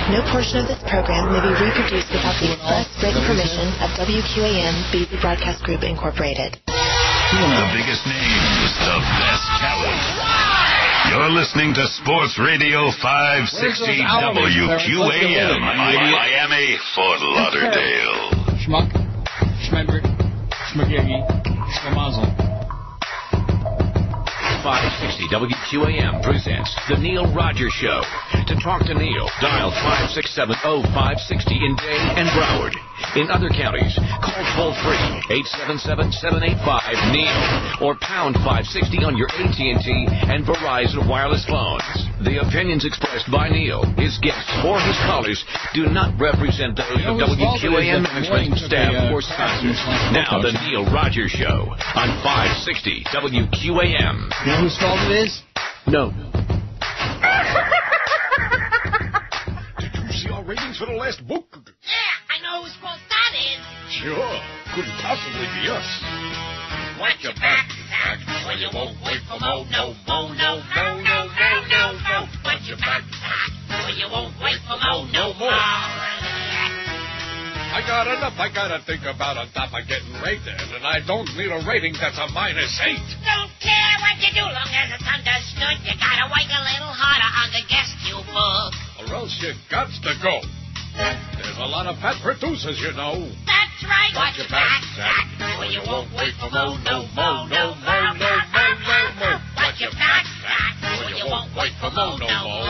No portion of this program may be reproduced without the express written permission of WQAM BZ Broadcast Group, Incorporated. The biggest names, the best talent. You're listening to Sports Radio 560 WQAM, Miami, Fort Lauderdale. Schmuck, Schmendrick, Schmagiggy, Schmamazel. 560 WQAM presents The Neil Rogers Show. To talk to Neil, dial 567-0560 in Dane and Broward. In other counties, call toll-free 877-785-NEIL or pound 560 on your AT&T and Verizon wireless phones. The opinions expressed by Neil, his guests, or his callers do not represent those of WQAM management, staff, or sponsors. Now, The Neil Rogers Show on 560 WQAM. You know whose fault it is? No. Did you see our ratings for the last book? Yeah, I know whose fault that is. Sure. Couldn't possibly be us. Watch your back, Zach, or you won't wait for more. No, no, no, no, no, no, no, no. Watch your back, Zach, or you won't wait for more. No more. I got enough I gotta think about on top of getting rated, and I don't need a rating that's a -8. Don't care what you do, long as it's understood. You gotta work a little harder on the guest you book. Or else you got to go. There's a lot of fat producers, you know. That's right. Watch your back, Zach, or you won't wait for more. No more, no more, no more, no more. Watch your back, Zach, or you won't wait for more. No more.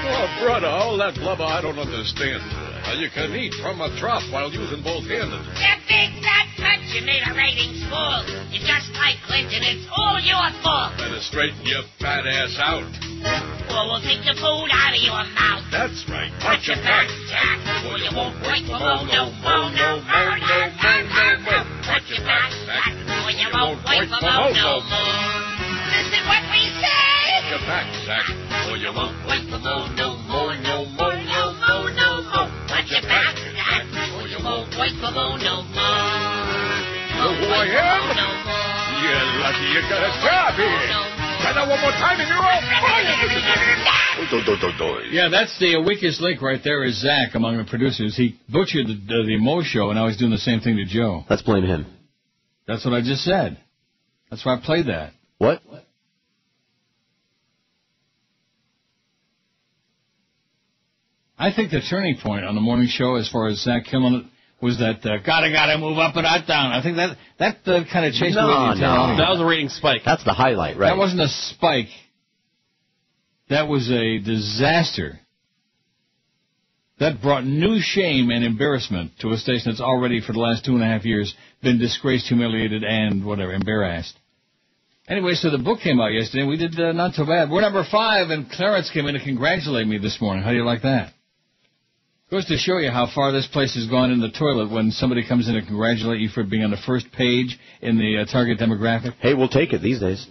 Oh, brother, all that blubber I don't understand. How you can eat from a trough while using both hands. That big fat nut, you made a ratings fool. You're just like Clinton, it's all your fault. Better straighten your fat ass out. Or we'll take the food out of your mouth. That's right. Watch your back, Jack, or you won't wait for more. No more, no more, no more, no more. Watch your back, Jack, or you won't wait for more. No more. Listen what we say. Watch your back, Jack, or you won't wait for more. No more, no more, no more, no more. Watch your back, Jack, or you won't wait for more. No more. Know who I am? No more. You're lucky you got a job here. Try that one more time and you're all fired. Yeah, that's the weakest link right there is Zach among the producers. He butchered the Mo show, and now he's doing the same thing to Joe. Let's blame him. That's what I just said. That's why I played that. What? I think the turning point on the morning show as far as Zach killing it was that gotta move up and not down. I think that kind of chased away the entire audience. That was a rating spike. That's the highlight, right? That wasn't a spike. That was a disaster. That brought new shame and embarrassment to a station that's already, for the last 2.5 years, been disgraced, humiliated, and whatever, embarrassed. Anyway, so the book came out yesterday. We did not so bad. We're number 5, and Clarence came in to congratulate me this morning. How do you like that? Goes to show you how far this place has gone in the toilet when somebody comes in to congratulate you for being on the first page in the target demographic. Hey, we'll take it these days.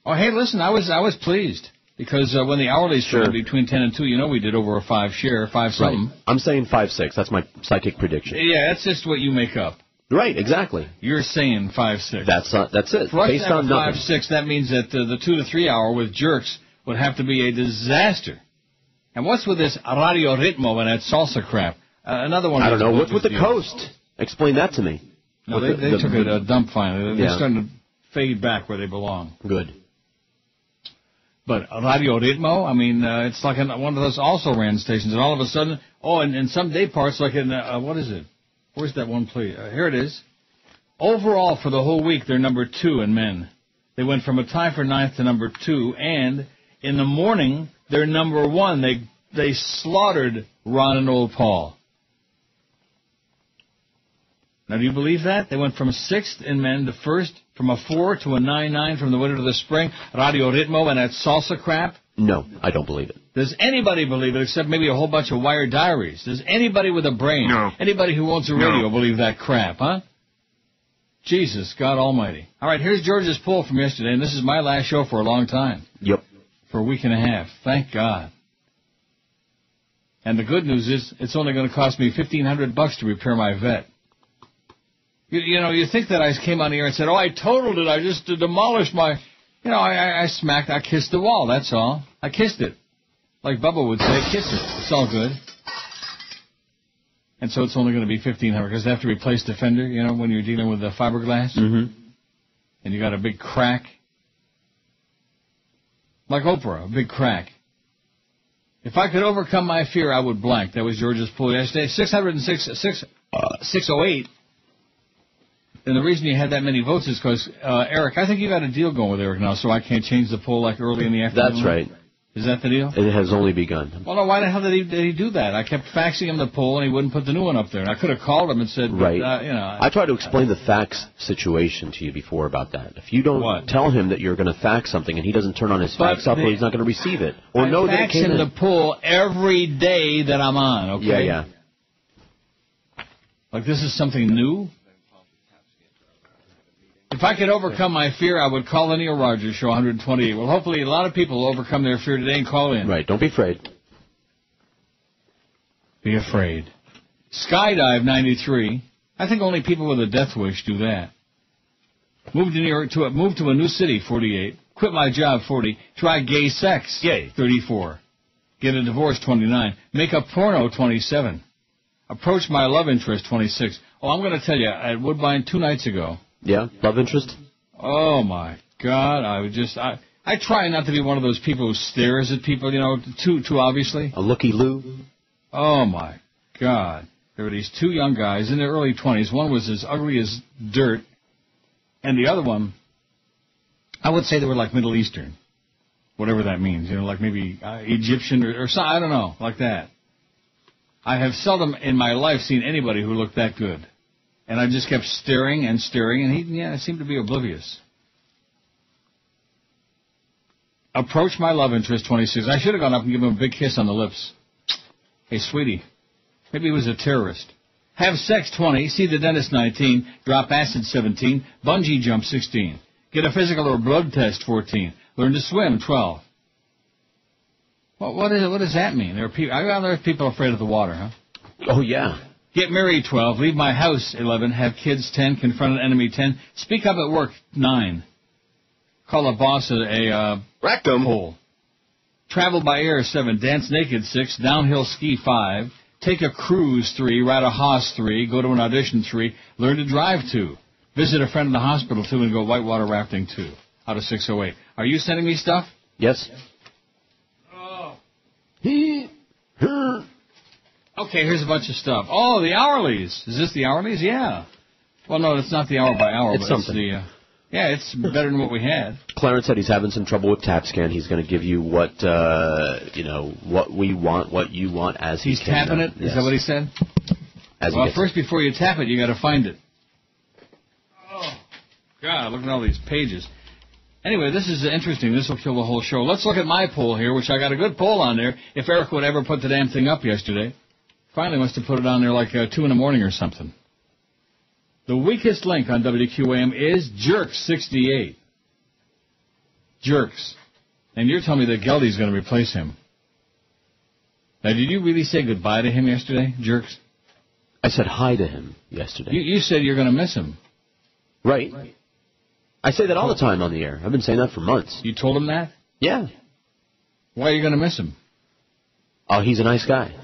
Oh, hey, listen, I was pleased. Because when the hourlies come in between 10 and 2, you know we did over a 5 share, 5 something. Right. I'm saying 5-6. That's my psychic prediction. Yeah, that's just what you make up. Right, exactly. You're saying 5-6. That's it. For us based to have on a 5-6, that means that the 2 to 3 hour with jerks would have to be a disaster. And what's with this Radio Ritmo and that salsa crap? Another one. I don't know. What's with the coast? Explain that to me. No, they took a dump finally. They're starting to fade back where they belong. Good. But Radio Ritmo, I mean, it's like one of those also-ran stations, and all of a sudden, and some day parts, like in, what is it? Where's that one, please? Here it is. Overall, for the whole week, they're number 2 in men. They went from a tie for 9th to number 2, and in the morning, they're number 1. They slaughtered Ron and Old Paul. Now, do you believe that? They went from 6th in men to 1st, from a 4 to a 9-9 from the winter to the spring. Radio Ritmo and that salsa crap? No, I don't believe it. Does anybody believe it except maybe a whole bunch of wired diaries? Does anybody with a brain, anybody who owns a radio believe that crap, huh? Jesus, God almighty. All right, here's George's poll from yesterday, and this is my last show for a long time. Yep. For a week and a half. Thank God. And the good news is it's only going to cost me $1,500 to repair my vet. You know, you think that I came on the air and said, I totaled it. I just demolished my... I kissed the wall, that's all. I kissed it. like Bubba would say, kiss her. It's all good. And so it's only going to be $1,500 because they have to replace the fender, you know, when you're dealing with the fiberglass. Mm-hmm. And you got a big crack. Like Oprah, a big crack. If I could overcome my fear, I would blank. That was George's poll yesterday. 608. And the reason you had that many votes is because, Eric, I think you got a deal going with Eric now, so I can't change the poll like early in the afternoon. That's right. Is that the deal? It has only begun. Well, no, why the hell did he do that? I kept faxing him the poll, and he wouldn't put the new one up there. And I could have called him and said, right. I tried to explain the fax situation to you before about that. If you don't tell him that you're going to fax something and he doesn't turn on his fax up, he's not going to receive it. Or know that it came in. I fax him the poll every day that I'm on, okay? Yeah. Like this is something new? If I could overcome my fear, I would call the Neil Rogers Show 128. Well, hopefully a lot of people will overcome their fear today and call in. Right, don't be afraid. Be afraid. Skydive 93. I think only people with a death wish do that. Move to New York move to a new city 48. Quit my job 40. Try gay sex 34. Get a divorce 29. Make a porno 27. Approach my love interest 26. Oh, I'm going to tell you, at Woodbine 2 nights ago. Yeah, love interest? Oh, my God. I try not to be one of those people who stares at people, you know, too obviously. A looky-loo? Oh, my God. There were these 2 young guys in their early 20s. One was as ugly as dirt, and the other one, I would say they were like Middle Eastern, whatever that means, you know, like maybe Egyptian or something, I don't know, like that. I have seldom in my life seen anybody who looked that good. And I just kept staring, and he seemed to be oblivious. Approach my love interest, 26. I should have gone up and given him a big kiss on the lips. Hey, sweetie, maybe he was a terrorist. Have sex, 20. See the dentist, 19. Drop acid, 17. Bungee jump, 16. Get a physical or blood test, 14. Learn to swim, 12. Well, what does that mean? There are people afraid of the water, huh? Oh, yeah. Get married, 12. Leave my house, 11. Have kids, 10. Confront an enemy, 10. Speak up at work, 9. Call a boss a rectum hole. Travel by air, 7. Dance naked, 6. Downhill ski, 5. Take a cruise, 3. Ride a hoss, 3. Go to an audition, 3. Learn to drive, 2. Visit a friend in the hospital, 2. And go whitewater rafting, 2. Out of 608. Are you sending me stuff? Yes. Oh. Okay, here's a bunch of stuff. Oh, the hourlies. Is this the hourlies? Yeah. Well, no, it's not the hour by hour, it's but something. It's the... yeah, it's better than what we had. Clarence said he's having some trouble with TAPSCAN. He's going to give you what we want, what you want as he's tapping it? Yes. Is that what he said? Well, first, before you tap it, you got to find it. Oh, God, look at all these pages. Anyway, this is interesting. This will kill the whole show. Let's look at my poll here, which I got a good poll on there. If Eric would ever put the damn thing up yesterday. Finally must have put it on there like 2 in the morning or something. The weakest link on WQAM is Jerks68. Jerks. And you're telling me that Geldy's going to replace him. Now, did you really say goodbye to him yesterday, Jerks? I said hi to him yesterday. You said you're going to miss him. Right. I say that all the time on the air. I've been saying that for months. You told him that? Yeah. Why are you going to miss him? Oh, he's a nice guy.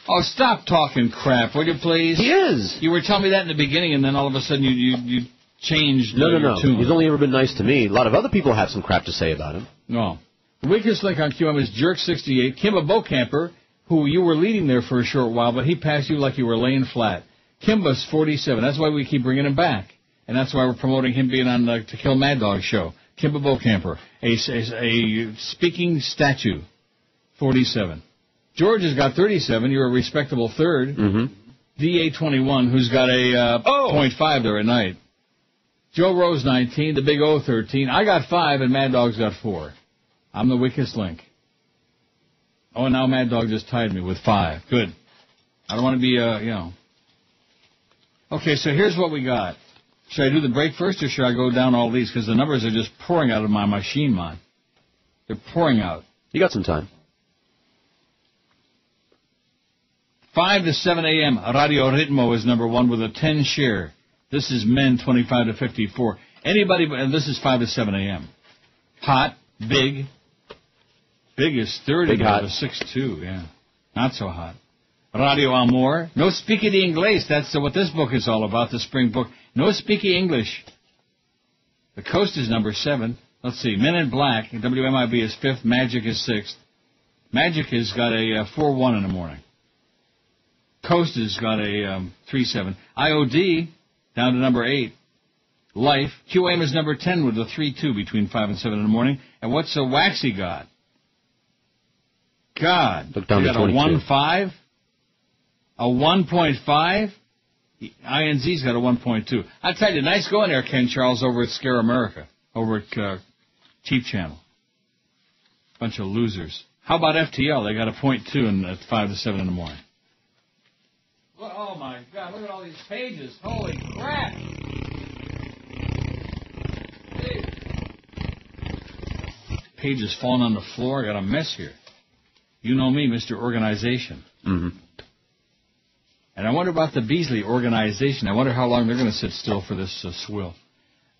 Oh, stop talking crap, will you please? He is. You were telling me that in the beginning, and then all of a sudden you changed No. your tune. He's only ever been nice to me. A lot of other people have some crap to say about him. No. The weakest link on QM is Jerk68. Kimba Bocamper, who you were leading there for a short while, but he passed you like you were laying flat. Kimba's 47. That's why we keep bringing him back. And that's why we're promoting him being on the To Kill Mad Dog show. Kimba Bocamper, a speaking statue, 47. George has got 37. You're a respectable third. Mm-hmm. DA21, who's got a 0.5 there at night. Joe Rose, 19. The Big O, 13. I got 5, and Mad Dog's got 4. I'm the weakest link. Oh, and now Mad Dog just tied me with 5. Good. I don't want to be, Okay, so here's what we got. Should I do the break first, or should I go down all these? Because the numbers are just pouring out of my machine, man. They're pouring out. You got some time. 5 to 7 a.m. Radio Ritmo is number 1 with a 10 share. This is men 25 to 54. Anybody, and this is 5 to 7 a.m. Hot, big Big is 30, Big hot. 6'2", yeah. Not so hot. Radio Amor. No speaky the English. That's what this book is all about, the spring book. No speaky English. The Coast is number 7. Let's see. Men in Black. WMIB is 5th. Magic is 6th. Magic has got a 4-1 in the morning. Coast has got a 3-7. IOD down to number 8. Life. QAM is number 10 with a 3-2 between 5 and 7 in the morning. And what's a Waxy got? God. Look down got to 22. a 1.5? A 1.5? INZ's got a 1.2. I tell you, nice going there, Ken Charles, over at Scare America, over at Cheap Channel. Bunch of losers. How about FTL? They got a 0.2 at 5 to 7 in the morning. Well, oh, my God. Look at all these pages. Holy crap. Pages falling on the floor. I got a mess here. You know me, Mr. Organization. Mm-hmm. And I wonder about the Beasley organization. I wonder how long they're going to sit still for this swill.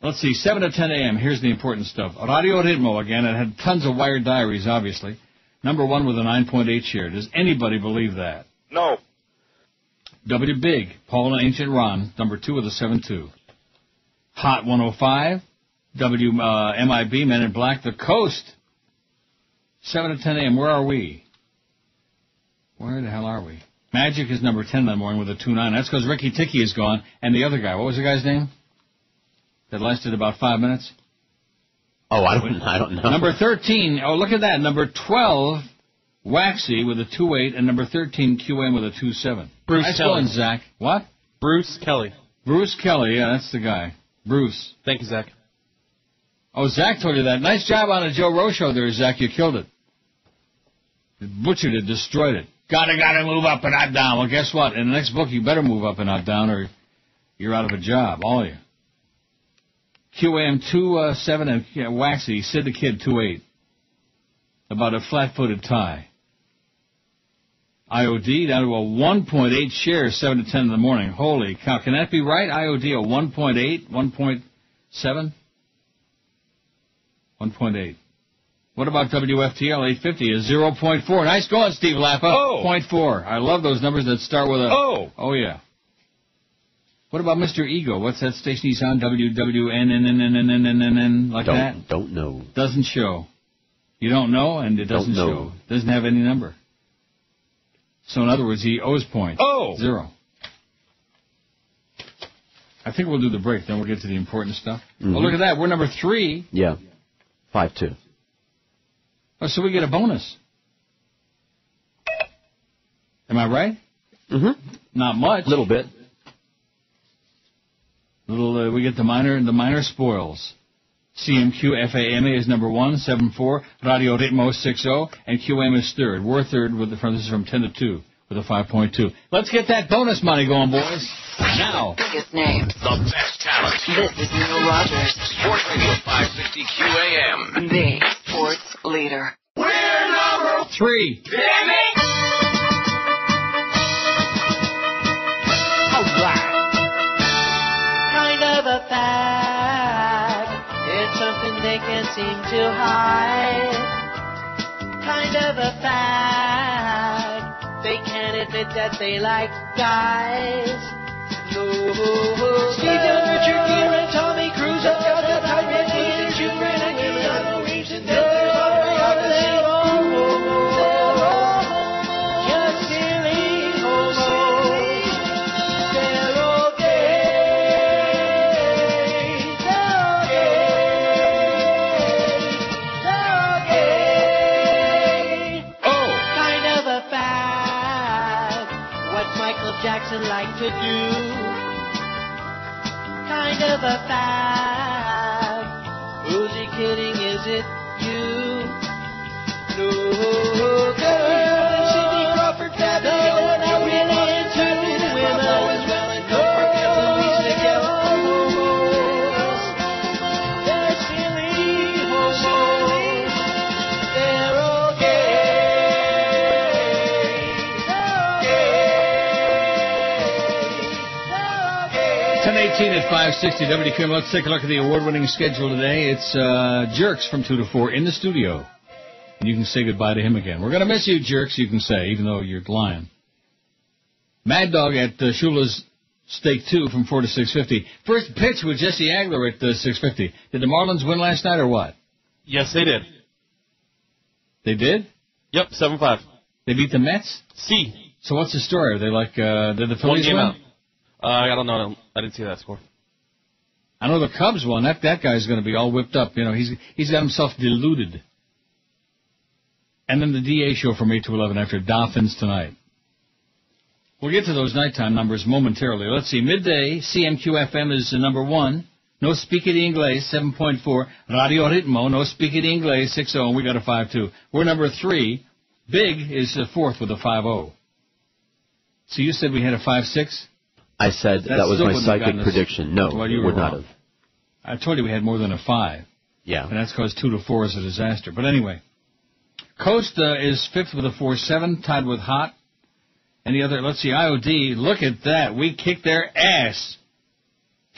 Let's see, 7 to 10 a.m. Here's the important stuff. Radio Ritmo again. It had tons of wired diaries, obviously. Number 1 with a 9.8 share. Does anybody believe that? No. W Big, Paul and Ancient Ron, number 2 with a 7.2. Hot 105. WMIB, Men in Black, The Coast. 7 to 10 a.m. Where are we? Where the hell are we? Magic is number 10 in the morning with a 2.9. That's because Ricky Ticky is gone. And the other guy, what was the guy's name? That lasted about 5 minutes? Oh, I don't know. Number 13, oh, look at that. Number 12, Waxy with a 2.8, and number 13, QM with a 2.7. Bruce nice Kelly. going, Zach. What? Bruce Kelly. Bruce Kelly, yeah, that's the guy. Bruce. Thank you, Zach. Oh, Zach told you that. Nice job on the Joe Rowe show there, Zach. You killed it. You butchered it, destroyed it. Gotta move up and not down. Well, guess what? In the next book, you better move up and not down, or you're out of a job, all of you. QAM 2.7 and Waxy, Sid the Kid 2.8. About a flat-footed tie. IOD down to a 1.8 share, 7 to 10 in the morning. Holy cow. Can that be right? IOD a 1.8, 1.7? 1.8. What about WFTL 850 is 0.4. Nice going, Steve Lappa. Oh. 0.4. I love those numbers that start with a... Oh. Oh, yeah. What about Mr. Ego? What's that station he's on? WWNNNNNNNN, like that? Don't know. Doesn't show. You don't know, and it doesn't show. Doesn't have any number. So, in other words, he owes points. Oh. 0. I think we'll do the break, then we'll get to the important stuff. Mm-hmm. Oh, look at that. We're number 3. Yeah. 5-2. Oh, so we get a bonus. Am I right? Mm-hmm. Not much. Little bit. We get the minor spoils. CMQ FAMA is number 1, 7-4. Radio Ritmo 6-0, and QM is 3rd. We're 3rd with this is from 10 to 2 with a 5.2. Let's get that bonus money going, boys. Now. Biggest names. The best talent. This is Neil Rogers, Sports Radio 560 QAM. the sports leader. We're number 3. Damn it! Kind of a fact. It's something they can't seem to hide. Kind of a fact. They can't admit that they like guys. No. Steve Young, Richard Gere, and Tommy Cruise have got the type of and Jupiter and Keanu Reeves and they're all just silly homos. They're all gay. They're gay. Oh. Kind of a fact. What's Michael Jackson like to do? Kind of a fact. Who's he kidding? Is it you? No, girl. Cindy Crawford, Fabio, and I'm really into women. As well and Cooper, Louise McGill. They're silly homos. They're all gay. 10:18 at 560 WQM. Let's take a look at the award-winning schedule today. It's Jerks from 2 to 4 in the studio. And you can say goodbye to him again. We're going to miss you, jerks, you can say, even though you're lying. Mad Dog at Shula's Stake 2 from 4 to 6:50. First pitch with Jesse Agler at 6:50. Did the Marlins win last night or what? Yes, they did. They did? Yep, 7-5. They beat the Mets? See. So what's the story? Are they like, did the Phillies One game win? out. I don't know. I didn't see that score. I know the Cubs won. That guy's going to be all whipped up. You know, he's got himself deluded. And then the DA show from 8 to 11 after Dolphins tonight. We'll get to those nighttime numbers momentarily. Let's see. Midday, CMQ-FM is number 1. No Speakity Inglés, 7.4. Radio Ritmo, no Speakity Inglés, 6.0, and we got a 5.2. We're number 3. Big is fourth with a 5.0. So you said we had a 5.6? I said that was my psychic prediction. No, well, it would not have. I told you we had more than a 5. Yeah. And that's because 2 to 4 is a disaster. But anyway, Coast is fifth with a 4.7, tied with Hot. Any other? Let's see, IOD, look at that. We kicked their ass.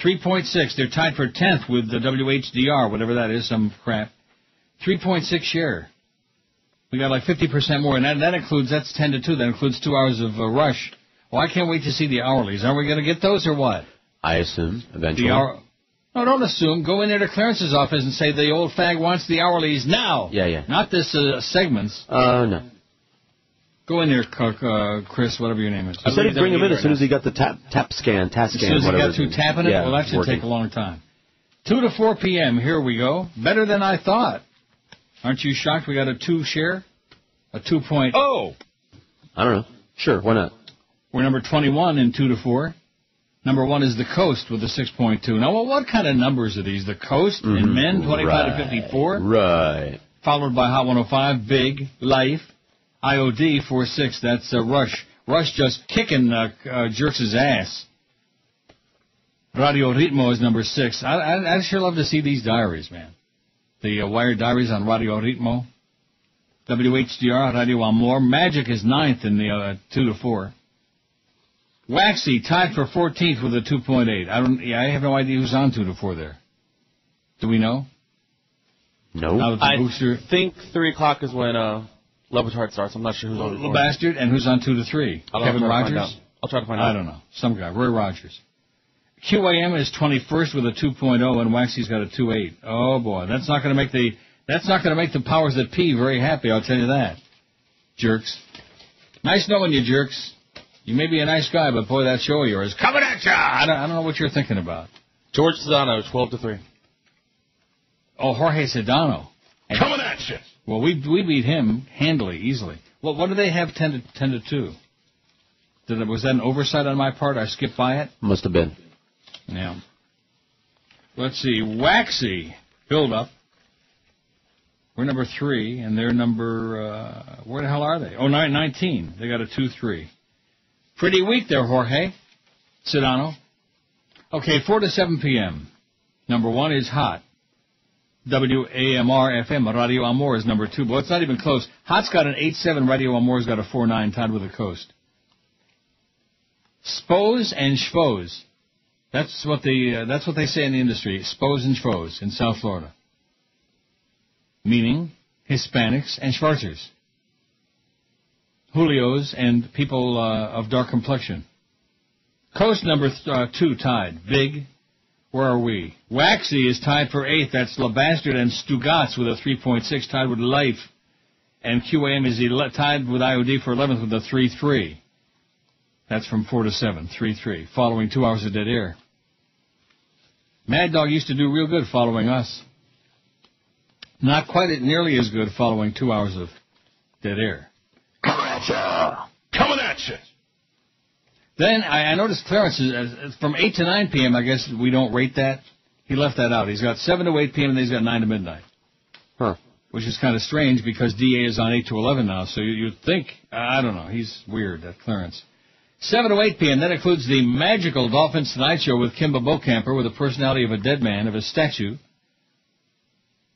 3.6. They're tied for 10th with the WHDR, whatever that is, some crap. 3.6 share. We got like 50% more, and that includes, that's 10 to 2. That includes 2 hours of rush. Well, I can't wait to see the hourlies. Are we going to get those or what? I assume, eventually. No, don't assume. Go in there to Clarence's office and say the old fag wants the hourlies now. Yeah. Not this segments. No. Go in there, Chris, whatever your name is. I said he'd bring him in as soon as he got the task scan, as soon as he got through tapping it? Yeah, well, that should working. take a long time. 2 to 4 p.m., here we go. Better than I thought. Aren't you shocked we got a 2 share? A 2.0. I don't know. Sure, why not? We're number 21 in 2 to 4. Number 1 is the Coast with a 6.2. Now, well, what kind of numbers are these? The Coast in men, 25 to 54. Right. Followed by Hot 105, Big, Life, IOD, 4.6. That's Rush. Rush just kicking Jerks' ass. Radio Ritmo is number 6. I'd sure love to see these diaries, man. The Wired Diaries on Radio Ritmo. WHDR, Radio Amor. Magic is 9th in the 2 to 4. Waxy tied for 14th with a 2.8. I have no idea who's on 2 to 4 there. Do we know? No. I think 3 o'clock is when Levitard starts. I'm not sure who's on 4. Bastard, and who's on 2 to 3? Kevin Rogers? I'll try to find out. I don't know. Some guy. Roy Rogers. QAM is 21st with a 2.0, and Waxy's got a 2.8. Oh boy, that's not going to make the powers that P very happy. I'll tell you that. Jerks. Nice knowing you, jerks. You may be a nice guy, but boy, that show of yours coming at ya. I don't know what you're thinking about. George Sedano, 12 to 3. Oh, Jorge Sedano. Coming at you. Well, we beat him handily, easily. Well, what do they have 10 to 2? Was that an oversight on my part? I skipped by it? Must have been. Yeah. Let's see. Waxy, build up. We're number 3, and they're number, where the hell are they? Oh, 19. They got a 2-3. Pretty weak there, Jorge Sedano. Okay, 4 to 7 p.m. Number 1 is Hot. WAMR-FM, Radio Amor is number 2. Well, it's not even close. Hot's got an 8.7, Radio Amor's got a 4.9, tied with the Coast. Spose and Schvoes. That's what they say in the industry. Spose and Schvoes in South Florida. Meaning Hispanics and Schwarzers. Julios and people of dark complexion. Coast number 2 tied. Big. Where are we? Waxy is tied for 8th. That's LeBastard and Stugatz with a 3.6, tied with Life. And QAM is tied with IOD for 11th with a 3.3. That's from 4 to 7, 3.3, following 2 hours of dead air. Mad Dog used to do real good following us. Not quite nearly as good following 2 hours of dead air. Coming at you. Then I noticed Clarence is from 8 to 9 p.m. I guess we don't rate that. He left that out. He's got 7 to 8 p.m. and then he's got 9 to midnight. Huh. Which is kind of strange because DA is on 8 to 11 now. So you'd think, I don't know, he's weird, that Clarence. 7 to 8 p.m. That includes the magical Dolphins Tonight Show with Kimba Bocamper with the personality of a dead man, of a statue.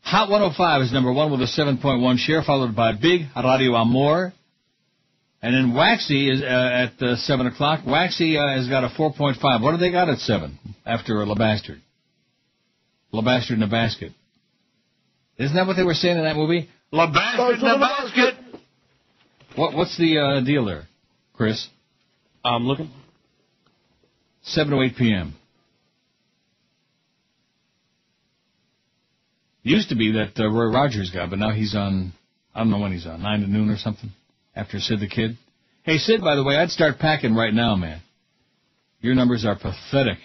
Hot 105 is number 1 with a 7.1 share, followed by Big Radio Amor. And then Waxy is at 7 o'clock. Waxy has got a 4.5. What do they got at 7 after LeBastard? LeBastard in a basket. Isn't that what they were saying in that movie? LeBasket in the basket. What's the deal there, Chris? I'm looking. 7 to 8 p.m. Used to be that Roy Rogers guy, but now he's on, I don't know when he's on, 9 to noon or something, after Sid the Kid. Hey, Sid, by the way, I'd start packing right now, man. Your numbers are pathetic.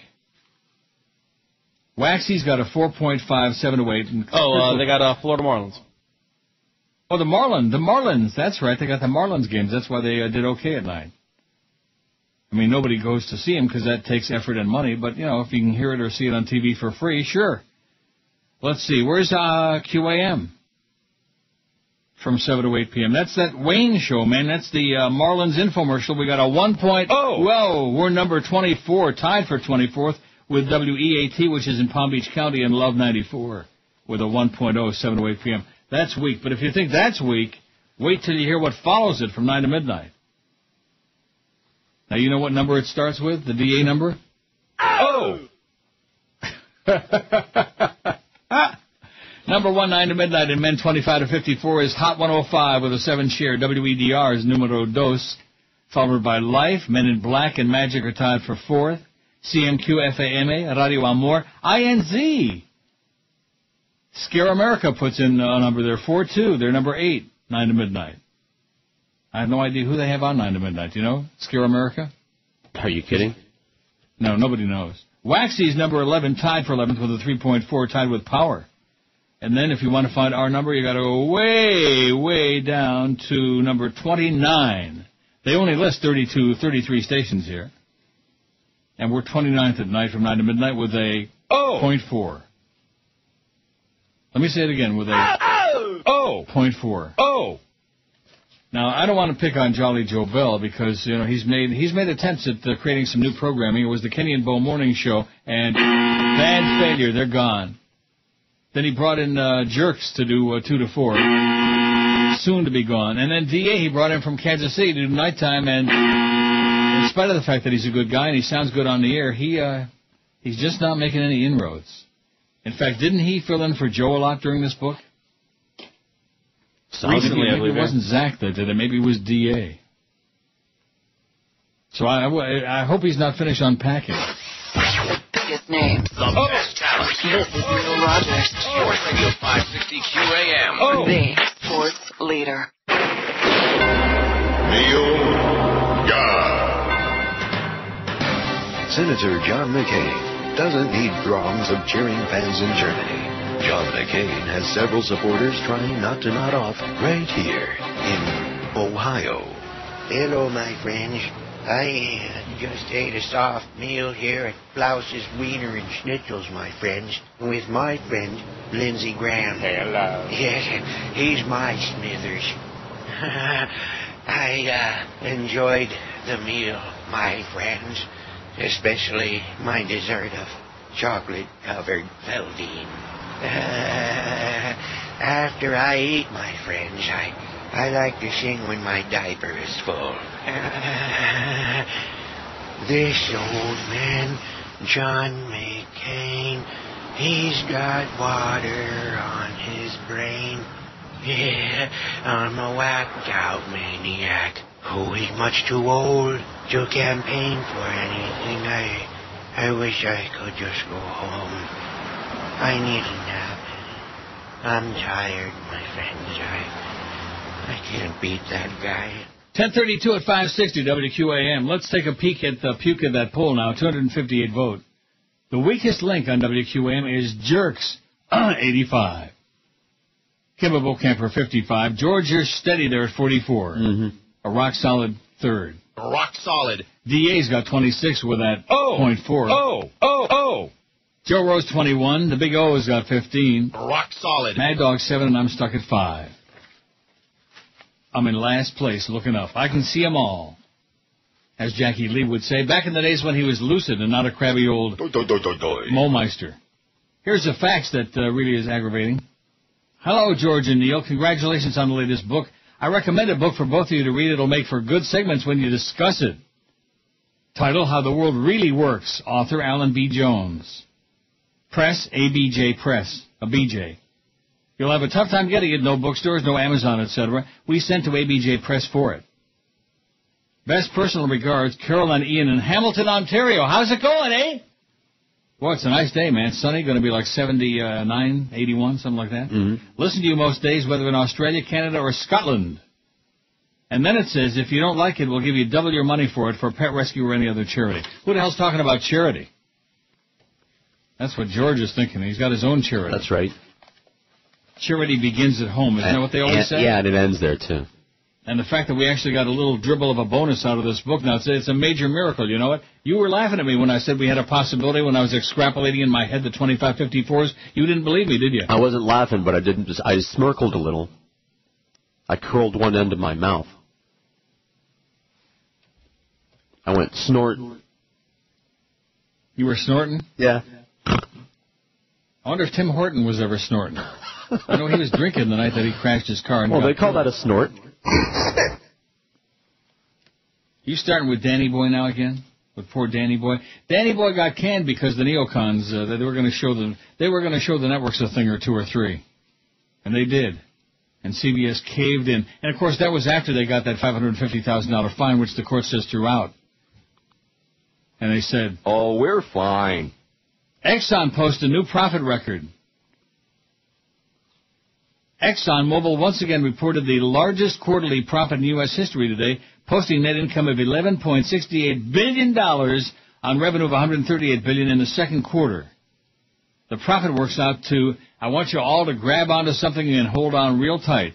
Waxy's got a 4.5, 7 to 8. And they got Florida Marlins. Oh, the Marlins, that's right. They got the Marlins games. That's why they did okay at night. I mean, nobody goes to see them because that takes effort and money, but, you know, if you can hear it or see it on TV for free, sure. Let's see, where's QAM? From 7 to 8 p.m. That's that Wayne show, man. That's the Marlins infomercial. We got a 1.0. Whoa, we're number 24, tied for 24th with WEAT, which is in Palm Beach County, and Love 94 with a 1.0, 7 to 8 p.m. That's weak. But if you think that's weak, wait till you hear what follows it from 9 to midnight. Now, you know what number it starts with, the DA number? Oh! Number 1, 9 to midnight, and men 25 to 54 is Hot 105 with a 7 share. WEDR is numero dos, followed by Life. Men in Black and Magic are tied for 4th. CMQ, FAMA, Radio Amor, INZ. Scare America puts in a number there, 4-2. They're number 8, 9 to midnight. I have no idea who they have on 9 to midnight. Do you know? Scare America? Are you kidding? No, nobody knows. Waxy's number 11, tied for 11th with a 3.4, tied with Power. And then if you want to find our number, you got to go way, way down to number 29. They only list 33 stations here. And we're 29th at night from 9 to midnight with a 0.4. Let me say it again with a 0.4. Oh. Now, I don't want to pick on Jolly Joe Bell because, you know, he's made attempts at creating some new programming. It was the Kenny and Bo Morning Show, and bad failure. They're gone. Then he brought in Jerks to do 2 to 4, soon to be gone. And then DA he brought in from Kansas City to do nighttime, and in spite of the fact that he's a good guy and he sounds good on the air, he's just not making any inroads. In fact, didn't he fill in for Joe a lot during this book? Recently, maybe it wasn't Zach that did it. Maybe it was DA. So I hope he's not finished unpacking. Biggest names. The best talent. This is Neil Rogers. Sports Radio 560 QAM. The sports leader. Neil God. Senator John McCain doesn't need throngs of cheering fans in Germany. John McCain has several supporters trying not to nod off right here in Ohio. Hello, my friends. I just ate a soft meal here at Blouse's Wiener and Schnitzels, my friends, with my friend, Lindsey Graham. Hello. Yes, he's my Smithers. I enjoyed the meal, my friends, especially my dessert of chocolate-covered Feldine. After I eat, my friends, I like to sing when my diaper is full. This old man, John McCain, he's got water on his brain. Yeah, I'm a whacked-out maniac who is much too old to campaign for anything. I wish I could just go home. I need a nap. I'm tired, my friends. I can't beat that guy. 10:32 at 560 WQAM. Let's take a peek at the puke of that poll now. 258 vote. The weakest link on WQAM is Jerks, 85. Kimba Camper, 55. George, you're steady there at 44. Mm-hmm. A rock-solid third. Rock solid. DA's got 26 with that 0.4. Joe Rose, 21. The Big O has got 15. Rock solid. Mad Dog, 7, and I'm stuck at 5. I'm in last place looking up. I can see them all. As Jackie Lee would say, back in the days when he was lucid and not a crabby old Momeister. Here's the facts that really is aggravating. Hello, George and Neil. Congratulations on the latest book. I recommend a book for both of you to read. It'll make for good segments when you discuss it. Title, How the World Really Works. Author, Alan B. Jones. Press, ABJ Press. A BJ. You'll have a tough time getting it. No bookstores, no Amazon, etc. We sent to ABJ Press for it. Best personal regards, Carol and Ian in Hamilton, Ontario. How's it going, eh? Boy, it's a nice day, man. Sunny, going to be like 79, 81, something like that. Mm-hmm. Listen to you most days, whether in Australia, Canada, or Scotland. And then it says, if you don't like it, we'll give you double your money for it for pet rescue or any other charity. Who the hell's talking about charity? That's what George is thinking. He's got his own charity. That's right. Charity begins at home. Isn't that what they always say? Yeah, and it ends there, too. And the fact that we actually got a little dribble of a bonus out of this book now, it's a major miracle. You know what? You were laughing at me when I said we had a possibility when I was extrapolating in my head the 2554s. You didn't believe me, did you? I wasn't laughing, but I smirkled a little. I curled one end of my mouth. I went snort. You were snorting? Yeah. I wonder if Tim Horton was ever snorting. I know he was drinking the night that he crashed his car. And They call that a snort. You starting with Danny Boy now again? With poor Danny Boy? Danny Boy got canned because the neocons, they were going to show the networks a thing or two or three. And they did. And CBS caved in. And, of course, that was after they got that $550,000 fine, which the court says threw out. And they said, oh, we're fine. Exxon posted a new profit record. ExxonMobil once again reported the largest quarterly profit in U.S. history today, posting net income of $11.68 billion on revenue of $138 billion in the second quarter. The profit works out to, I want you all to grab onto something and hold on real tight.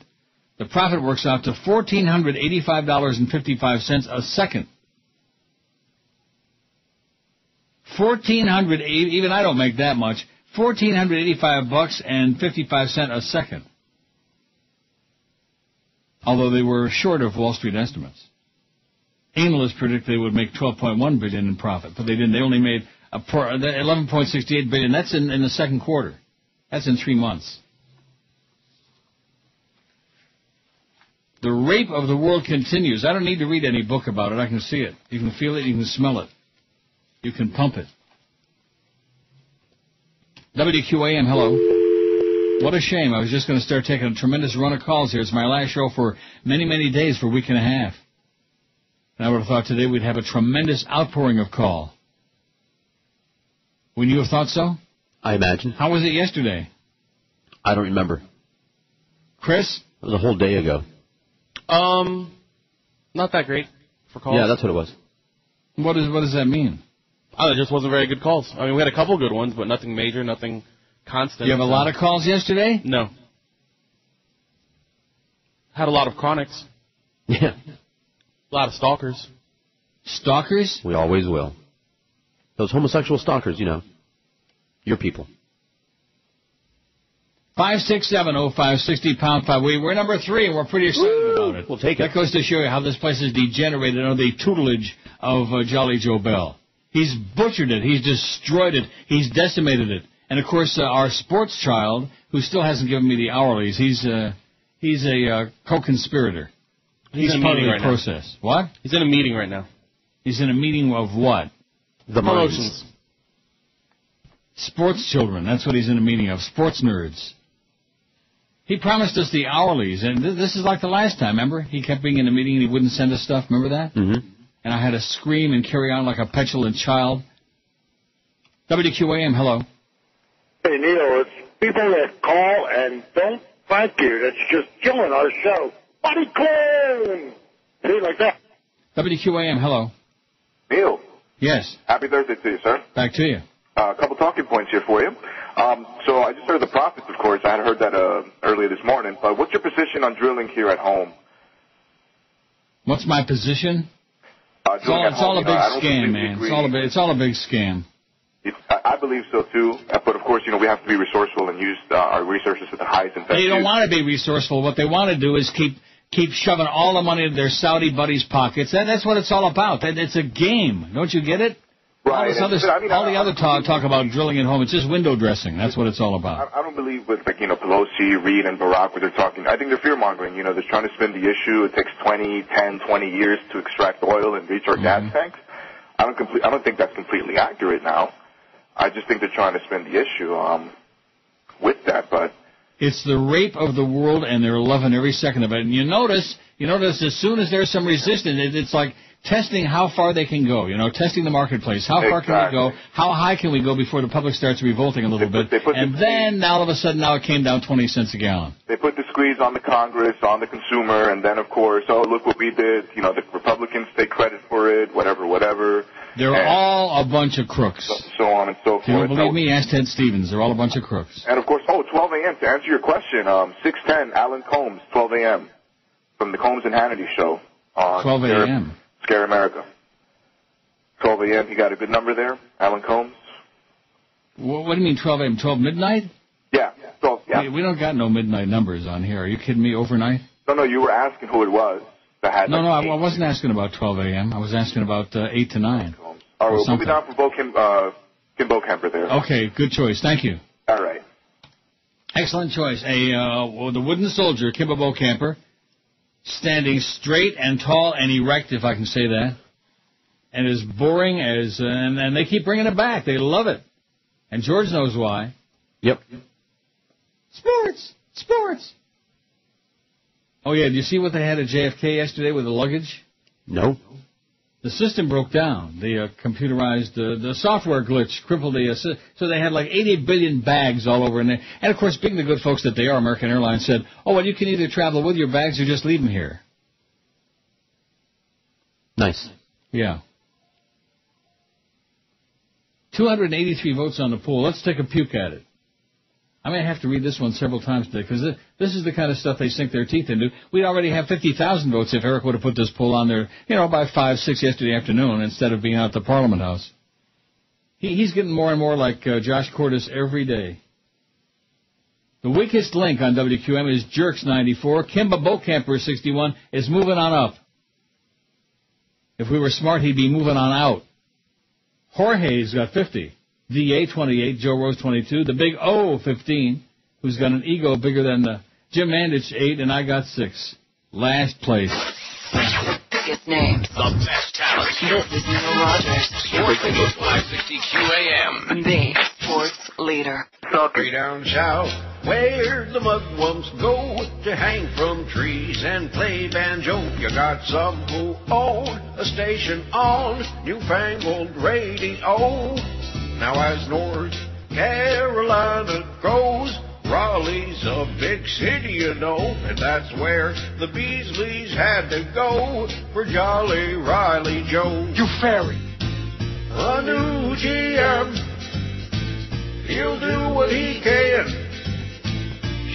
The profit works out to $1,485.55 a second. Even I don't make that much. $1,485.55 a second. Although they were short of Wall Street estimates. Analysts predicted they would make $12.1 billion in profit, but they didn't. They only made $11.68 billion. That's in the second quarter. That's in 3 months. The rape of the world continues. I don't need to read any book about it. I can see it. You can feel it. You can smell it. You can pump it. WQAM, hello. What a shame. I was just going to start taking a tremendous run of calls here. It's my last show for many, many days, for a week and a half. And I would have thought today we'd have a tremendous outpouring of call. Wouldn't you have thought so? I imagine. How was it yesterday? I don't remember. Chris? It was a whole day ago. Not that great for calls. Yeah, that's what it was. What does that mean? Oh, it just wasn't very good calls. I mean, we had a couple good ones, but nothing major, nothing constant. You have a lot of calls yesterday? No. Had a lot of chronics. Yeah. A lot of stalkers. Stalkers? We always will. Those homosexual stalkers, you know. Your people. 5670560 pound 5. We're number 3, and we're pretty excited about it. We'll take it. That goes to show you how this place is degenerated under the tutelage of Jolly Joe Bell. He's butchered it. He's destroyed it. He's decimated it. And, of course, our sports child, who still hasn't given me the hourlies, he's a co-conspirator. He's part of the process. What? He's in a meeting right now. He's in a meeting of what? The promotions. Sports children. That's what he's in a meeting of. Sports nerds. He promised us the hourlies, and this is like the last time, remember? He kept being in a meeting and he wouldn't send us stuff, remember that? Mm-hmm. And I had to scream and carry on like a petulant child. WQAM, hello. Hey, Neil, it's people that call and don't thank you. That's just killing our show. Buddy clone! See, like that. WQAM, hello. Neil. Yes. Happy Thursday to you, sir. Back to you. A couple talking points here for you. So I just heard the profits, of course. I had heard that earlier this morning. But what's your position on drilling here at home? What's my position? It's all a big scam, man. It's all a big scam. I believe so, too. But, of course, we have to be resourceful and use our resources at the highest and best They don't use. want to be resourceful. What they want to do is keep shoving all the money into their Saudi buddies' pockets. That's what it's all about. It's a game. Don't you get it? Right. All the other talk about drilling at home, it's just window dressing. That's what it's all about. I don't believe with, Pelosi, Reid, and Barack, what they're talking. I think they're fear-mongering. They're trying to spin the issue. It takes 20 years to extract oil and reach our gas tanks. I don't think that's completely accurate now. I just think they're trying to spin the issue with that. But It's the rape of the world, and they're loving every second of it. And you notice as soon as there's some resistance, it's like testing how far they can go, testing the marketplace. How far can we go? How high can we go before the public starts revolting a little bit? And then, all of a sudden, now it came down 20 cents a gallon. They put the squeeze on the Congress, on the consumer, and then, of course, look what we did. The Republicans take credit for it, whatever. They're all a bunch of crooks. So on and so forth. If you don't believe me, ask Ted Stevens. They're all a bunch of crooks. And, of course, 12 a.m., to answer your question, 610, Alan Combs, 12 a.m., from the Combs and Hannity show. On 12 a.m. Scare America. 12 a.m., you got a good number there, Alan Combs? What do you mean 12 a.m., 12 midnight? Yeah, 12, yeah. We don't got no midnight numbers on here. Are you kidding me, overnight? No, you were asking who it was. That had I wasn't asking about 12 a.m. I was asking about 8 to 9. All right, we'll be down for Kimbo Kemper there. Okay, good choice. Thank you. All right. Excellent choice. The wooden soldier, Kimbo Kemper, standing straight and tall and erect, if I can say that, and as boring as, and they keep bringing it back. They love it. And George knows why. Yep. Sports. Oh, yeah, did you see what they had at JFK yesterday with the luggage? No. The system broke down. The computerized, the software glitch crippled so they had like 80 billion bags all over. And of course, being the good folks that they are, American Airlines said, you can either travel with your bags or just leave them here. Nice. Yeah. 283 votes on the poll. Let's take a puke at it. I may have to read this one several times today because this is the kind of stuff they sink their teeth into. We'd already have 50,000 votes if Eric would have put this poll on there, by 5, 6 yesterday afternoon instead of being out at the Parliament House. He's getting more and more like Josh Cordes every day. The weakest link on WQM is Jerks 94. Kimba Bocamper 61 is moving on up. If we were smart, he'd be moving on out. Jorge's got 50. DA 28, Joe Rose 22, the Big O 15, who's got an ego bigger than the Jim Mandich 8, and I got 6. Last place. Biggest names. The best talent. This is Neil Rogers. Sports News 560 QAM. The sports leader. Way down south, where the mugwumps go to hang from trees and play banjo. You got some who own a station on newfangled radio. Now as North Carolina goes, Raleigh's a big city, and that's where the Beasleys had to go for Jolly Riley Joe. You fairy. A new GM, he'll do what he can.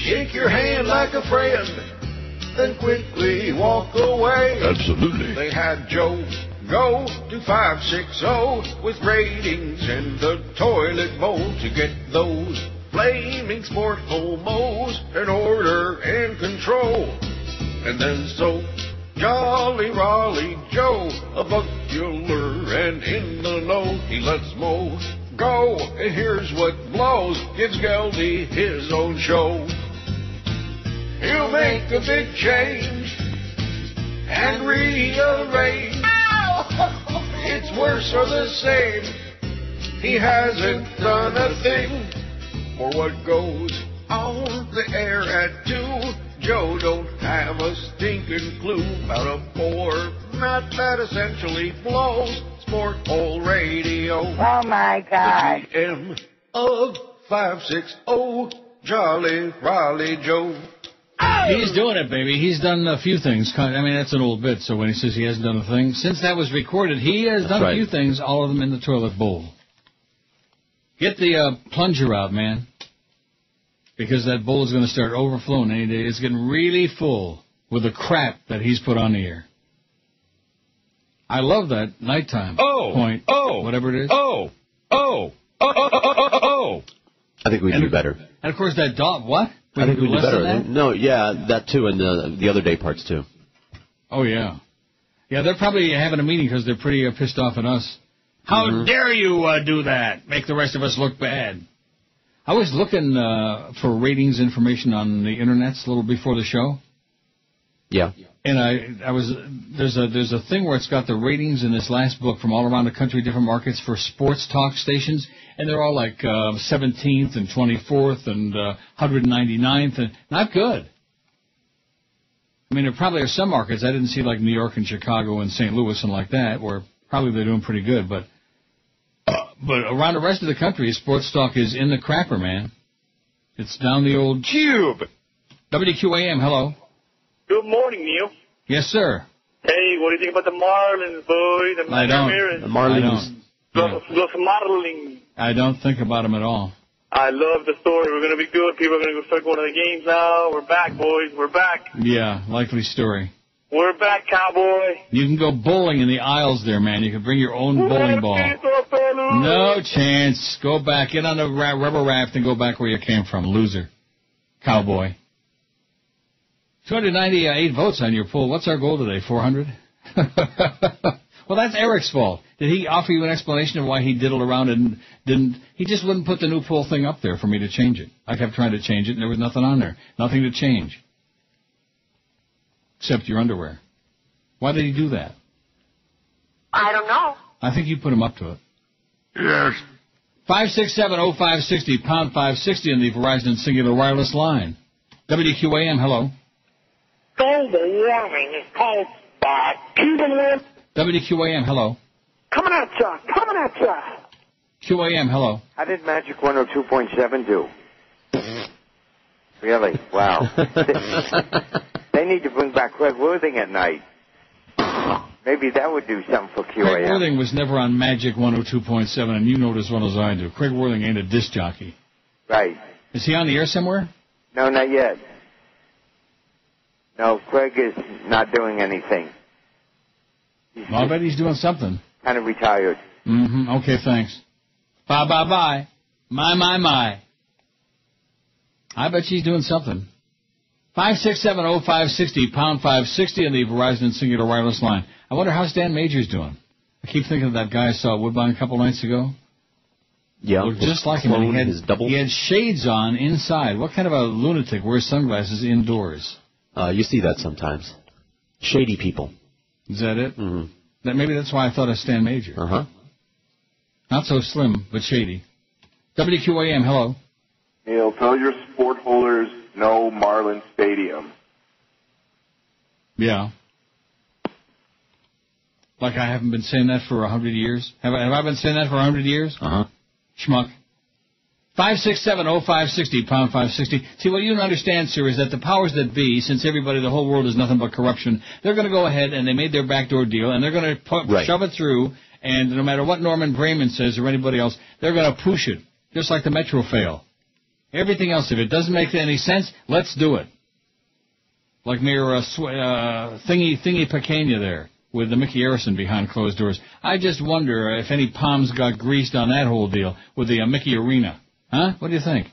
Shake your hand like a friend, then quickly walk away. Absolutely. They had Joe go to 560 with ratings in the toilet bowl to get those flaming sport homos in order and control. And then so Jolly Raleigh Joe, a buckler and in the know, he lets Mo go, and here's what blows, gives Geldy his own show. He'll make a big change and rearrange. It's worse or the same. He hasn't done a thing for what goes on the air at 2. Joe don't have a stinking clue about a format that essentially blows sport hole radio. Oh my God. The GM of 560, Jolly Raleigh Joe. He's doing it, baby. He's done a few things. I mean, that's an old bit, so when he says he hasn't done a thing, since that was recorded, he has done a few things, all of them in the toilet bowl. Get the plunger out, man, because that bowl is going to start overflowing any day. It's getting really full with the crap that he's put on the air. I love that nighttime point. Whatever it is. I think we do better. And, of course, that dog, what? I think we do better. No, yeah, that too, and the other day parts too. Oh, yeah. Yeah, they're probably having a meeting because they're pretty pissed off at us. How dare you do that? Make the rest of us look bad. I was looking for ratings information on the internet a little before the show. Yeah. And there's a thing where it's got the ratings in this last book from all around the country, different markets for sports talk stations, and they're all like 17th and 24th and 199th, and not good. I mean, there probably are some markets I didn't see, like New York and Chicago and St. Louis and like that, where probably they're doing pretty good. But around the rest of the country, sports talk is in the crapper, man. It's down the old tube. WQAM, hello. Good morning, Neil. Yes, sir. Hey, what do you think about the Marlins, boy? I don't. The Marlins. Los Marlins. I don't think about them at all. I love the story. We're going to be good. People are going to start going to the games now. We're back, boys. We're back. Yeah, likely story. We're back, cowboy. You can go bowling in the aisles there, man. You can bring your own bowling ball. No chance. Go back. Get on the rubber raft and go back where you came from, loser. Cowboy. 298 votes on your poll. What's our goal today, 400? Well, that's Eric's fault. Did he offer you an explanation of why he diddled around and didn't? He just wouldn't put the new poll thing up there for me to change it. I kept trying to change it, and there was nothing on there. Nothing to change. Except your underwear. Why did he do that? I don't know. I think you put him up to it. Yes. 567-0560, pound 560 on the Verizon Singular Wireless line. WQAM, hello. Global warming is caused by Cuban Missile. WQAM, hello. Coming at ya, coming at ya. QAM, hello. How did Magic 102.7 do? Really? Wow. They need to bring back Craig Worthing at night. Maybe that would do something for QAM. Craig Worthing was never on Magic 102.7, and you know it as well as I do. Craig Worthing ain't a disc jockey. Right. Is he on the air somewhere? No, not yet. No, Craig is not doing anything. Well, I bet he's doing something. Kind of retired. Mm-hmm. Okay, thanks. Bye. My. I bet she's doing something. 567-0560, pound 560 on the Verizon Singular Wireless line. I wonder how Stan Major's doing. I keep thinking of that guy I saw at Woodbine a couple nights ago. Yeah. Looked just like him. He had shades on inside. What kind of a lunatic wears sunglasses indoors? You see that sometimes. Shady people. Is that it? Mm-hmm. Maybe that's why I thought of Stan Major. Uh-huh. Not so slim, but shady. WQAM, hello. Neil, tell your sport holders no Marlin Stadium. Yeah. Like I haven't been saying that for 100 years? Have I been saying that for 100 years? Uh-huh. Schmuck. 567-0560, pound 560. See, what you don't understand, sir, is that the powers that be, since the whole world is nothing but corruption, they're going to go ahead and they made their backdoor deal, and they're going to shove it through, and no matter what Norman Brayman says or anybody else, they're going to push it, just like the Metro fail. Everything else, if it doesn't make any sense, let's do it. Like Mayor Thingy Pequena there, with the Mickey Arison behind closed doors. I just wonder if any palms got greased on that whole deal with the Mickey Arena. Huh? What do you think?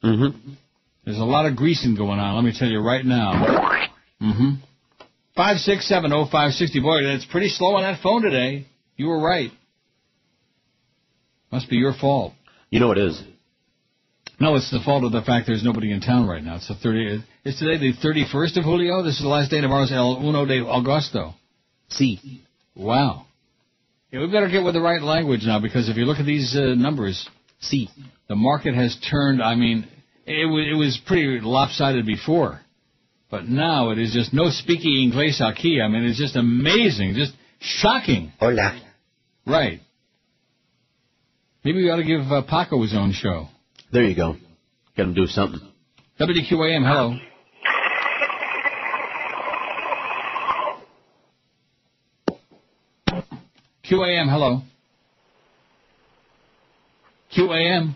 Mm-hmm. There's a lot of greasing going on, let me tell you right now. Mm-hmm. 567-0560. Boy, that's pretty slow on that phone today. You were right. Must be your fault. You know it is. No, it's the fault of the fact there's nobody in town right now. It's today the 31st of Julio. This is the last day tomorrow's El Uno de Agosto. Sí. Wow. Yeah, we better get with the right language now, because if you look at these numbers, sí, the market has turned. I mean, it was pretty lopsided before, but now it is just no speaking inglés aquí. I mean, it's just amazing, just shocking. Hola. Right. Maybe we ought to give Paco his own show. There you go. Get him to do something. WQAM, hello. QAM, hello. QAM.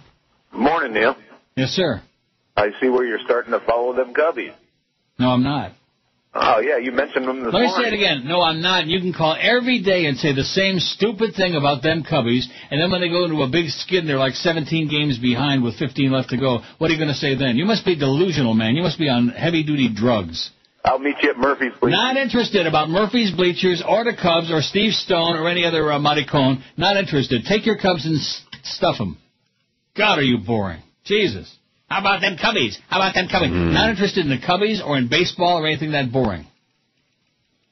Morning, Neil. Yes, sir. I see where you're starting to follow them Cubbies. No, I'm not. Oh, yeah, you mentioned them this morning. Let me say it again. No, I'm not. You can call every day and say the same stupid thing about them Cubbies, and then when they go into a big skid and they're like 17 games behind with 15 left to go, what are you going to say then? You must be delusional, man. You must be on heavy-duty drugs. I'll meet you at Murphy's Bleachers. Not interested about Murphy's Bleachers or the Cubs or Steve Stone or any other maricon. Not interested. Take your Cubs and stuff them. God, are you boring. Jesus. How about them Cubbies? How about them Cubbies? Not interested in the Cubbies or in baseball or anything that boring.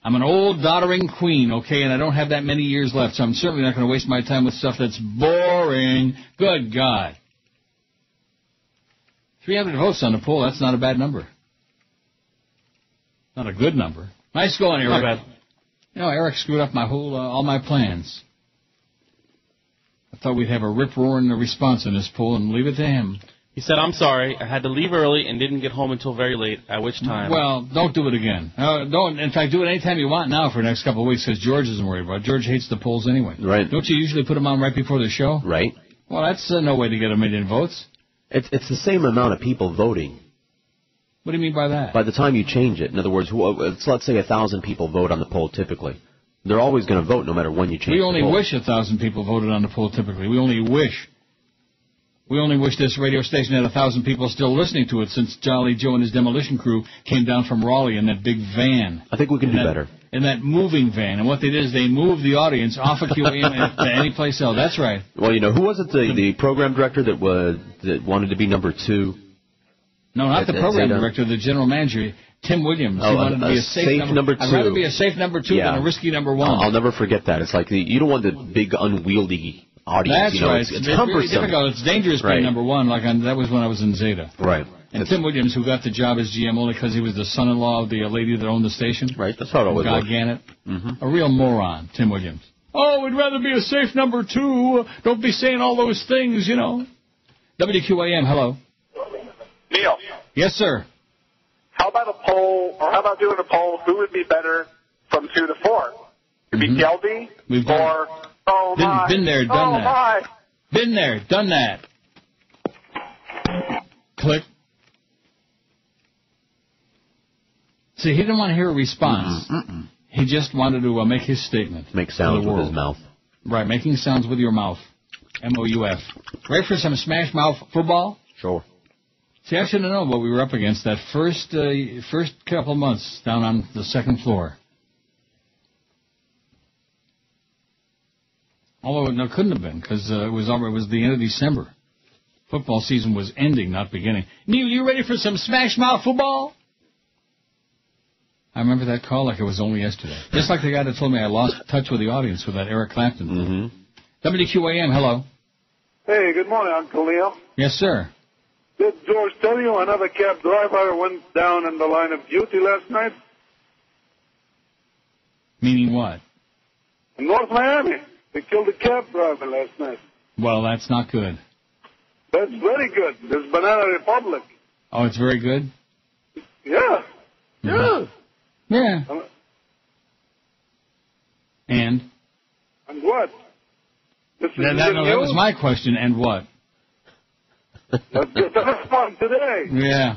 I'm an old, doddering queen, okay, and I don't have that many years left, so I'm certainly not going to waste my time with stuff that's boring. Good God. 300 votes on the poll, that's not a bad number. Not a good number. Nice going, Eric. Not bad. You know, Eric screwed up my whole, all my plans. I thought we'd have a rip-roaring response in this poll and leave it to him. He said, I'm sorry, I had to leave early and didn't get home until very late, at which time... Well, don't do it again. Don't. In fact, do it anytime you want now for the next couple of weeks, because George isn't worried about it. George hates the polls anyway. Right. Don't you usually put them on right before the show? Right. Well, that's no way to get 1 million votes. It's the same amount of people voting. What do you mean by that? By the time you change it. In other words, let's say 1,000 people vote on the poll typically. They're always going to vote no matter when you change We only the poll. wish 1,000 people voted on the poll typically. We only wish. We only wish this radio station had 1,000 people still listening to it since Jolly Joe and his demolition crew came down from Raleigh in that big van. I think we can do better. In that moving van. And what they did is they moved the audience off of QAM to any place else. That's right. Well, you know, who was it, the program director that wanted to be number 2? No, not the program director, the general manager, Tim Williams. He wanted to be a safe number 2. I'd rather be a safe number 2 than a risky number 1. I'll never forget that. It's like you don't want the big unwieldy audience. That's right. It's very difficult. It's dangerous being number 1. That was when I was in Zeta. Right. And Tim Williams, who got the job as GM only because he was the son-in-law of the lady that owned the station. Right. That's how it always works. Guy Gannett. A real moron, Tim Williams. Oh, we'd rather be a safe number 2. Don't be saying all those things, you know. WQAM, hello. Neil. Yes, sir. How about a poll, or how about doing a poll, who would be better from 2 to 4? Would it be Kelby? We've done or, oh my. Been there, done that. My. Been there, done that. Click. See, he didn't want to hear a response. He just wanted to make his statement. Make sounds with his mouth. Right, making sounds with your mouth. M-O-U-F. Ready for some smash mouth football? Sure. See, I should have known what we were up against that first couple of months down on the second floor. Although it couldn't have been, because it was the end of December. Football season was ending, not beginning. Neil, you ready for some smash mouth football? I remember that call like it was only yesterday. Just like the guy that told me I lost touch with the audience with that Eric Clapton. WQAM, hello. Hey, good morning, Uncle Neil. Yes, sir. Did George tell you another cab driver went down in the line of duty last night? Meaning what? In North Miami. They killed a cab driver last night. Well, that's not good. That's very good. There's Banana Republic. Oh, it's very good? Yeah. Yeah. Yeah. And what? That was my question. And what? That's fun today. Yeah.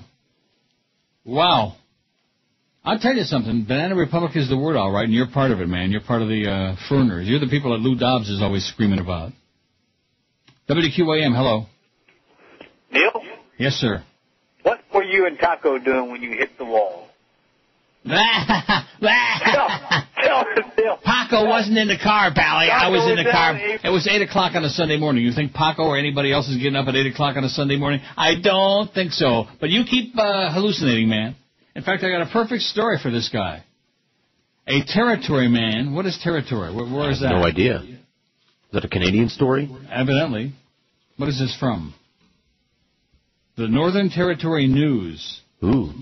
Wow. I'll tell you something. Banana Republic is the word, all right, and you're part of it, man. You're part of the Ferners. You're the people that Lou Dobbs is always screaming about. WQAM, hello. Neil? Yes, sir. What were you and Taco doing when you hit the wall? Paco wasn't in the car, Pally. I was in the car. It was 8 o'clock on a Sunday morning. You think Paco or anybody else is getting up at 8 o'clock on a Sunday morning? I don't think so. But you keep hallucinating, man. In fact, I got a perfect story for this guy. A territory man. What is territory? Where is that? No idea. Is that a Canadian story? Evidently. What is this from? The Northern Territory News. Ooh.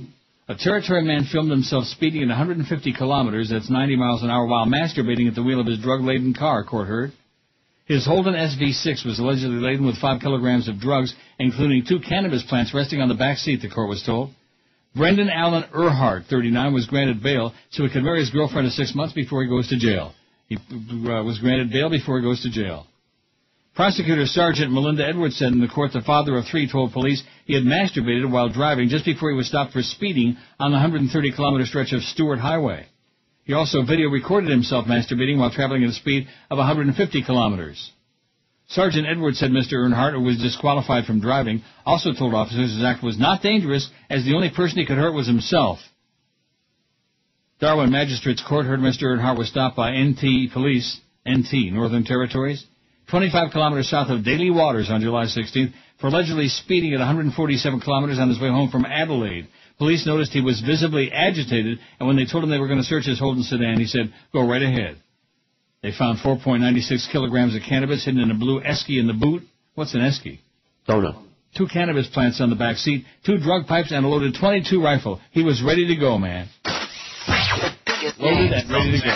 A territory man filmed himself speeding at 150 kilometers, that's 90 miles an hour, while masturbating at the wheel of his drug-laden car, court heard. His Holden SV6 was allegedly laden with 5 kilograms of drugs, including 2 cannabis plants resting on the back seat, the court was told. Brendan Allen Earhart, 39, was granted bail so he could marry his girlfriend of 6 months before he goes to jail. He was granted bail before he goes to jail. Prosecutor Sergeant Melinda Edwards said in the court the father of 3 told police he had masturbated while driving just before he was stopped for speeding on the 130-kilometer stretch of Stewart Highway. He also video recorded himself masturbating while traveling at a speed of 150 kilometers. Sergeant Edwards said Mr. Earnhardt, who was disqualified from driving, also told officers his act was not dangerous as the only person he could hurt was himself. Darwin Magistrates Court heard Mr. Earnhardt was stopped by NT Police, NT, Northern Territories, 25 kilometers south of Daly Waters on July 16th for allegedly speeding at 147 kilometers on his way home from Adelaide. Police noticed he was visibly agitated, and when they told him they were going to search his Holden sedan, he said, "Go right ahead." They found 4.96 kilograms of cannabis hidden in a blue esky in the boot. What's an esky? Don't know. 2 cannabis plants on the back seat, 2 drug pipes, and a loaded .22 rifle. He was ready to go, man. Loaded and ready to go.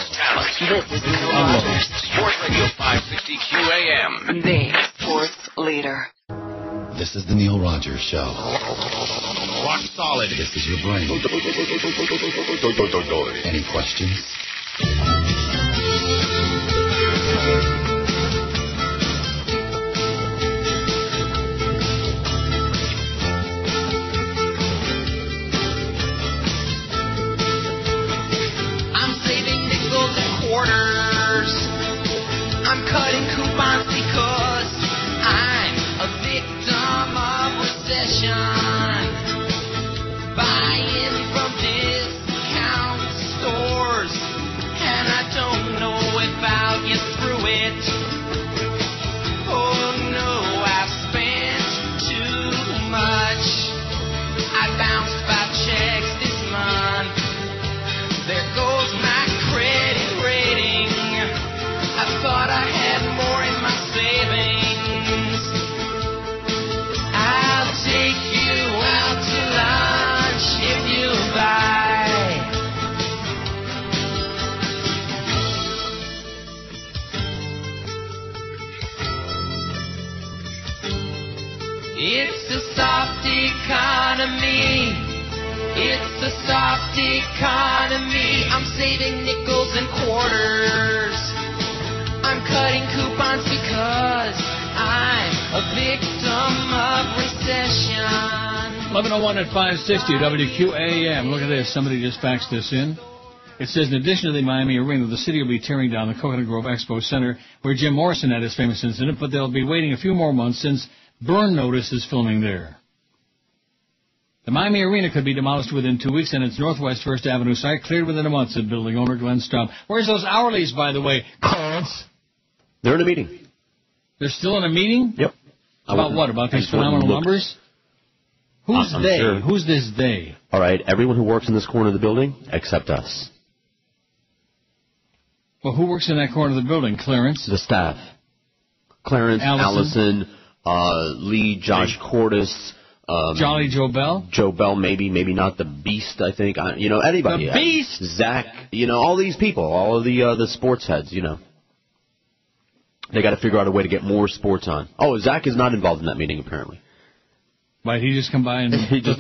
Sports Radio 560 QAM. The sports leader. This is the Neil Rogers Show. Rock solid. This is your brain. Any questions? I'm saving nickels and quarters. I'm cutting coupons because I'm a victim of recession. Buying from discount stores, and I don't know if I'll get through it. Oh no, I've spent too much. I bounced 5 checks this month. There goes my credit rating. I thought I had more in my savings. I'll take you out to lunch if you buy. It's a soft economy. It's a soft economy. I'm saving nickels and quarters. I'm cutting coupons because I'm a victim of recession. 11:01 at 560 WQAM. Look at this. Somebody just faxed this in. It says, in addition to the Miami Arena, the city will be tearing down the Coconut Grove Expo Center where Jim Morrison had his famous incident, but they'll be waiting a few more months since Burn Notice is filming there. The Miami Arena could be demolished within 2 weeks, and its Northwest First Avenue site cleared within a month, said building owner Glenn Straub. Where's those hourlies, by the way? They're in a meeting. They're still in a meeting? Yep. About what? About these phenomenal numbers? Who's I'm they? sure. Who's this they? All right, everyone who works in this corner of the building, except us. Well, who works in that corner of the building? Clarence? The staff. Clarence, Allison, Lee, Josh Cordes. Jolly Joe Bell? Joe Bell, maybe not the Beast, I think. Anybody. The Beast? Zach, all these people, all of the sports heads, They got to figure out a way to get more sports on. Oh, Zach is not involved in that meeting, apparently. Right, he just come by and he just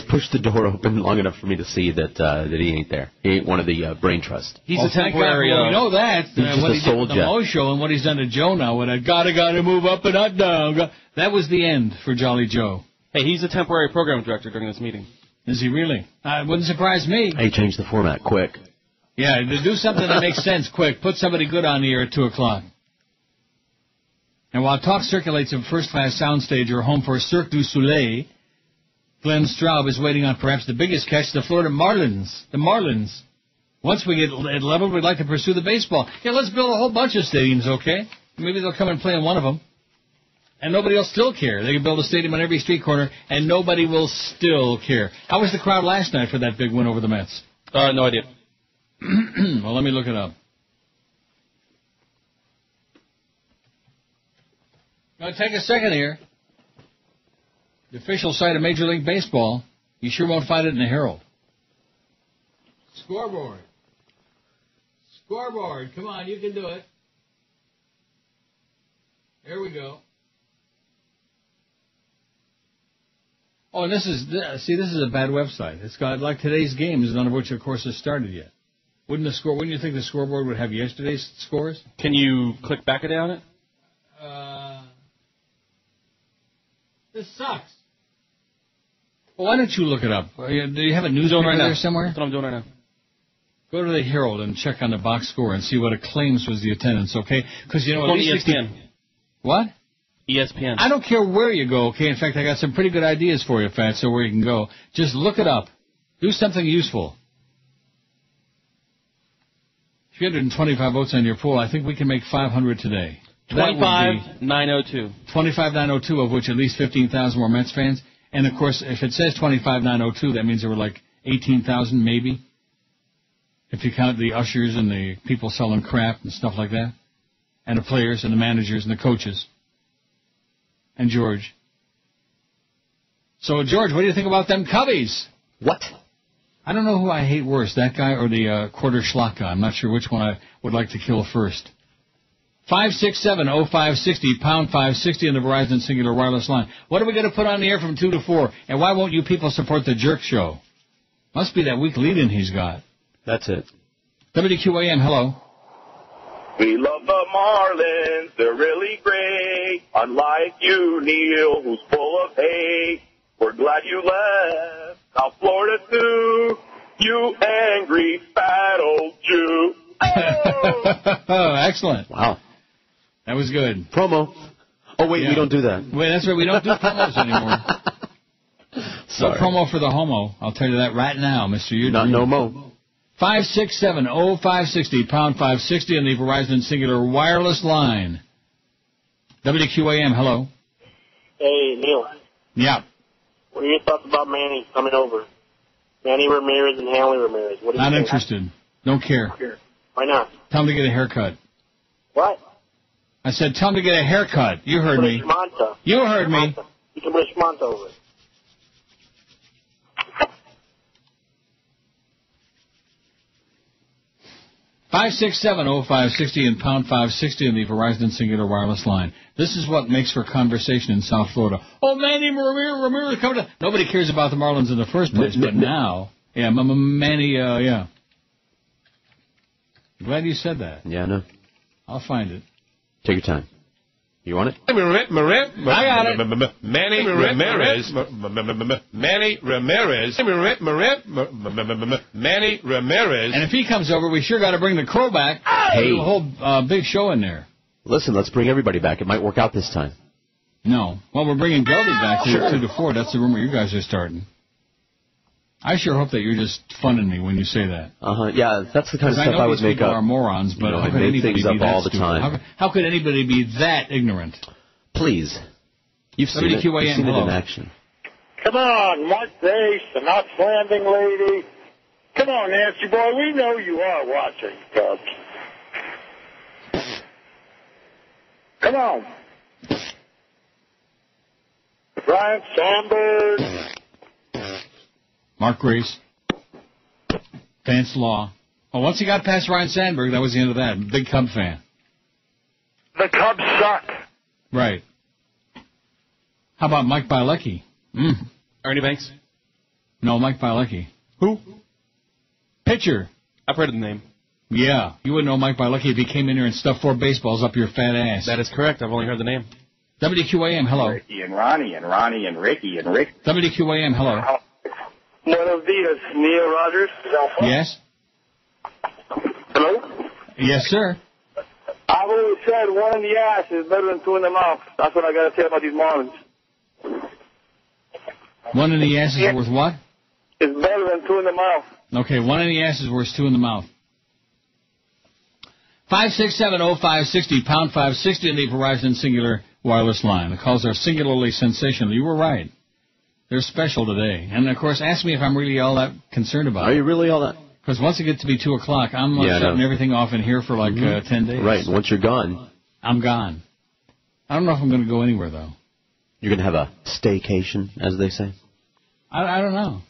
pushed the door open long enough for me to see that he ain't there. He ain't one of the brain trust. He's a temporary. We know that. He's just what a he did with the Mo Show and what he's done to Joe now with that gotta move up and not down. That was the end for Jolly Joe. Hey, he's a temporary program director during this meeting. Is he really? It wouldn't surprise me. Hey, change the format quick. Yeah, to do something that makes sense quick. Put somebody good on the air at 2 o'clock. And while talk circulates of first-class soundstage or home for Cirque du Soleil, Glenn Straub is waiting on perhaps the biggest catch, the Florida Marlins. The Marlins. Once we get it leveled, we'd like to pursue the baseball. Yeah, let's build a whole bunch of stadiums, okay? Maybe they'll come and play in one of them. And nobody will still care. They can build a stadium on every street corner, and nobody will still care. How was the crowd last night for that big win over the Mets? No idea. Well, let me look it up. Now, take a second here. The official site of Major League Baseball. You sure won't find it in the Herald. Scoreboard. Scoreboard. Come on, you can do it. Here we go. Oh, and this is a bad website. It's got like today's games, none of which, of course, has started yet. Wouldn't you think the scoreboard would have yesterday's scores? Can you click back a day on it? This sucks. Well, why don't you look it up? Do you have a newspaper right there now. somewhere? That's what I'm doing right now. Go to the Herald and check on the box score and see what it claims was the attendance, okay? Because, at least ESPN. What? ESPN. I don't care where you go, okay? In fact, I got some pretty good ideas for you, Fat, so where you can go. Just look it up. Do something useful. 325 votes on your poll. I think we can make 500 today. 25,902. 25,902, of which at least 15,000 were Mets fans. And, of course, if it says 25,902, that means there were like 18,000 maybe, if you count the ushers and the people selling crap and stuff like that, and the players and the managers and the coaches, and George. So, George, what do you think about them Cubbies? What? I don't know who I hate worse, that guy or the quarter schlock guy. I'm not sure which one I would like to kill first. 567-0560, pound 560 on the Verizon Singular Wireless line. What are we going to put on the air from 2 to 4? And why won't you people support the Jerk Show? Must be that weak lead-in he's got. That's it. WQAM, hello. We love the Marlins. They're really great. Unlike you, Neil, who's full of hate. We're glad you left South Florida too. You angry fat old Jew. Oh, excellent. Wow. That was good. Promo. Oh, wait, Yeah. we don't do that. Wait, that's right. We don't do promos anymore. Sorry. No promo for the homo. I'll tell you that right now, Mr. You. Not no mo. 567-0560, pound 560 on the Verizon Singular Wireless line. WQAM, hello. Hey, Neil. Yeah. What are your thoughts about Manny coming over? Manny Ramirez and Hanley Ramirez. What do you Not think? interested. Don't care. Why not? Tell him to get a haircut. What? I said tell him to get a haircut. You heard me. Schmonta. You heard me. You can put a Schmonta over it. $567-0560 and pound 560 on the Verizon Singular Wireless line. This is what makes for conversation in South Florida. Oh, Manny Ramirez coming to... Nobody cares about the Marlins in the first place, but now... Yeah, Manny, yeah. Glad you said that. Yeah, no. I'll find it. Take your time. You want it? I got it. Manny Ramirez. Manny Ramirez. Manny Ramirez. And if he comes over, we sure got to bring the Crow back. Hey. Do a whole big show in there. Listen, let's bring everybody back. It might work out this time. No. Well, we're bringing Geldy back to Sure. 2 to 4. That's the rumor you guys are starting. I sure hope that you're just funning me when you say that. Yeah, that's the kind of stuff I would make people up. are morons, but You know, how I could make anybody things be up that all the stupid? time. How could anybody be that ignorant? Please. You've seen it. You've WQAM, seen it hello. in action. Come on, Mark Grace, the not landing lady. Come on, Nancy boy, we know you are watching, Cubs. Come on. Brian Sandberg. Mark Grace. Vance Law. Oh, once he got past Ryan Sandberg, that was the end of that. Big Cub fan. The Cubs suck. Right. How about Mike Bialecki? Ernie Banks? No, Mike Bialecki. Who? Pitcher. I've heard of the name. Yeah. You wouldn't know Mike Bialecki if he came in here and stuffed 4 baseballs up your fat ass. That is correct. I've only heard the name. WQAM, hello. Ricky and Ronnie and Ronnie and Ricky and Rick. WQAM, hello. Buenos dias, Neil Rogers. Yes? Hello? Yes, sir. I've always said one in the ass is better than 2 in the mouth. That's what I got to say about these Marlins. One in the ass is worth what? It's better than 2 in the mouth. Okay, 1 in the ass is worth 2 in the mouth. 567-0560, pound 560 on the Verizon Singular Wireless line. The calls are singularly sensational. You were right. They're special today. And, of course, ask me if I'm really all that concerned about it. Are you really all that? Because once it gets to be 2 o'clock, I'm shutting everything off in here for like 10 days. Right, and once you're gone. I'm gone. I don't know if I'm going to go anywhere, though. You're going to have a staycation, as they say? I don't know.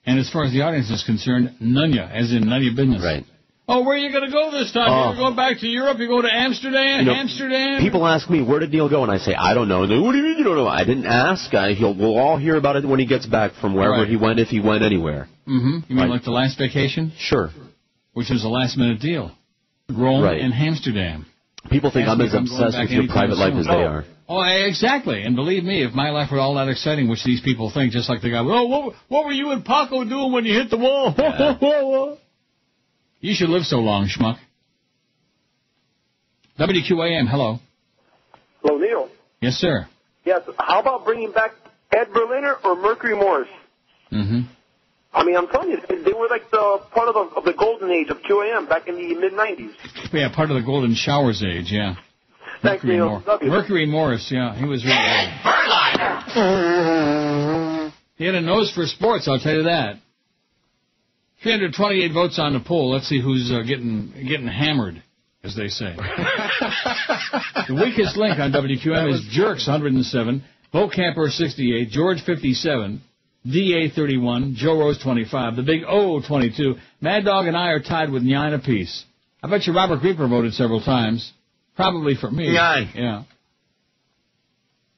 And as far as the audience is concerned, none ya, as in none of your business. Right. Oh, where are you going to go this time? You're going back to Europe? You're going to Amsterdam? Amsterdam? People ask me, where did Neil go? And I say, I don't know. And they, what do you mean you don't know? I didn't ask. We'll all hear about it when he gets back from wherever he went, if he went anywhere. Mm-hmm. You mean like the last vacation? Sure. Which was a last-minute deal. Rome and Amsterdam. People think I'm as obsessed with your private life as they are. Oh, exactly. And believe me, if my life were all that exciting, which these people think, just like the guy, oh, what were you and Paco doing when you hit the wall? Yeah. You should live so long, schmuck. WQAM, hello. Hello, Neil. Yes, sir. Yes. How about bringing back Ed Berliner or Mercury Morris? Mm-hmm. I mean, I'm telling you, they were like the part of the golden age of QAM back in the mid-'90s. Yeah, part of the golden showers age, yeah. Thanks, Neil. Love you. Mercury Morris, yeah, he was really good. Birdlife! He had a nose for sports, I'll tell you that. 328 votes on the poll. Let's see who's getting hammered, as they say. The weakest link on WQM is Jerks, 107, Bo Camper, 68, George, 57, DA, 31, Joe Rose, 25, the Big O, 22. Mad Dog and I are tied with 9 apiece. I bet you Robert Grieper voted several times. Probably for me. 9. Yeah.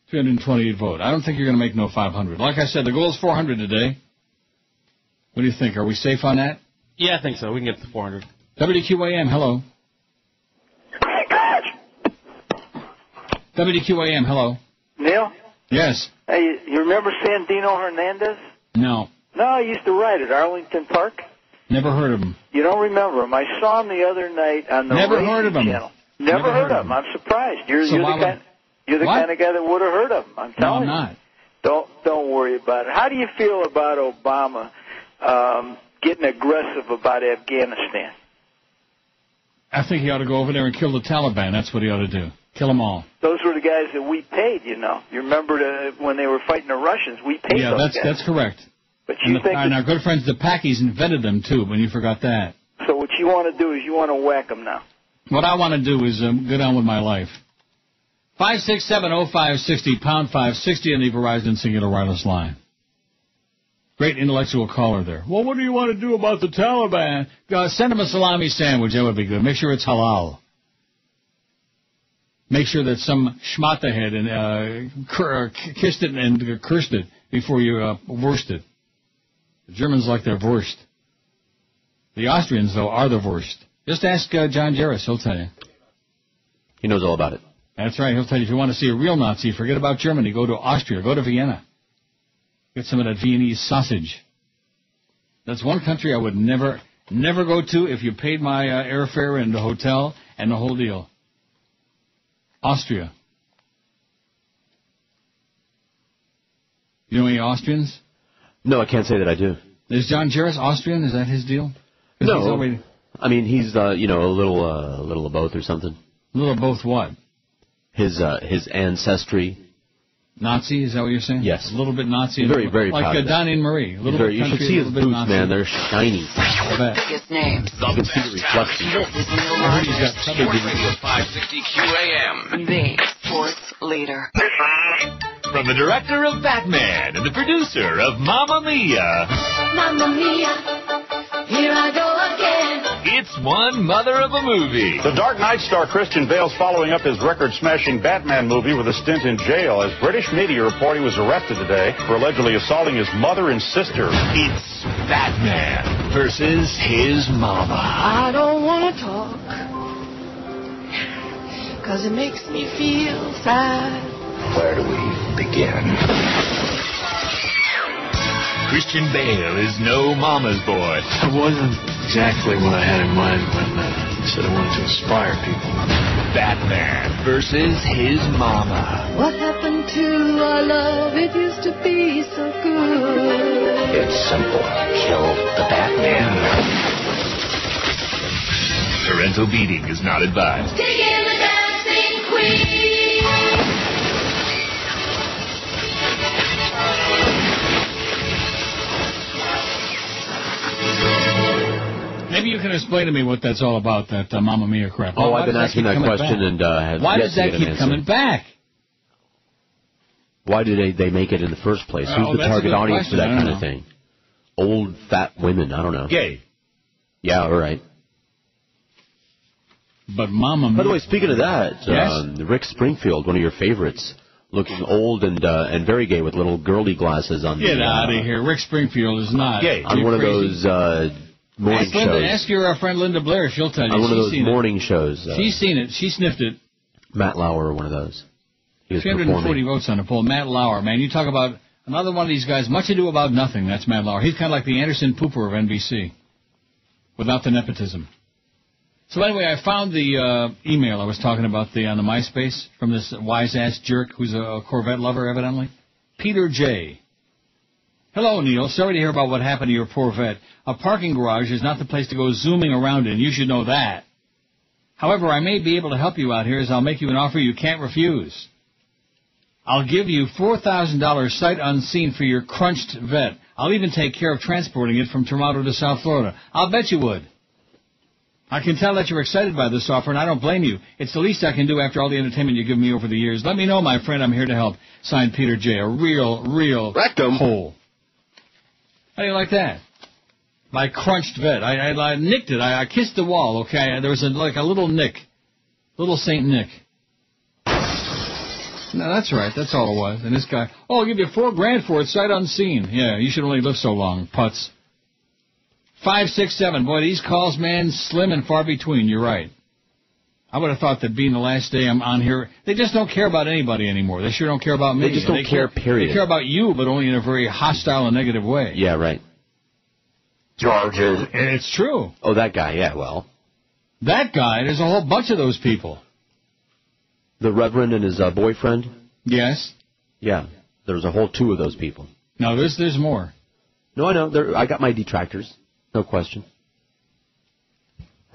328 vote. I don't think you're going to make no 500. Like I said, the goal is 400 today. What do you think? Are we safe on that? Yeah, I think so. We can get to 400. WQAM, hello. WQAM, hello. Neil? Yes. Hey, you remember Sandino Hernandez? No. No, I used to write at Arlington Park. Never heard of him. You don't remember him. I saw him the other night on the Never Racing heard of him. Channel. Never heard of him. I'm surprised. You're the kind of guy that would have heard of him. I'm telling you. No, I'm not. Don't worry about it. How do you feel about Obama getting aggressive about Afghanistan? I think he ought to go over there and kill the Taliban. That's what he ought to do. Kill them all. Those were the guys that we paid, you know. You remember when they were fighting the Russians, we paid those guys. Yeah, that's correct. But you think and our good friends the Pakis invented them, too, when you forgot that. So what you want to do is you want to whack them now. What I want to do is go down with my life. 5670560, pound 560 on the Verizon Singular Wireless line. Great intellectual caller there. Well, what do you want to do about the Taliban? Send them a salami sandwich. That would be good. Make sure it's halal. Make sure that some schmata head and kissed it and cursed it before you wurst it. The Germans like their wurst. The Austrians, though, are the wurst. Just ask John Jarvis. He'll tell you. He knows all about it. That's right. He'll tell you if you want to see a real Nazi, forget about Germany. Go to Austria. Go to Vienna. Get some of that Viennese sausage. That's one country I would never go to if you paid my airfare and the hotel and the whole deal. Austria. You know any Austrians? No, I can't say that I do. Is John Jarvis Austrian? Is that his deal? No. I mean, he's a little of both or something. A little of both what? His ancestry. Nazi, is that what you're saying? Yes. A little bit Nazi. Very, very like proud of Donnie and Marie. A little bit you should country, see his a little bit boots, Nazi. man. They're shiny. Biggest names. You can see the reflection. This is Neil I heard he's got Rogers, something Radio 560 QAM. the sports leader. From the director of Batman and the producer of Mamma Mia, Mamma Mia, here I go again. it's one mother of a movie. The Dark Knight star Christian Bale's following up his record-smashing Batman movie with a stint in jail as British media report he was arrested today for allegedly assaulting his mother and sister. It's Batman versus his mama. I don't want to talk, 'cause it makes me feel sad. Where do we begin? Christian Bale is no mama's boy. It wasn't exactly what I had in mind when I said I wanted to inspire people. Batman versus his mama. What happened to our love? It used to be so good. It's simple. Kill the Batman. Parental beating is not advised. Digging the dancing queen. Maybe you can explain to me what that's all about, that Mamma Mia crap. Oh, I've been asking that question and have why yet does to that get an keep answer. coming back? Why do they make it in the first place? Oh, Who's the that's a target good audience for question. that I kind don't of thing? Old, fat women. I don't know. Gay. Yeah, all right. But Mamma Mia. By the way, speaking of that, Yes? Rick Springfield, one of your favorites, looking old and very gay with little girly glasses on. Get out of here. Rick Springfield is not. Gay. On one of those morning shows. Ask your friend Linda Blair. She'll tell you. On one of She's those seen morning shows. She's seen it. She sniffed it. Matt Lauer, one of those. He was 340 performing. votes on the poll. Matt Lauer, man. You talk about another one of these guys, much ado about nothing. That's Matt Lauer. He's kind of like the Anderson Pooper of NBC, without the nepotism. So anyway, I found the email I was talking about on the MySpace from this wise-ass jerk who's a Corvette lover, evidently. Peter J. Hello, Neil. Sorry to hear about what happened to your Corvette. A parking garage is not the place to go zooming around in. You should know that. However, I may be able to help you out here as I'll make you an offer you can't refuse. I'll give you $4,000 sight unseen for your crunched vet. I'll even take care of transporting it from Toronto to South Florida. I'll bet you would. I can tell that you're excited by this offer, and I don't blame you. It's the least I can do after all the entertainment you've given me over the years. Let me know, my friend. I'm here to help. Signed, Peter J. A real rectum hole. How do you like that? My crunched vet. I nicked it. I kissed the wall, okay? There was a little nick. Little St. Nick. No, that's right. That's all it was. And this guy, I'll give you $4,000 for it, sight unseen. Yeah, you should only live so long, putz. 567. Boy, these calls, man, slim and far between. You're right. I would have thought that being the last day I'm on here, they just don't care about anybody anymore. They sure don't care about me. They just don't care, period. They care about you, but only in a very hostile and negative way. Yeah, right. Georges. It's true. Oh, that guy, yeah, well. That guy, there's a whole bunch of those people. The Reverend and his boyfriend? Yes. Yeah, there's a whole 2 of those people. No, there's more. No, I know. I got my detractors. No question.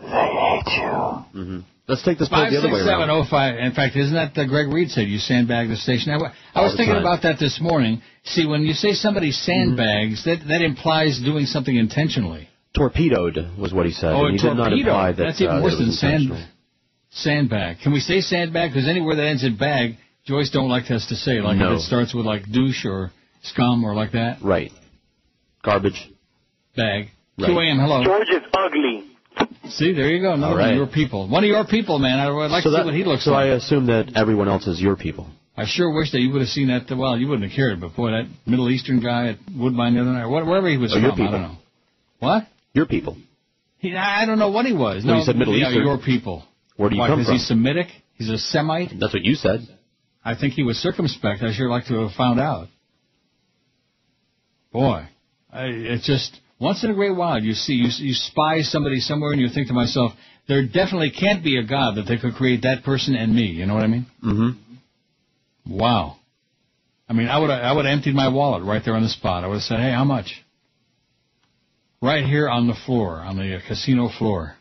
They hate you. Mm-hmm. Let's take this point the other way around. 56705. In fact, isn't that Greg Reed said you sandbag the station? I was thinking about that this morning. See, when you say somebody sandbags, that implies doing something intentionally. Torpedoed was what he said. Oh, and he did not imply that. That's even worse than intentional. Sandbag. Can we say sandbag? Because anywhere that ends in bag, Joyce don't like us to say. Like if it starts with like douche or scum or like that. Right. Garbage. Bag. Right. 2 a.m. Hello. George is ugly. See, there you go. Another one of your people. One of your people, man. I'd like to see what he looks like. So I assume that everyone else is your people. I sure wish that you would have seen that. Well, you wouldn't have cared, but boy, that Middle Eastern guy at Woodbine the other night, wherever he was from, your people. I don't know. What? Your people. I don't know what he was. No, you said Middle Eastern. Your people. Where do you come from? Is he Semitic? He's a Semite? That's what you said. I think he was circumspect. I sure like to have found out. Boy, it's just once in a great while you spy somebody somewhere and you think to myself, there definitely can't be a God that they could create that person and me. You know what I mean? Mm-hmm. Wow. I mean, I would have emptied my wallet right there on the spot. I would have said, hey, how much? Right here on the floor, on the casino floor.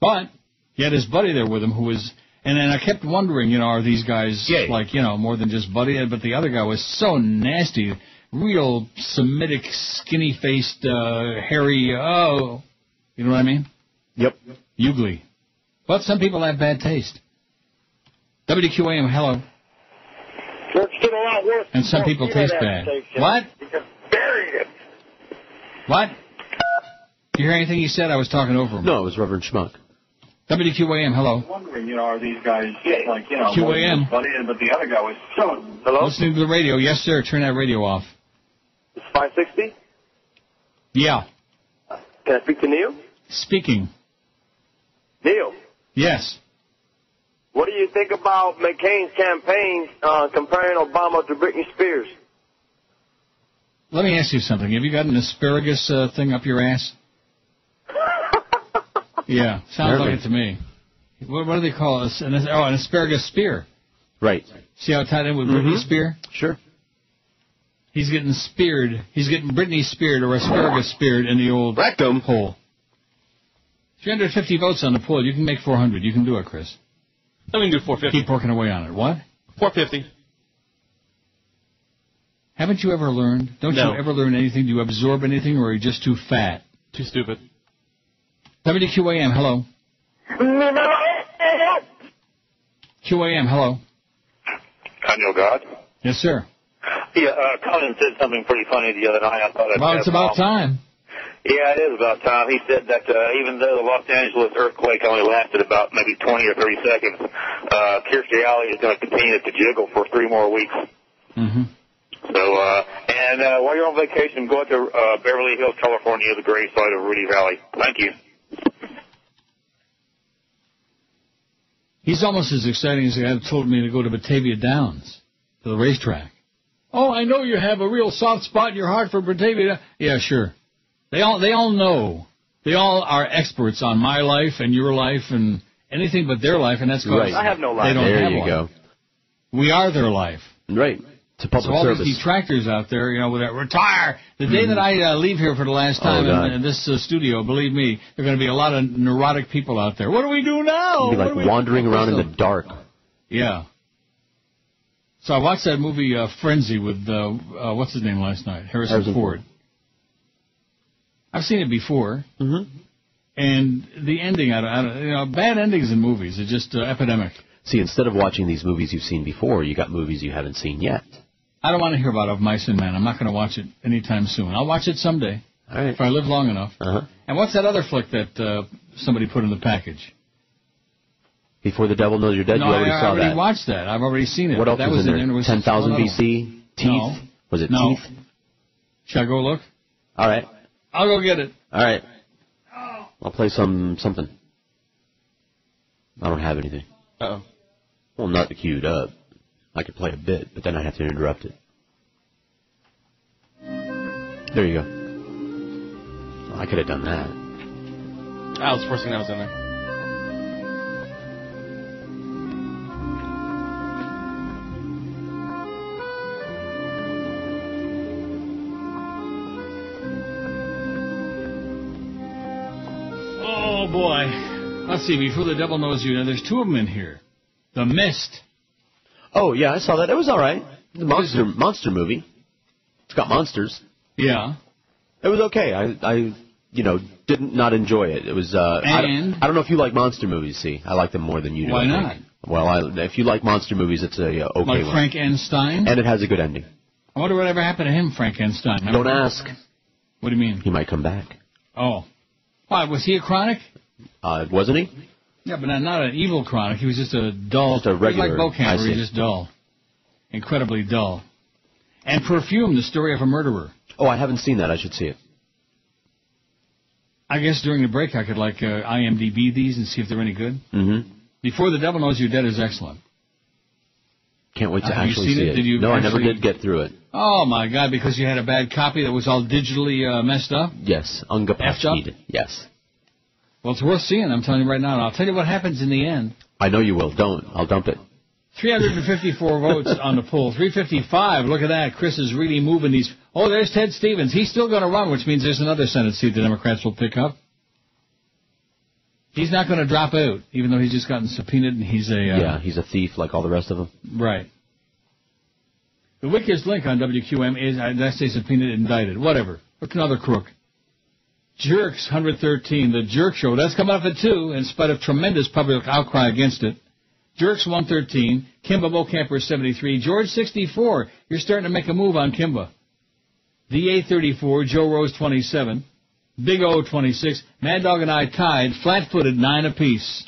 But he had his buddy there with him who was, and then I kept wondering, are these guys like, more than just buddy? But the other guy was so nasty, real Semitic, skinny-faced, hairy, you know what I mean? Yep. Ugly. But some people have bad taste. WQAM, hello. Let's get a lot worse. And some people taste bad. What? You just buried it. What? Did you hear anything he said? I was talking over him. No, it was Reverend Schmuck. WQAM, hello. I'm wondering, are these guys like, QAM. buddy, but the other guy was so. Hello? Listening to the radio. Yes, sir. Turn that radio off. It's 560? Yeah. Can I speak to Neil? Speaking. Neil? Yes. What do you think about McCain's campaign comparing Obama to Britney Spears? Let me ask you something. Have you got an asparagus thing up your ass? Yeah, sounds like it to me. What do they call it? An asparagus spear. Right. See how it tied in with Britney Spear? Sure. He's getting speared. He's getting Britney speared or asparagus speared in the old rectum hole. 350 votes on the poll. You can make 400. You can do it, Chris. Let me do 450. Keep working away on it. What? 450. Haven't you ever learned? Don't you ever learn anything? Do you absorb anything, or are you just too fat? Too stupid. WQAM, hello. QAM, hello. I know God. Yes, sir. Yeah, Colin said something pretty funny the other night. I thought I'd it's about time. Yeah, it is about time. He said that even though the Los Angeles earthquake only lasted about maybe 20 or 30 seconds, Kirstie Alley is going to continue to jiggle for 3 more weeks. Mm-hmm. So, and while you're on vacation, go out to Beverly Hills, California, the great site of Rudy Valley. Thank you. He's almost as exciting as the guy that told me to go to Batavia Downs, to the racetrack. Oh, I know you have a real soft spot in your heart for Batavia. Yeah, sure. They all know. They all are experts on my life and your life and anything but their life, and that's because I have no life. They don't there have you one. go. We are their life. Right. It's a public so all service. these detractors out there, with that retire. The day that I leave here for the last time in this studio, believe me, there are going to be a lot of neurotic people out there. What do we do now? You'd be like wandering around in the dark. Yeah. So I watched that movie Frenzy with, what's his name last night? Harrison Ford. I've seen it before. Mm-hmm. And the ending, I don't, bad endings in movies are just epidemic. See, instead of watching these movies you've seen before, you got movies you haven't seen yet. I don't want to hear about Of Mice and Men. I'm not going to watch it anytime soon. I'll watch it someday. All right. If I live long enough. Uh-huh. And what's that other flick that somebody put in the package? Before the Devil Knows You're Dead, No, you already I saw already that. watched that. I've already seen it. What else that was in there? was 10,000 BC? Teeth? No. Was it No. Teeth? Shall I go look? All right. I'll go get it. All right. I'll play something. I don't have anything. Uh-oh. Well, not queued up. I could play a bit, but then I'd have to interrupt it. There you go. I could have done that. That was the first thing that was in there. Oh, boy. Let's see. Before the Devil Knows You, now there's two of them in here. The Mist. Oh, yeah, I saw that. It was all right. The monster movie. It's got monsters. Yeah. It was okay. I did not enjoy it. It was. I don't know if you like monster movies. See, I like them more than you do. Why I not? think. Well, if you like monster movies, it's a okay like one. Frank Enstein? And it has a good ending. I wonder whatever happened to him, Frank Enstein. Don't ask. What do you mean? He might come back. Oh. Why, was he a chronic? Wasn't he? Yeah, but not an evil chronic. He was just a dull. Just a regular. He was like Beaucamp, he was just dull. Incredibly dull. And Perfume, the story of a murderer. Oh, I haven't seen that. I should see it. I guess during the break I could IMDb these and see if they're any good. Mm-hmm. Before the Devil Knows You're Dead is excellent. Can't wait to Have you actually seen see it? it. Did you No, I actually- never did get through it. Oh, my God, because you had a bad copy that was all digitally messed up? Yes, Effed up? ungepatched. Yes. Well, it's worth seeing, I'm telling you right now. And I'll tell you what happens in the end. I know you will. Don't. I'll dump it. 354 votes on the poll. 355. Look at that. Chris is really moving these. Oh, there's Ted Stevens. He's still going to run, which means there's another Senate seat the Democrats will pick up. He's not going to drop out, even though he's just gotten subpoenaed and he's a... yeah, he's a thief like all the rest of them. Right. The weakest link on WQM is, did I say subpoenaed, indicted? Whatever. Look, another crook. Jerks, 113. The Jerk Show. That's coming up at 2, in spite of tremendous public outcry against it. Jerks, 113. Kimba Beaucamper, 73. George, 64. You're starting to make a move on Kimba. DA, 34. Joe Rose, 27. Big O, 26. Mad Dog and I tied, flat-footed, 9 apiece.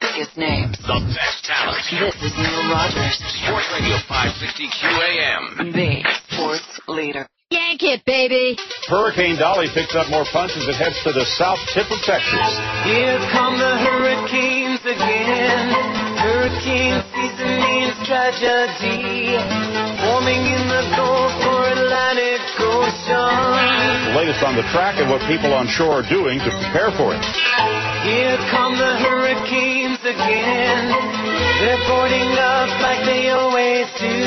Biggest names. The best talent. This is Neil Rogers. Sports Radio 560 QAM. The sports leader. Yank it, baby. Hurricane Dolly picks up more punch as it heads to the south tip of Texas. Here come the hurricanes again. Hurricane season means tragedy. Forming in the Gulf or Atlantic Ocean. The latest on the track and what people on shore are doing to prepare for it. Here come the hurricanes again. They're boarding up like they always do.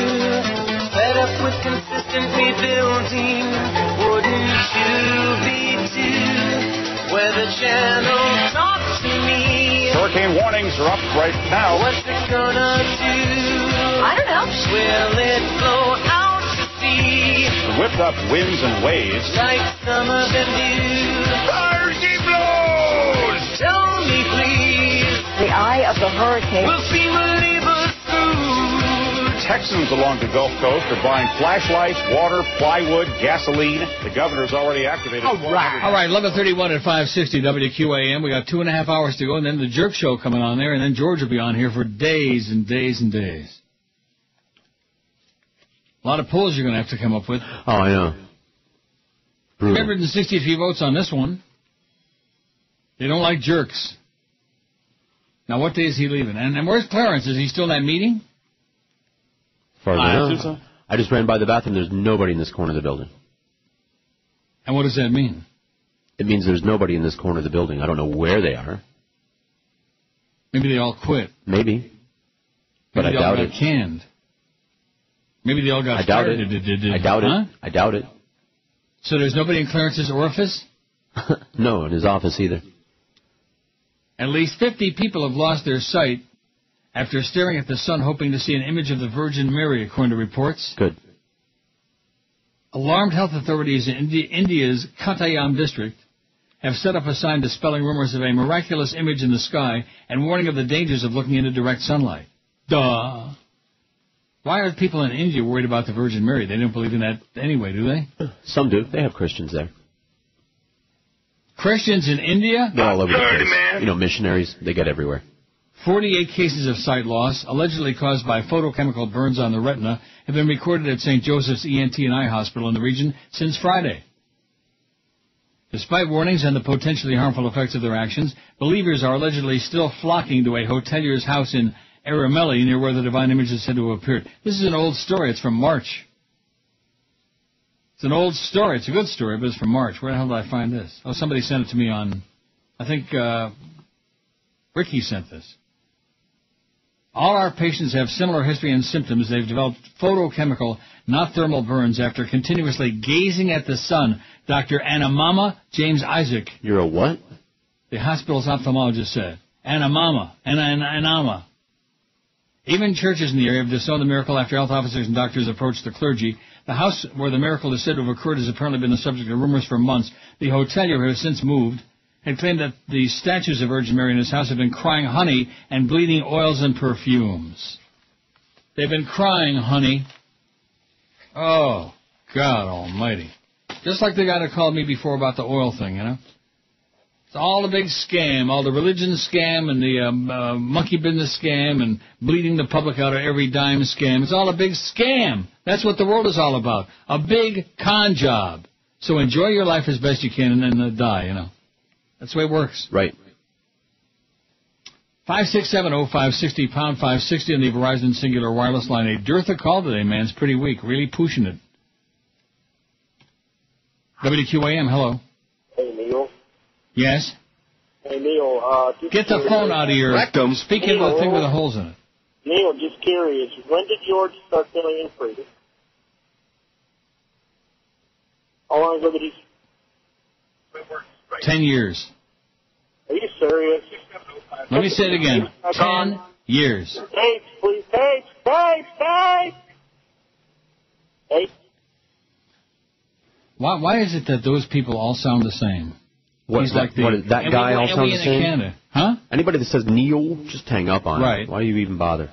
Fed up with consistent rebuilding. Wouldn't you be too? Weather Channel, talk to me. Hurricane warnings are up right now. What's it gonna do? I don't know. Will it blow out to sea? The whipped up winds and waves. Like some of them do. Mercy blows! Tell me please. The eye of the hurricane. We'll see my neighbors through. Texans along the Gulf Coast are buying flashlights, water, plywood, gasoline. The governor's already activated. All right, 11:31 at 560 WQAM. We got 2.5 hours to go, and then the Jerk Show coming on there, and then George will be on here for days and days and days. A lot of polls you're going to have to come up with. Oh, I know. 363 votes on this one. They don't like jerks. Now, what day is he leaving? And where's Clarence? Is he still in that meeting? As far as I know. so. I just ran by the bathroom. There's nobody in this corner of the building. And what does that mean? It means there's nobody in this corner of the building. I don't know where they are. Maybe they all quit. Maybe. But Maybe I they all doubt got it. canned. Maybe they all got I doubt fired. it. I doubt Huh? it. I doubt it. So there's nobody in Clarence's orifice? No, in his office either. At least 50 people have lost their sight after staring at the sun hoping to see an image of the Virgin Mary, according to reports. Good. Alarmed health authorities in India's Kottayam district have set up a sign dispelling rumors of a miraculous image in the sky and warning of the dangers of looking into direct sunlight. Duh. Why are people in India worried about the Virgin Mary? They don't believe in that anyway, do they? Some do. They have Christians there. Christians in India? They're all over the place. You know, missionaries, they get everywhere. 48 cases of sight loss, allegedly caused by photochemical burns on the retina, have been recorded at St. Joseph's ENT and Eye Hospital in the region since Friday. Despite warnings and the potentially harmful effects of their actions, believers are allegedly still flocking to a hotelier's house in Aramelli, near where the divine image is said to have appeared. This is an old story. It's from March. It's an old story. It's a good story, but it's from March. Where the hell did I find this? Oh, somebody sent it to me on, I think, Ricky sent this. All our patients have similar history and symptoms. They've developed photochemical, not thermal burns after continuously gazing at the sun. Dr. Anamama James Isaac. You're a what? The hospital's ophthalmologist said. Anama. Even churches in the area have disowned the miracle after health officers and doctors approached the clergy. The house where the miracle is said to have occurred has apparently been the subject of rumors for months. The hotelier, who has since moved, had claimed that the statues of Virgin Mary in his house have been crying honey and bleeding oils and perfumes. They've been crying honey. Oh, God almighty. Just like the guy that called me before about the oil thing, you know? It's all a big scam, all the religion scam and the monkey business scam and bleeding the public out of every dime scam. It's all a big scam. That's what the world is all about. A big con job. So enjoy your life as best you can and then die, you know. That's the way it works. Right. 5670560, pound 560 on the Verizon Singular Wireless line. A dearth of call today, man. It's pretty weak. Really pushing it. WQAM, hello. Hey, Neil. Yes? Hey, Neil. Get the phone out of your rectum. Speak into the thing with the holes in it. Neil, just curious. When did George start filling in for you? How long ago did he... 10 years. Are you serious? Let me say it again. 10 years. Tapes, please. Tapes. Why is it that those people all sound the same? What is that guy all sounds the same? Canada. Huh? Anybody that says Neil, just hang up on it. Why do you even bother?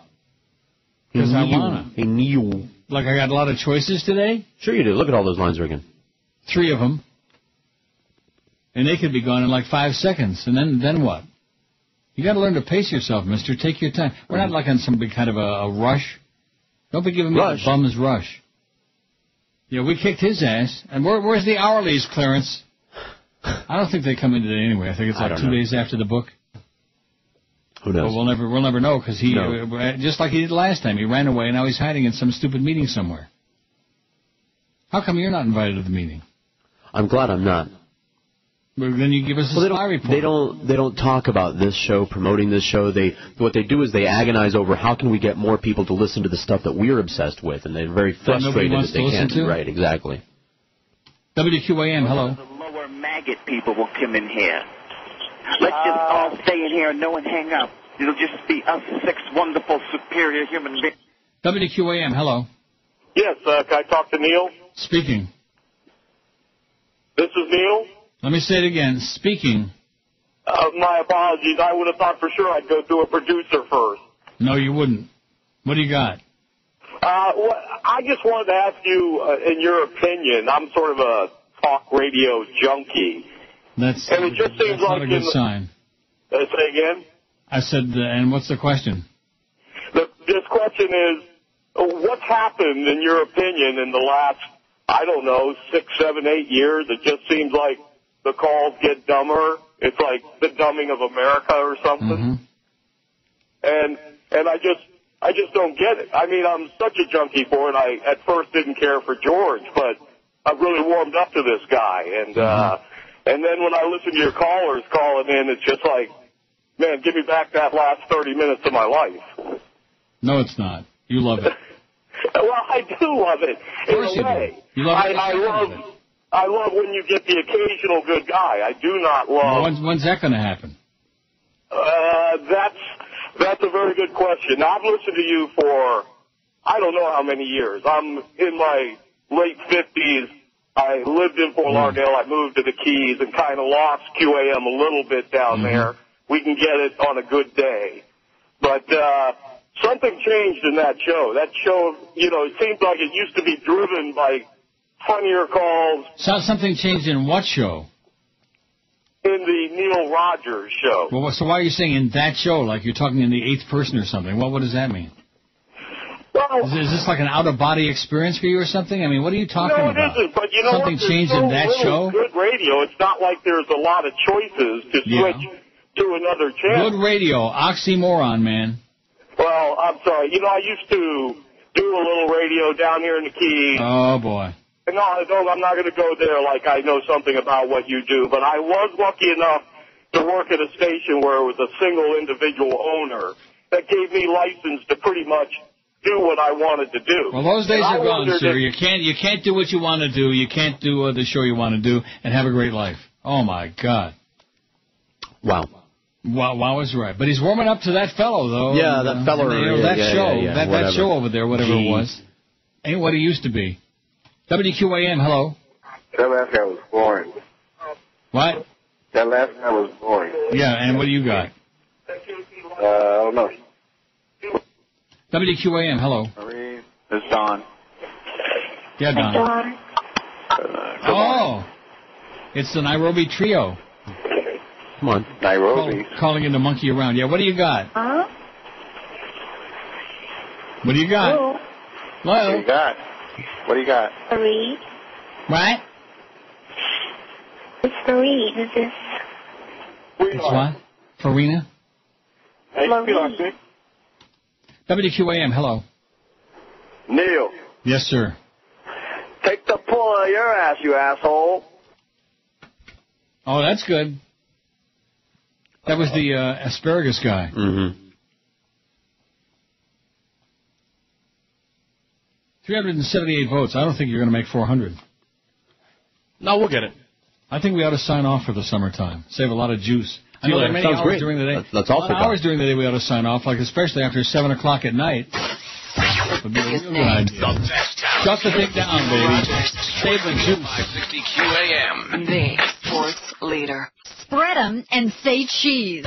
Because I wanna. Hey, Neil. Like I got a lot of choices today? Sure you do. Look at all those lines ringing. 3 of them. And they could be gone in like 5 seconds. And then what? You got to learn to pace yourself, mister. Take your time. We're not like on some big kind of a rush. Don't be giving me a bum's rush. Yeah, we kicked his ass. And where's the hourlies, Clarence? I don't think they come in today anyway. I think it's like 2 days after the book. Who knows? Well, we'll never know because he, just like he did last time, he ran away and now he's hiding in some stupid meeting somewhere. How come you're not invited to the meeting? I'm glad I'm not. Well, then you give us a spy report. They don't talk about this show, promoting this show. What they do is they agonize over how can we get more people to listen to the stuff that we're obsessed with, and they're very frustrated that they can't. Right, exactly. WQAM, hello. The lower maggot people will come in here. Let's just all stay in here and no one hang up. It'll just be us 6 wonderful, superior human beings. WQAM, hello. Yes, can I talk to Neil? Speaking. This is Neil? Let me say it again. Speaking. My apologies. I would have thought for sure I'd go do a producer first. No, you wouldn't. What do you got? I just wanted to ask you, in your opinion, I'm sort of a talk radio junkie. And it just seems like not a good sign. Say again? I said, and what's the question? This question is, what's happened, in your opinion, in the last, I don't know, 6, 7, 8 years? It just seems like the calls get dumber. It's like the dumbing of America or something. Mm-hmm. And I just don't get it. I mean, I'm such a junkie for it. I at first didn't care for George, but I've really warmed up to this guy. And and then when I listen to your callers calling in, it's just like, man, give me back that last 30 minutes of my life. No, it's not. You love it. Well, I do love it. Of course you do. You love it. I love when you get the occasional good guy. I do not love... When's that going to happen? That's a very good question. Now, I've listened to you for I don't know how many years. I'm in my late 50s. I lived in Fort Lauderdale. I moved to the Keys and kind of lost QAM a little bit down there. We can get it on a good day. But something changed in that show. That show, you know, it seems like it used to be driven by funnier calls. So something changed in what show? In the Neil Rogers show. Well, so why are you saying in that show, like you're talking in the 8th person or something? What does that mean? Well, is this like an out-of-body experience for you or something? I mean, what are you talking about? No, it isn't, but you know something what? changed in that show? Good radio. It's not like there's a lot of choices to switch to another channel. Good radio. Oxymoron, man. Well, I'm sorry. You know, I used to do a little radio down here in the Keys. Oh, boy. No, I'm not going to go there like I know something about what you do, but I was lucky enough to work at a station where it was a single individual owner that gave me license to pretty much do what I wanted to do. Well, those days are gone, sir. You can't do what you want to do. You can't do the show you want to do and have a great life. Oh, my God. Wow. Wow is right. But he's warming up to that fellow, though. Yeah, that fellow. That show over there, whatever it was, ain't what he used to be. WQAM, hello. That last guy was boring. What? That last guy was boring. Yeah, and what do you got? I don't know. WQAM, hello. It's Don. Yeah, Don. Oh, it's the Nairobi Trio. Come on. Nairobi. Calling in to monkey around. Yeah, what do you got? Huh? What do you got? Hello. What do you got? What do you got? Fareed. What? It's Fareed. Is this? It's what? Farina? Fareed. WQAM, hello. Neil. Yes, sir. Take the pull out of your ass, you asshole. Oh, that's good. That was the asparagus guy. Mm-hmm. 378 votes. I don't think you're going to make 400. No, we'll get it. I think we ought to sign off for the summertime. Save a lot of juice. I know there are many Sounds hours great. during the day. That's all. Hours during the day we ought to sign off, like especially after 7 o'clock at night. Would be a real good idea. Shut the thing down, baby. Save the juice. 560 QAM. The sports leader. Spread 'em and say cheese.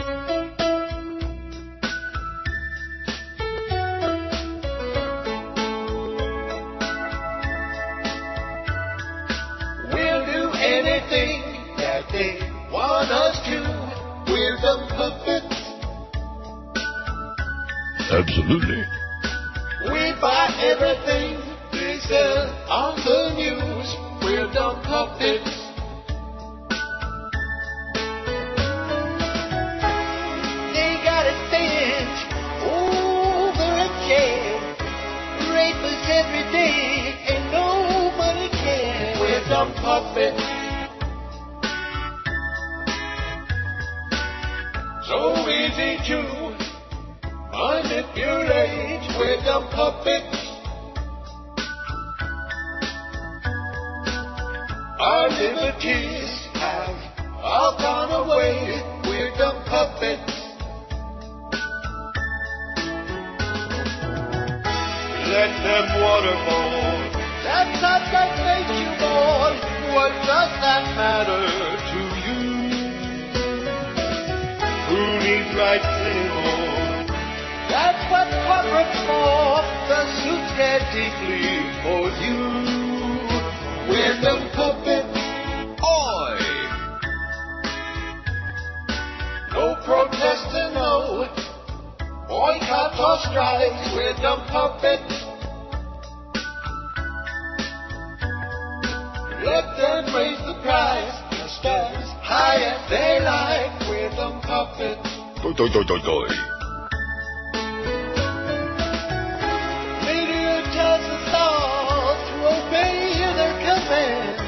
We'll do anything that they want us to. We're the puppets. Absolutely. We buy everything they sell on the news. We're the puppets. They got it bent over a chair. Rape us every day and nobody cares. We're the puppets. So easy to manipulate. We're the puppets. Our liberties have all gone away. We're the puppets. Let them waterfall. That's not what makes you born. What does that matter to you? Who needs rights anymore? That's what corporate's for. The suits care deeply for you. We're the puppets. Oi! No protesting, no. Boycott or strike. We're the puppets. Let them raise the price just as high as they like. We're the puppets. Media tells us all to obey their commands.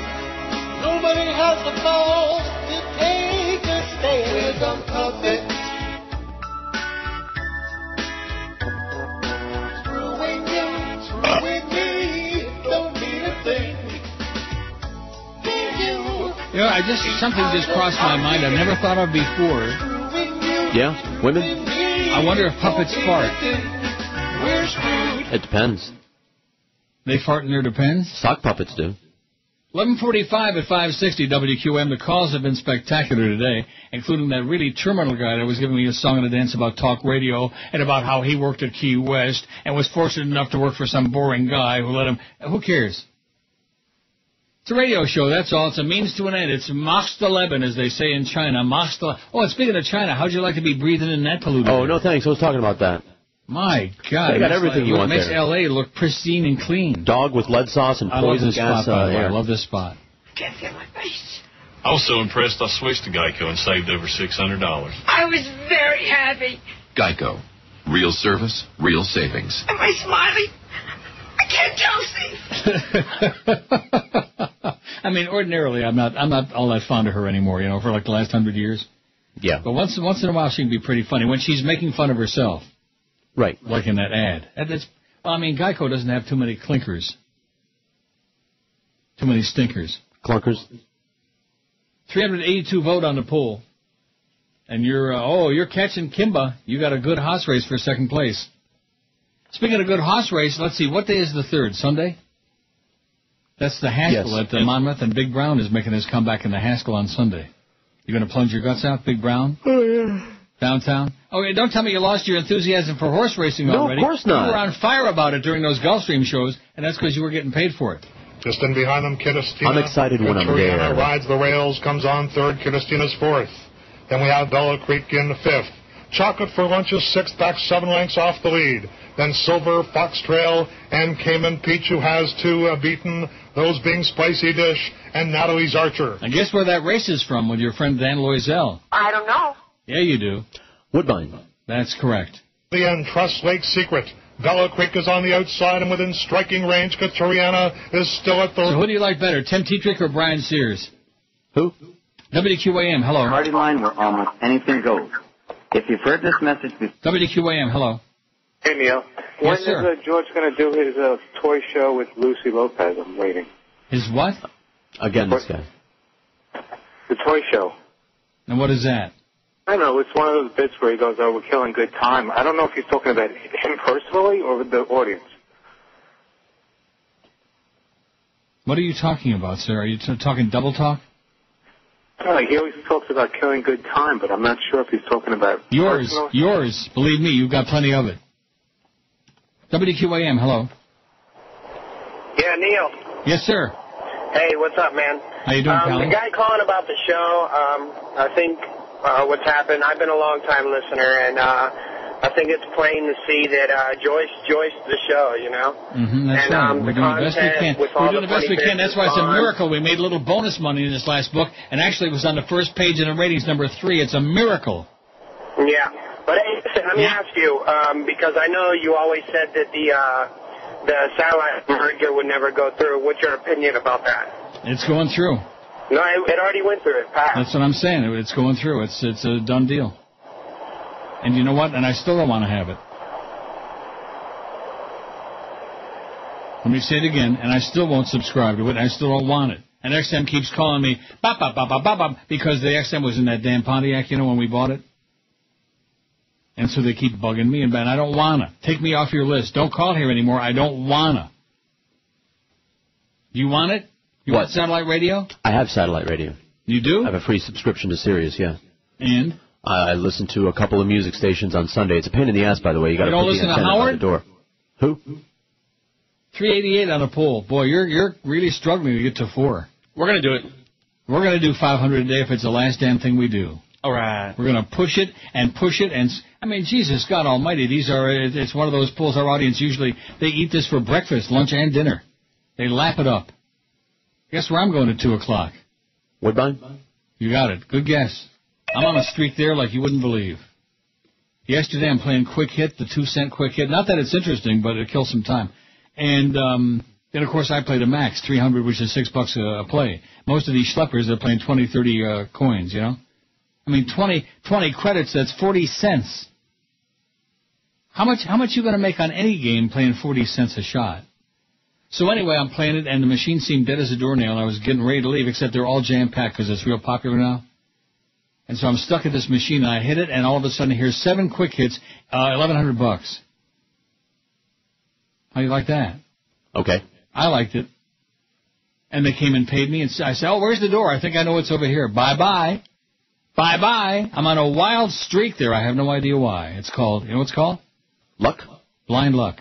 Nobody has the balls to take a stand. We're the puppets. Screwing you, screwing me, don't mean a thing. You know, something just crossed my mind I've never thought of before. Yeah, women. I wonder if puppets fart. We're screwed. It depends. They fart in their depends? Sock puppets do. 11:45 at 560 WQM. The calls have been spectacular today, including that really terminal guy that was giving me a song and a dance about talk radio and about how he worked at Key West and was fortunate enough to work for some boring guy who let him... Who cares? It's a radio show, that's all. It's a means to an end. It's Mach the Leben, as they say in China. Oh, and speaking of China, how'd you like to be breathing in that polluted air? Oh, no thanks. I was talking about that. My God. They got everything you want there. It makes L.A. look pristine and clean. Dog with lead sauce and poison gas. I love this spot. Can't feel my face. I was so impressed I switched to Geico and saved over $600. I was very happy. Geico. Real service, real savings. Am I smiling? I can't tell, Steve. I mean, ordinarily, I'm not all that fond of her anymore, for like the last 100 years. Yeah. But once in a while, she can be pretty funny when she's making fun of herself. Right. Like in that ad. Geico doesn't have too many clinkers. Too many stinkers. Clunkers. 382 vote on the poll. And you're catching Kimba. You got a good horse race for second place. Speaking of good horse race, let's see, what day is the 3rd? Sunday? That's the Haskell at Monmouth, and Big Brown is making his comeback in the Haskell on Sunday. You going to plunge your guts out, Big Brown? Oh, yeah. Downtown? Oh, don't tell me you lost your enthusiasm for horse racing already. No, of course not. You were on fire about it during those Gulfstream shows, and that's because you were getting paid for it. Just in behind them, Kittistina. I'm excited when I'm there. Rides the rails, comes on 3rd, Kittistina's 4th. Then we have Bella Creek in the 5th. Chocolate for Lunches, 6th, back 7 lengths off the lead. Then Silver, Fox Trail, and Cayman Peach, who has 2 beaten, those being Spicy Dish and Natalie's Archer. And guess where that race is from with your friend Dan Loisel? I don't know. Yeah, you do. Woodbine. That's correct. The end, Trust Lake Secret. Bella Creek is on the outside, and within striking range, Katariana is still at the... So who do you like better, Tim Tetrick or Brian Sears? Who? WQAM, hello. Party line where almost anything goes. If you've heard this message before... WQAM, hello. Hey, Neil. Yes, sir. When is George going to do his toy show with Lucy Lopez? I'm waiting. His what? Again, this guy. The toy show. And what is that? I don't know. It's one of those bits where he goes, we're killing good time. I don't know if he's talking about him personally or with the audience. What are you talking about, sir? Are you talking double talk? He always talks about killing good time, but I'm not sure if he's talking about... Yours. personal. Yours. Believe me, you've got plenty of it. WQAM, hello. Yeah, Neil. Yes, sir. Hey, what's up, man? How you doing, pal? The guy calling about the show, I think what's happened, I've been a long-time listener, and I think it's plain to see that Joyce the show, Mm-hmm, that's right. We're doing the best we can. We're doing the best we can. That's why it's a miracle. We made a little bonus money in this last book, and actually it was on the first page in the ratings, number 3. It's a miracle. Yeah. But hey, listen, let me ask you, because I know you always said that the satellite merger would never go through. What's your opinion about that? It's going through. No, it already went through. It passed. That's what I'm saying. It's going through. It's a done deal. And you know what? And I still don't want to have it. Let me say it again. And I still won't subscribe to it. I still don't want it. And XM keeps calling me, bop, bop, bop, bop, bop, bop, because the XM was in that damn Pontiac, when we bought it. And so they keep bugging me, and I don't want to. Take me off your list. Don't call here anymore. I don't want to. You want it? You want satellite radio? I have satellite radio. You do? I have a free subscription to Sirius, yeah. And? I listen to a couple of music stations on Sunday. It's a pain in the ass, by the way. You got to put the antenna by the door. Who? 388 on a poll. Boy, you're really struggling to get to 4. We're going to do it. We're going to do 500 a day if it's the last damn thing we do. All right. We're going to push it, and I mean, Jesus, God almighty, it's one of those polls. Our audience usually, they eat this for breakfast, lunch, and dinner. They lap it up. Guess where I'm going at 2 o'clock? Woodbine? You got it. Good guess. I'm on a streak there like you wouldn't believe. Yesterday I'm playing Quick Hit, the 2-cent Quick Hit. Not that it's interesting, but it kills some time. And then, of course, I play the max, 300, which is $6 a play. Most of these schleppers, they're playing 20, 30 coins, I mean, 20 credits, that's 40 cents. How much you going to make on any game playing 40 cents a shot? So anyway, I'm playing it, and the machine seemed dead as a doornail. I was getting ready to leave, except they're all jam-packed because it's real popular now. And so I'm stuck at this machine, and I hit it, and all of a sudden here's 7 quick hits, $1,100. How do you like that? Okay. I liked it. And they came and paid me, and I said, oh, where's the door? I think I know it's over here. Bye-bye. Bye-bye. I'm on a wild streak there. I have no idea why. It's called, you know what it's called? Luck? Blind luck.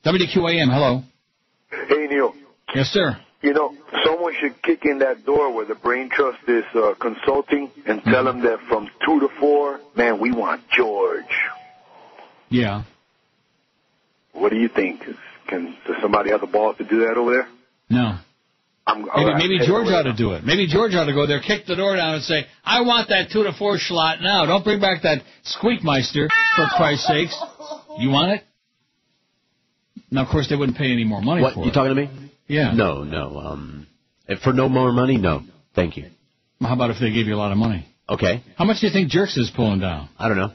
WQAM, hello. Hey, Neil. Yes, sir. You know, someone should kick in that door where the Brain Trust is consulting and tell them that from 2 to 4, man, we want George. Yeah. What do you think? Does somebody have the balls to do that over there? No. Maybe George ought to do it. Maybe George ought to go there, kick the door down, and say, I want that 2 to 4 slot now. Don't bring back that Squeakmeister, for Christ's sakes. You want it? Now, of course, they wouldn't pay any more money for it. What, you talking to me? Yeah. No. For no more money, no. Thank you. Well, how about if they gave you a lot of money? Okay. How much do you think Jerks is pulling down? I don't know.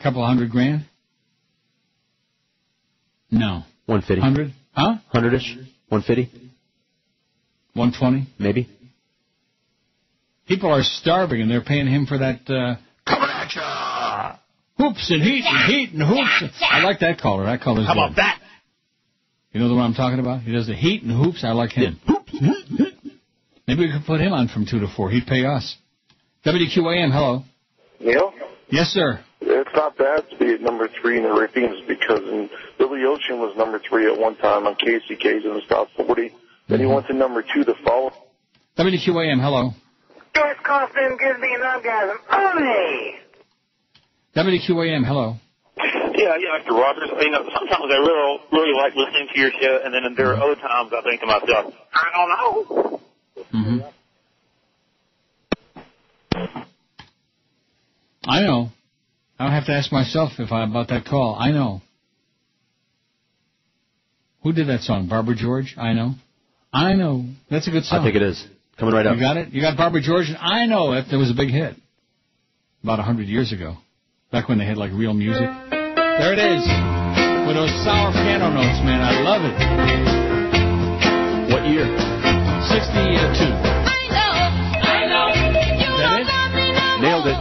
Couple $100,000? No. 150. 100? Huh? 100-ish? 150? 120? Maybe. People are starving, and they're paying him for that, coming at ya! Hoops and heat and hoops. I like that caller. That caller's How about that? You know the one I'm talking about? He does the heat and hoops. I like him. Maybe we could put him on from 2 to 4. He'd pay us. WQAM, hello. Neil? Yes, sir. It's not bad to be at number 3 in the ratings because Billy Ocean was number 3 at one time on KCK's in the South 40. Then he went to number 2 the following. WQAM, hello. George Kaufman gives me an orgasm. Only. WQAM, hello. Yeah, Mr. Rogers. You know, sometimes I really like listening to your show, and then there are other times I think to myself, I don't know. Mm-hmm. I know. I don't have to ask myself about that call. I know. Who did that song? Barbara George? I know. I know. That's a good song. I think it is. Coming right up. You got it? You got Barbara George? And I know. That was a big hit. About 100 years ago. Back when they had, like, real music. There it is. With those sour piano notes, man. I love it. What year? 62. I know. Is that it? Nailed it.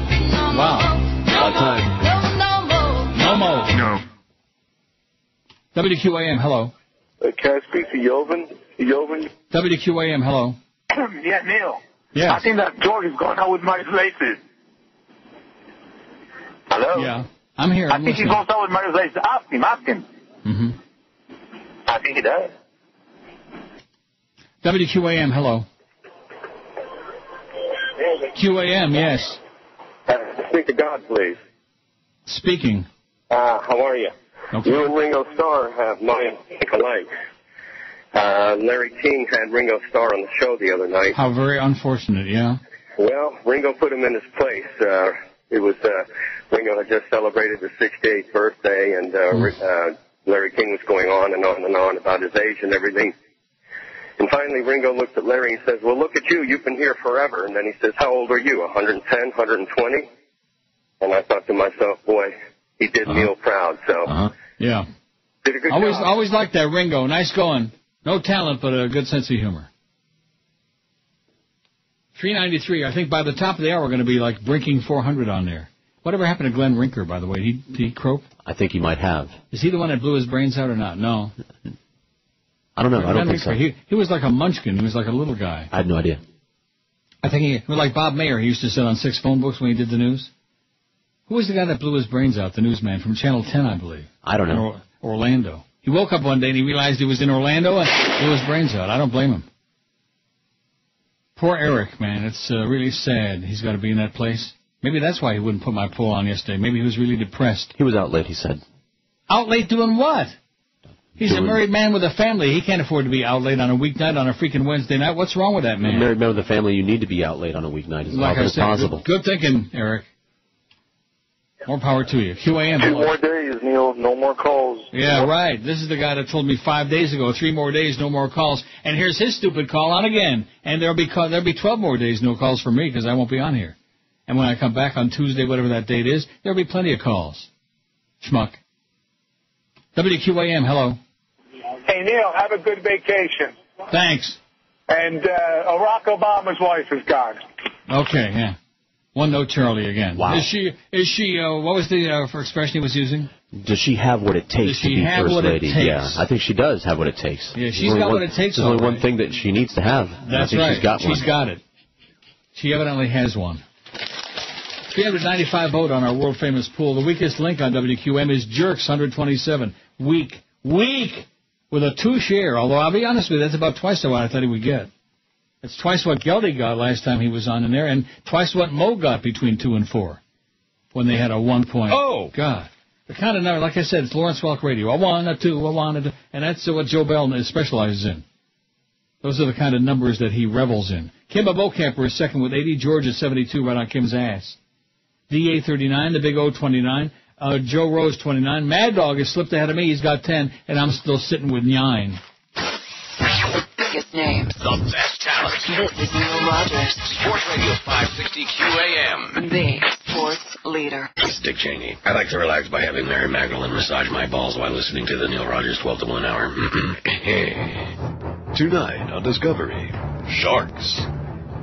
Wow. About time. No more. No. WQAM, hello. Can I speak to Yovan? WQAM, hello. Yeah, Neil. Yes. I think that George is going out with Marius Laces. Hello? Yeah. I'm here. I think he's going out with Marius Laces. Ask him. Mm-hmm. I think he does. WQAM, hello. QAM, yes. Speak to God, please. Speaking. How are you? Okay. You and Ringo Starr have mine alike. Larry King had Ringo Starr on the show the other night. How very unfortunate, yeah. Well, Ringo put him in his place. Ringo had just celebrated his 68th birthday, and Larry King was going on and on and on about his age and everything. And finally, Ringo looks at Larry and says, well, look at you. You've been here forever. And then he says, how old are you, 110, 120? And I thought to myself, boy, he did Neil proud. So, yeah. Did a good job. Always liked that Ringo. Nice going. No talent, but a good sense of humor. 393. I think by the top of the hour, we're going to be like brinking 400 on there. Whatever happened to Glenn Rinker, by the way? Did he croak? I think he might have. Is he the one that blew his brains out or not? No. I don't know. I don't think so. He was like a munchkin. He was like a little guy. I had no idea. I think he was like Bob Mayer. He used to sit on 6 phone books when he did the news. Who was the guy that blew his brains out? The newsman from Channel 10, I believe. I don't know. Orlando. He woke up one day and he realized he was in Orlando and blew his brains out. I don't blame him. Poor Eric, man. It's really sad. He's got to be in that place. Maybe that's why he wouldn't put my poll on yesterday. Maybe he was really depressed. He was out late, he said. Out late doing what? He's a married man with a family. He can't afford to be out late on a weeknight on a freaking Wednesday night. What's wrong with that man? A married man with a family, you need to be out late on a weeknight as often as possible. Good thinking, Eric. More power to you. QAM. 2 more days, Neil. No more calls. Yeah, right. This is the guy that told me 5 days ago, 3 more days, no more calls. And here's his stupid call on again. And there'll be 12 more days, no calls for me because I won't be on here. And when I come back on Tuesday, whatever that date is, there'll be plenty of calls. Schmuck. WQAM, hello. Hey, Neil, have a good vacation. Thanks. And Barack Obama's wife is gone. Okay, yeah. One note Charlie again. Wow. Is she, what was the for expression he was using? Does she have what it takes to be First Lady? Yeah, I think she does have what it takes. Yeah, she's got what it takes. There's only one thing that she needs to have. That's I think right. She's got one. She's got it. She evidently has one. 395 vote on our world-famous pool. The weakest link on WQM is Jerks, 127. Weak. With a 2 share, although I'll be honest with you, that's about twice what I thought he would get. It's twice what Geldy got last time he was on in there, and twice what Mo got between 2 and 4 when they had a 1 point. Oh! God. The kind of number, like I said, it's Lawrence Welk Radio. A 1, a 2, a 1, a 2, and that's what Joe Bell specializes in. Those are the kind of numbers that he revels in. Kimba Bocamper is second with 80. George is 72, right on Kim's ass. DA 39, the Big O 29. Joe Rose 29. Mad Dog has slipped ahead of me. He's got 10, and I'm still sitting with 9. Biggest names. The best talent. This is Neil Rogers. Sports Radio 560 QAM. The sports leader. It's Dick Cheney. I like to relax by having Mary Magdalene massage my balls while listening to the Neil Rogers 12 to 1 hour. Tonight on Discovery, sharks.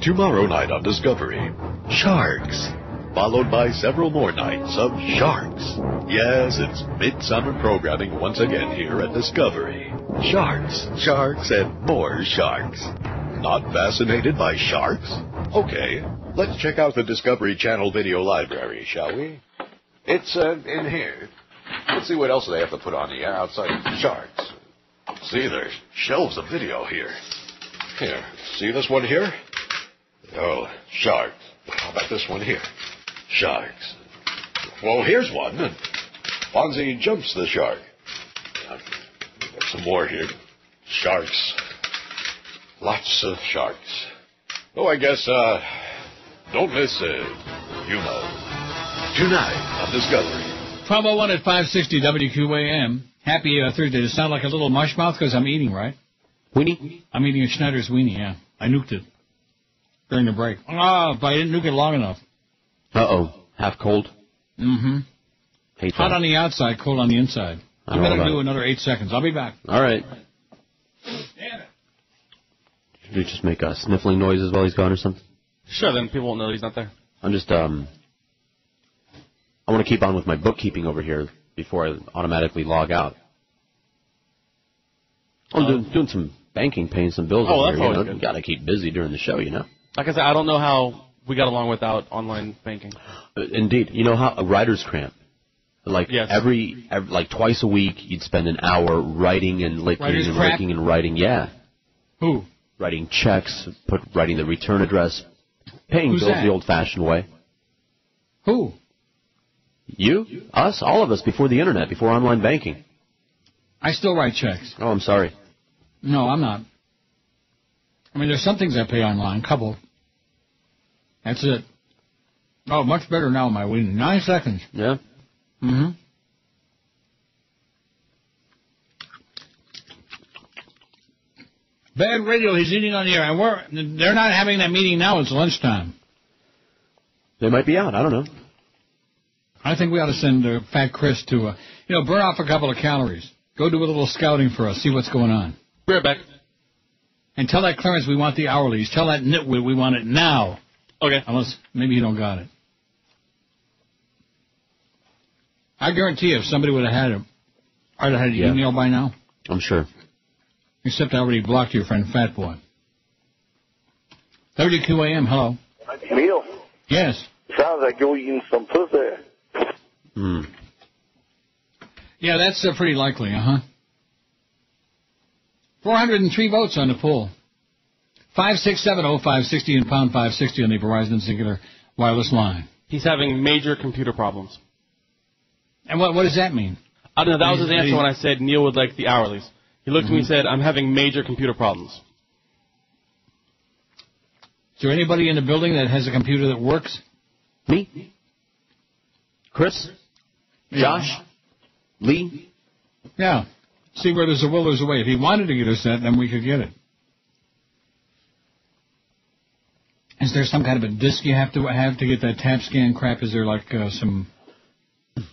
Tomorrow night on Discovery, sharks. Followed by several more nights of sharks. Yes, it's midsummer programming once again here at Discovery. Sharks, sharks, and more sharks. Not fascinated by sharks? Okay, let's check out the Discovery Channel video library, shall we? It's in here. Let's see what else they have to put on the air outside of sharks. See, there's shelves of video here. Here, see this one here? Oh, sharks. How about this one here? Sharks. Well, here's one. Fonzie jumps the shark. Got some more here. Sharks. Lots of sharks. Oh, I guess, don't miss, tonight on Discovery. Promo 1 at 560 WQAM. Happy Thursday. Does it sound like a little mush mouth because I'm eating, right? Weenie? I'm eating a Schneider's weenie, yeah. I nuked it during the break. But I didn't nuke it long enough. Uh-oh. Half cold? Mm-hmm. Hate Hot that. on the outside, cold on the inside. I'm going to do another 8 seconds. I'll be back. All right. Damn it. Should we just make sniffling noises while he's gone or something? Sure, then people won't know he's not there. I'm just, I want to keep on with my bookkeeping over here before I automatically log out. I'm doing some banking, paying some bills over that's here. always good. You got to keep busy during the show, you know. Like I said, I don't know how we got along without online banking. Indeed. You know how a writer's cramp. Like yes. every like twice a week, you'd spend an hour writing and licking Writer's and crap? licking and writing. Yeah. Who? Writing checks, writing the return address, paying Who's bills that? the old-fashioned way. Who? You? Us? All of us before the internet, before online banking. I still write checks. Oh, I'm sorry. No, I'm not. I mean, there's some things I pay online, couple. That's it. Oh, much better now, my weenie. 9 seconds. Yeah. Mm-hmm. Bad radio, he's eating on the air. And they're not having that meeting now, it's lunchtime. They might be out, I don't know. I think we ought to send Fat Chris to, burn off a couple of calories. Go do a little scouting for us, see what's going on. Be right back. And tell that Clarence we want the hourlies. Tell that nitwit we want it now. Okay. Unless maybe you don't got it. I guarantee you if somebody would have had it, I'd have had your email by now. I'm sure. Except I already blocked your friend Fat Boy. WQAM, hello. Neil, Yes. sounds like you're eating some pussy. Hmm. Yeah, that's pretty likely, 403 votes on the poll. 5670560 and pound 560 on the Verizon Singular wireless line. He's having major computer problems. And what does that mean? I don't know. That was his answer when I said Neil would like the hourlies. He looked at me and said, I'm having major computer problems. Is there anybody in the building that has a computer that works? Me? Chris? Josh? Lee? Yeah. See, where there's a will, there's a way. If he wanted to get us that, then we could get it. Is there some kind of a disk you have to get that tap scan crap? Is there like some...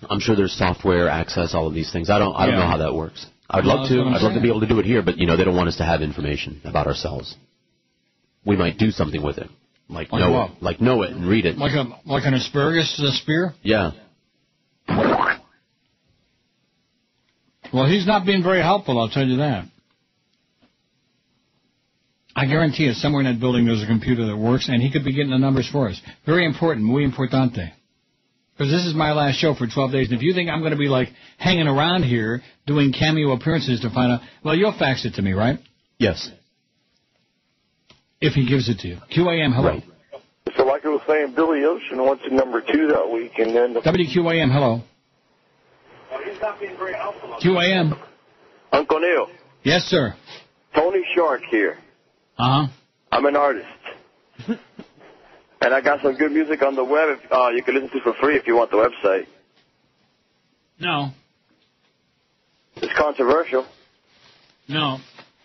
I'm sure there's software access, all of these things. I don't know how that works. I'd love to be able to do it here, but they don't want us to have information about ourselves. we might do something with it. Like Like know what? it. Like know it and read it. Like an asparagus spear? Yeah. Well, he's not being very helpful, I'll tell you that. I guarantee you, somewhere in that building there's a computer that works, and he could be getting the numbers for us. Very important, muy importante. Because this is my last show for 12 days, and if you think I'm going to be, like, hanging around here doing cameo appearances to find out, well, you'll fax it to me, right? Yes. If he gives it to you. QAM, hello. Right. So like I was saying, Billy Ocean went to number 2 that week, and then WQAM, hello. QAM. Uncle Neil. Yes, sir. Tony Shark here. Uh-huh. I'm an artist. And I got some good music on the web you can listen to for free if you want the website. No. It's controversial. No.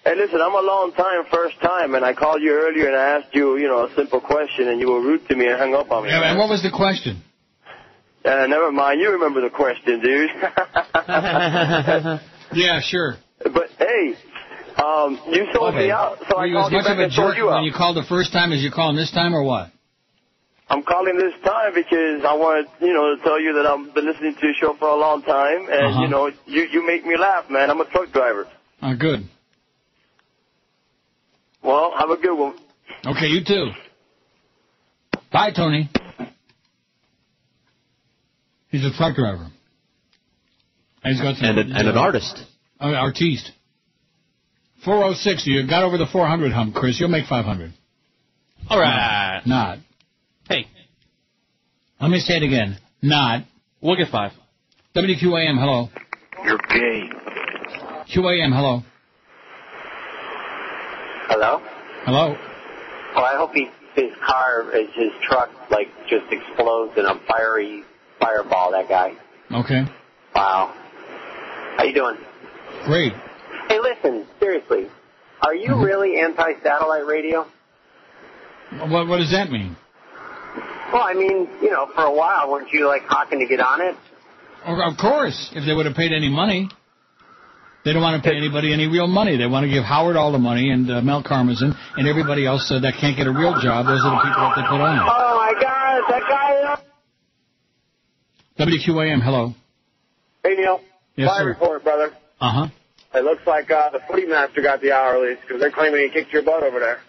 Hey, listen, I'm a long time, first time, and I called you earlier and I asked you, a simple question, and you were rude to me and hung up on me. Yeah, and what was the question? Never mind. You remember the question, dude. Yeah, sure. But, hey, you sold me out, so Were I you called as you much back of a and sold jerk you when out. you called the first time as you calling this time, or what? I'm calling this time because I wanted, to tell you that I've been listening to your show for a long time, and, you make me laugh, man. I'm a truck driver. Oh, good. Well, have a good one. Okay, you too. Bye, Tony. He's a truck driver. And he's got some, And an artist. Artiste. 406. You got over the 400 hump, Chris. You'll make 500. All right. Not. Hey. Let me say it again. Not. We'll get 5. WQAM, hello. You're gay. QAM, hello. Hello? Hello. Oh, I hope his truck, just explodes in a fiery fireball, that guy. Okay. Wow. How you doing? Great. Hey, listen, seriously. Are you really anti-satellite radio? What does that mean? Well, I mean, for a while, weren't you, hawking to get on it? Of course. If they would have paid any money. They don't want to pay anybody any real money. They want to give Howard all the money and Mel Karmazin and everybody else that can't get a real job. Those are the people that they put on. Oh, my God, that guy... WQAM, hello. Hey, Neil. Yes, Fire sir. report, brother. Uh-huh. It looks like the footy master got the hourlies because they're claiming he kicked your butt over there.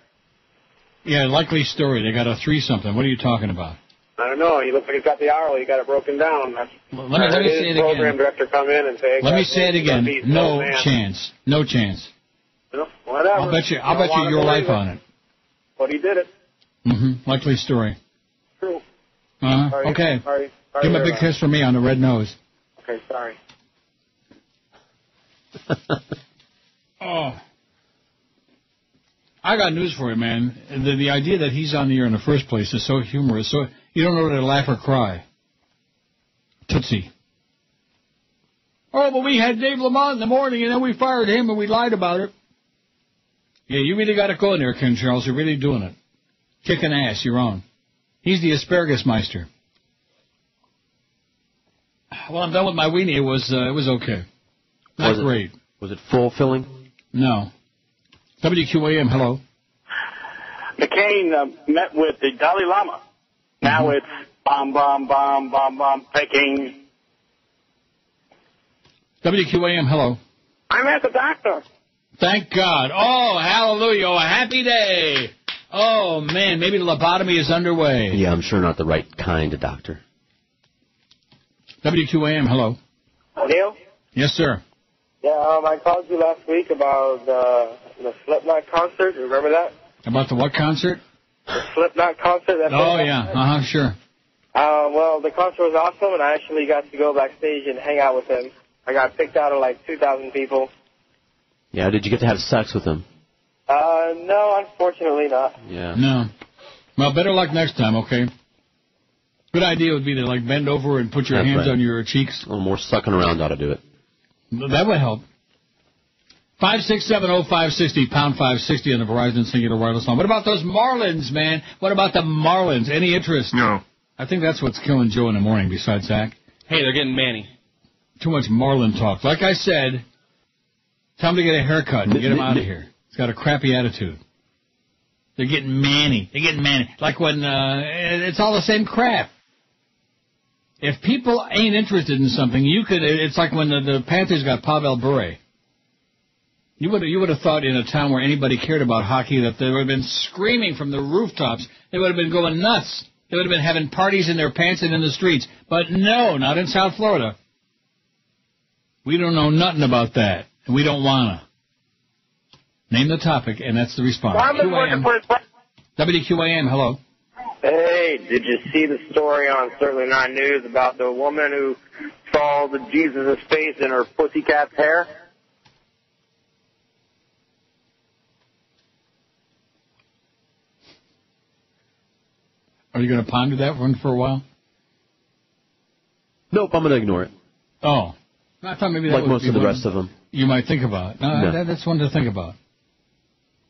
Yeah, likely story. They got a 3-something. What are you talking about? I don't know. He looks like he's got the hourly. He got it broken down. Let me say it program again. director come in and say, Let me say it again. No man. chance. No chance. No, whatever. I'll bet you your life on it. But he did it. Mm-hmm. Likely story. True. Uh-huh. Sorry. Okay. Sorry. Give him a big kiss from me on the red nose. Okay, sorry. Oh. I got news for you, man. The idea that he's on the air in the first place is so humorous. So you don't know whether to laugh or cry. Tootsie. Oh, but we had Dave Lamont in the morning, and then we fired him, and we lied about it. Yeah, you really got to go in there, Ken Charles. You're really doing it. Kicking ass. You're on. He's the asparagus meister. Well, I'm done with my weenie. It was okay. Not great. Was it fulfilling? No. WQAM, hello. McCain met with the Dalai Lama. Now it's bomb, bomb, bomb, bomb, bomb, Peking. WQAM, hello. I'm at the doctor. Thank God. Oh, hallelujah. Oh, a happy day. Oh, man, maybe the lobotomy is underway. Yeah, I'm sure not the right kind of doctor. WQAM, hello. Neil? Yes, sir. Yeah, I called you last week about the Slipknot concert. You remember that? About the what concert? The Slipknot concert. Yeah. Sure. Well, the concert was awesome, and I actually got to go backstage and hang out with him. I got picked out of 2,000 people. Yeah, did you get to have sex with him? No, unfortunately not. Yeah. No. Well, better luck next time, okay? Good idea would be to, bend over and put your That's hands right. on your cheeks. A little more sucking around ought to do it. That would help. 5670560, pound 560 on the Verizon Singular Wireless line. What about those Marlins, man? What about the Marlins? Any interest? No. I think that's what's killing Joe in the morning besides Zach. Hey, they're getting Manny. Too much Marlin talk. Like I said, tell him to get a haircut and get him out of here. He's got a crappy attitude. They're getting manny. Like when it's all the same crap. If people ain't interested in something, it's like when the Panthers got Pavel Bure. You would have thought in a town where anybody cared about hockey that they would have been screaming from the rooftops. They would have been going nuts. They would have been having parties in their pants and in the streets. But no, not in South Florida. We don't know nothing about that, and we don't wanna. Name the topic, and that's the response. WQAM, hello. Hey, did you see the story on Certainly Not News about the woman who saw the Jesus' face in her pussycat's hair? Are you going to ponder that one for a while? Nope, I'm going to ignore it. Oh. I thought maybe that like would most be of the one rest of them. You might think about. No. That's one to think about.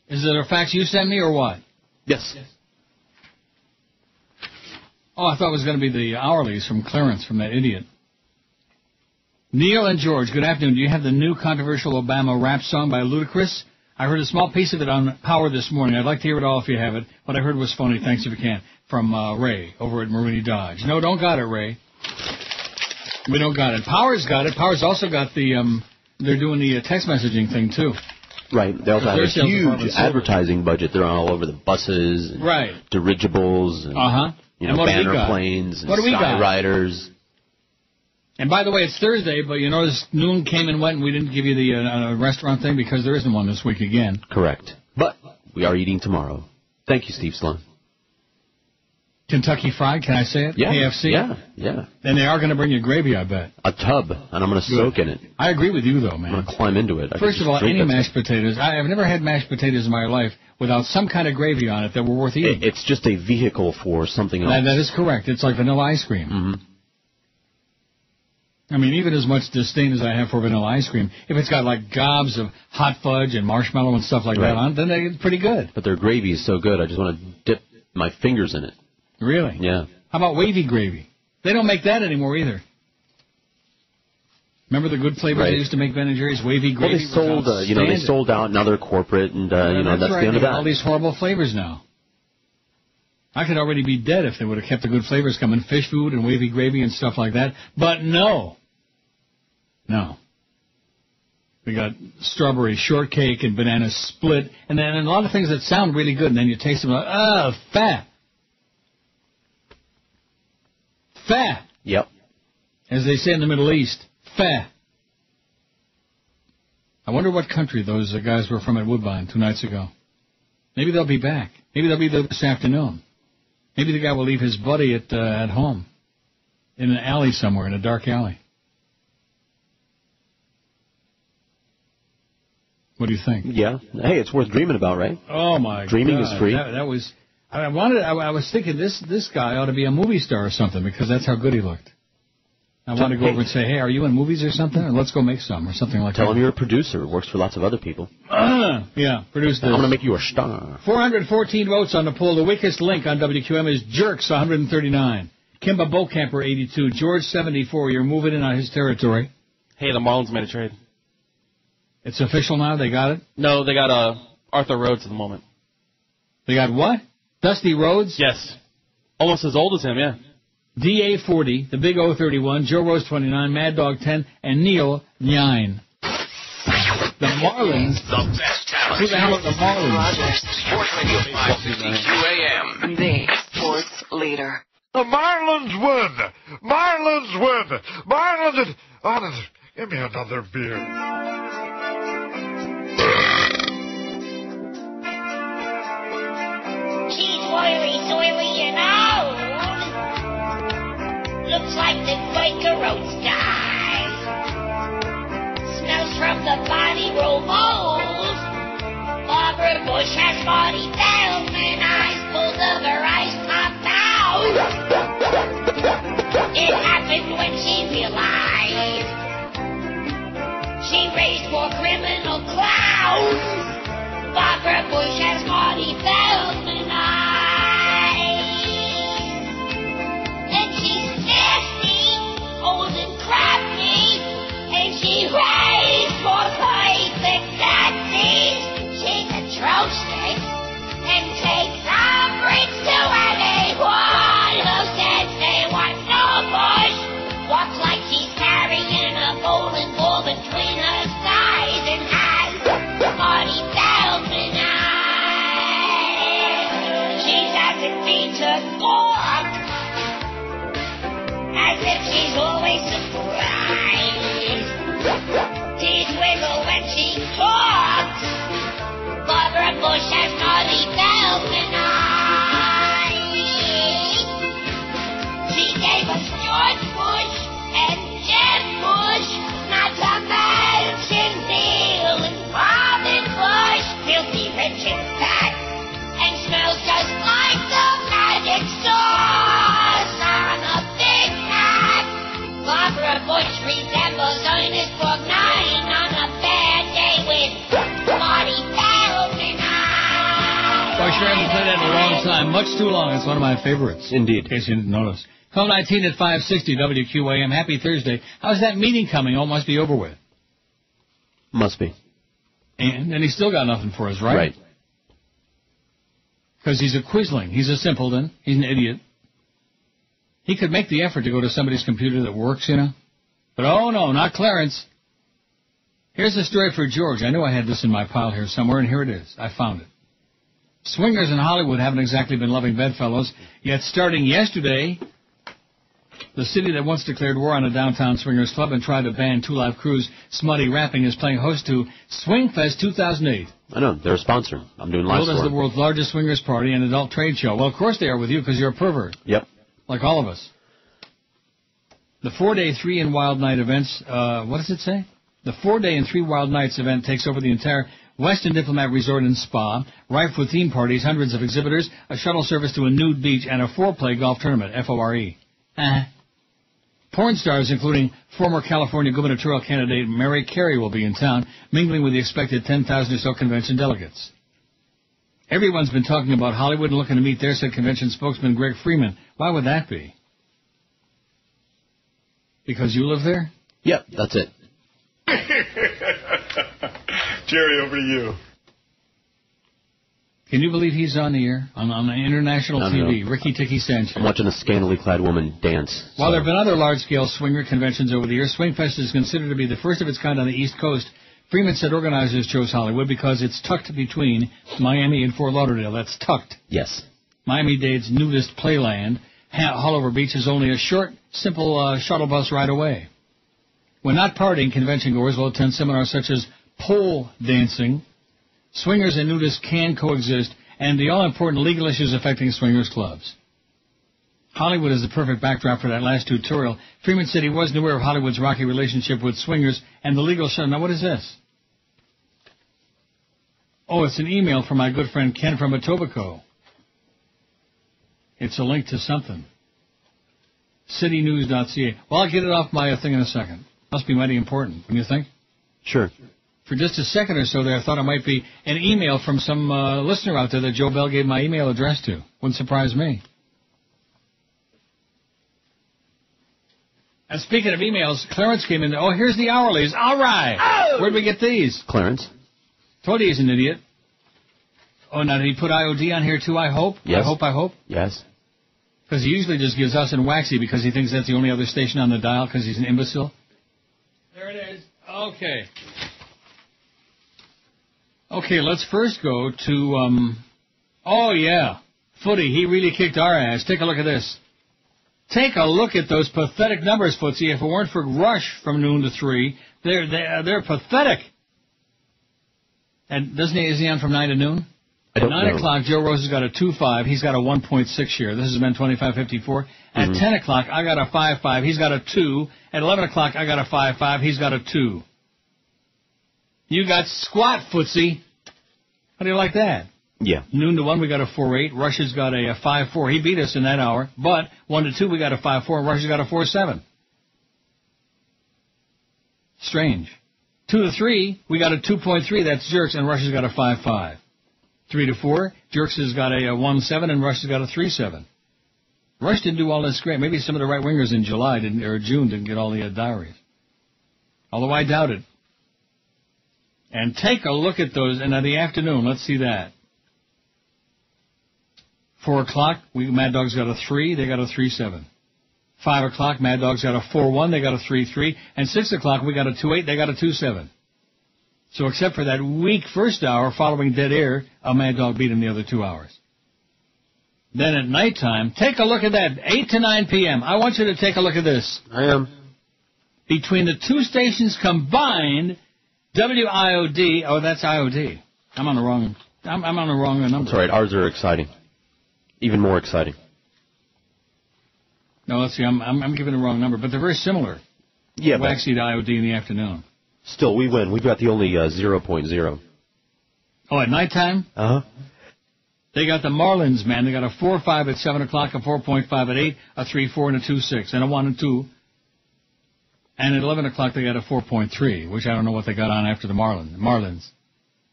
Is it a fax you sent me or what? Yes. Oh, I thought it was going to be the hourlies from Clarence, from that idiot. Neil and George, good afternoon. Do you have the new controversial Obama rap song by Ludacris? I heard a small piece of it on Power this morning. I'd like to hear it all if you have it. What I heard was phony. Thanks if you can. From Ray over at Marini Dodge. No, don't got it, Ray. We don't got it. Power's got it. Power's also got the, they're doing the text messaging thing, too. Right. They also have a huge advertising budget. They're all over the buses and dirigibles and, and banner planes and skywriters. And by the way, it's Thursday, but you notice noon came and went and we didn't give you the restaurant thing because there isn't one this week again. Correct. But we are eating tomorrow. Thank you, Steve Sloan. Kentucky Fried, can I say it? Yeah. KFC? Yeah. And they are going to bring you gravy, I bet. A tub, and I'm going to soak in it. I agree with you, though, man. I'm going to climb into it. First of all, any mashed potatoes. I've never had mashed potatoes in my life without some kind of gravy on it that were worth eating. It's just a vehicle for something else. That is correct. It's like vanilla ice cream. Mm-hmm. I mean, even as much disdain as I have for vanilla ice cream, if it's got like gobs of hot fudge and marshmallow and stuff like that on it, then it's pretty good. But their gravy is so good, I just want to dip my fingers in it. Really? Yeah. How about wavy gravy? They don't make that anymore either. Remember the good flavors they used to make, Ben & Jerry's wavy gravy? Well, they sold, they sold out. Now they're corporate, and that's the end of that. All these horrible flavors now. I could already be dead if they would have kept the good flavors coming, fish food and wavy gravy and stuff like that. But no. We got strawberry shortcake and banana split, and then a lot of things that sound really good, and then you taste them like, fat. Fat. Yep. As they say in the Middle East, fat. I wonder what country those guys were from at Woodbine 2 nights ago. Maybe they'll be back. Maybe they'll be there this afternoon. Maybe the guy will leave his buddy at home in an alley somewhere, in a dark alley. What do you think? Yeah. Hey, it's worth dreaming about, right? Oh, my God. Dreaming is free. That was... I was thinking this guy ought to be a movie star or something because that's how good he looked. I want to go over and say, hey, are you in movies or something? Or let's go make some or something like that. Tell him you're a producer. Works for lots of other people. Yeah, produce this. I'm going to make you a star. 414 votes on the poll. The weakest link on WQM is Jerks, 139. Kimba Bocamper, 82. George, 74. You're moving in on his territory. Hey, the Marlins made a trade. It's official now? They got it? No, they got Arthur Rhodes at the moment. They got what? Dusty Rhodes? Yes. Almost as old as him, yeah. D.A. 40, the Big O 31, Joe Rose 29, Mad Dog 10, and Neil 9. The Marlins. The best talent. Who the hell are the Marlins? Sports Radio 560 QAM. The sports leader. The Marlins win! Marlins win! Marlins... Oh, give me another beer. She's oily, soily, and old. Looks like the Quaker Oats died. Smells from the body roll mold. Barbara Bush has 40,000 eyes full of her ice pop out. It happened when she realized she raised more criminal clowns. Barbara Bush has 40,000 eyes. And she's nasty, old and crafty, and she raised more plays than Nazis. She's atrocious and takes is always surprised. Teeth wiggle when she talks. Barbara Bush has naughty Feldman eyes. She gave us George Bush and Jeb Bush, not to mention Bill and Robin Bush. Filthy rich and fat, and smells just like the magic sauce on a Big Mac. Barbara Bush resembles Ernest Borgnine on a bad day with Marty Feldman eyes. I sure haven't played that in a long time. Much too long. It's one of my favorites. Indeed. In case you didn't notice. Call 19 at 560 WQAM. Happy Thursday. How's that meeting coming? Oh, must be over with. Must be. And he's still got nothing for us, right? Right. Because he's a quisling. He's a simpleton. He's an idiot. He could make the effort to go to somebody's computer that works, you know. But, oh, no, not Clarence. Here's the story for George. I knew I had this in my pile here somewhere, and here it is. I found it. Swingers in Hollywood haven't exactly been loving bedfellows, yet starting yesterday, the city that once declared war on a downtown swingers club and tried to ban Two Live Crew's smutty rapping is playing host to Swingfest 2008. I know. They're a sponsor. I'm doing live Billed as the world's largest swingers party and adult trade show. Well, of course they are with you because you're a pervert. Yep. Like all of us. The 4-day 3 and Wild Night events, what does it say? The 4-day and 3 Wild Nights event takes over the entire Westin Diplomat Resort and Spa, rife with theme parties, hundreds of exhibitors, a shuttle service to a nude beach, and a foreplay golf tournament, F-O-R-E. Porn stars, including former California gubernatorial candidate Mary Carey, will be in town, mingling with the expected 10,000 or so convention delegates. Everyone's been talking about Hollywood and looking to meet there, said convention spokesman Greg Freeman. Why would that be? Because you live there? Yep, that's it. Jerry, over to you. Can you believe he's on the air? On international TV, Ricky Tikki Sanchez. I'm watching a scantily clad woman dance. While there have been other large-scale swinger conventions over the years, Swingfest is considered to be the first of its kind on the East Coast. Freeman said organizers chose Hollywood because it's tucked between Miami and Fort Lauderdale. That's tucked. Yes. Miami-Dade's nudist playland, Haulover Beach, is only a short, simple shuttle bus ride away. When not partying, convention-goers will attend seminars such as pole dancing. Swingers and nudists can coexist, and the all-important legal issues affecting swingers clubs. Hollywood is the perfect backdrop for that last tutorial. Freeman said he wasn't aware of Hollywood's rocky relationship with swingers and the legal shut. Now, what is this? Oh, it's an email from my good friend Ken from Etobicoke. It's a link to something. Citynews.ca. Well, I'll get it off my thing in a second. Must be mighty important, wouldn't you think? Sure. For just a second or so there, I thought it might be an email from some listener out there that Joe Bell gave my email address to. Wouldn't surprise me. And speaking of emails, Clarence came in. Oh, here's the hourlies. All right. Oh! Where'd we get these? Clarence. Told you he's an idiot. Oh, now did he put IOD on here too, I hope? Yes. I hope. Yes. Because he usually just gives us and Waxy because he thinks that's the only other station on the dial because he's an imbecile. There it is. Okay. Okay, let's first go to, oh yeah, Footy. He really kicked our ass. Take a look at this. Take a look at those pathetic numbers, Footsie. If it weren't for Rush from noon to 3, they're pathetic. And is he on from 9 to noon? At 9 o'clock, Joe Rose has got a 2.5. He's got a 1.6 share. This has been 25.54. At 10 o'clock, I got a 5.5. He's got a 2. At 11 o'clock, I got a 5.5. He's got a 2. You got squat, Footsie. How do you like that? Yeah. Noon to 1, we got a 4.8. Rush has got a 5.4. He beat us in that hour. But 1 to 2, we got a 5.4, and Rush has got a 4.7. Strange. 2 to 3, we got a 2.3. That's Jerks, and Rush has got a 5.5. 3 to 4, Jerks has got a 1.7, and Rush has got a 3.7. Rush didn't do all this great. Maybe some of the right wingers in June didn't get all the diaries. Although I doubt it. And take a look at those. And in the afternoon, let's see that. 4 o'clock, Mad Dog's got a 3. They got a 3.7. 5 o'clock, Mad Dog's got a 4.1. They got a 3.3. And 6 o'clock, we got a 2.8. They got a 2.7. So except for that weak first hour following dead air, a Mad Dog beat him the other 2 hours. Then at nighttime, take a look at that, 8 to 9 p.m. I want you to take a look at this. I am. Between the two stations combined, WIOD, oh, that's IOD. I'm on the wrong number. That's all right. Ours are exciting. Even more exciting. No, let's see, I'm giving the wrong number, but they're very similar. Yeah, Waxy to IOD in the afternoon. Still, we win. We've got the only 0.0. Oh, at nighttime? Uh-huh. They got the Marlins, man. They got a 4.5 at 7 o'clock, a 4.5 at 8, a 3.4, and a 2.6, and a 1 and 2. And at 11 o'clock, they got a 4.3, which I don't know what they got on after the Marlins.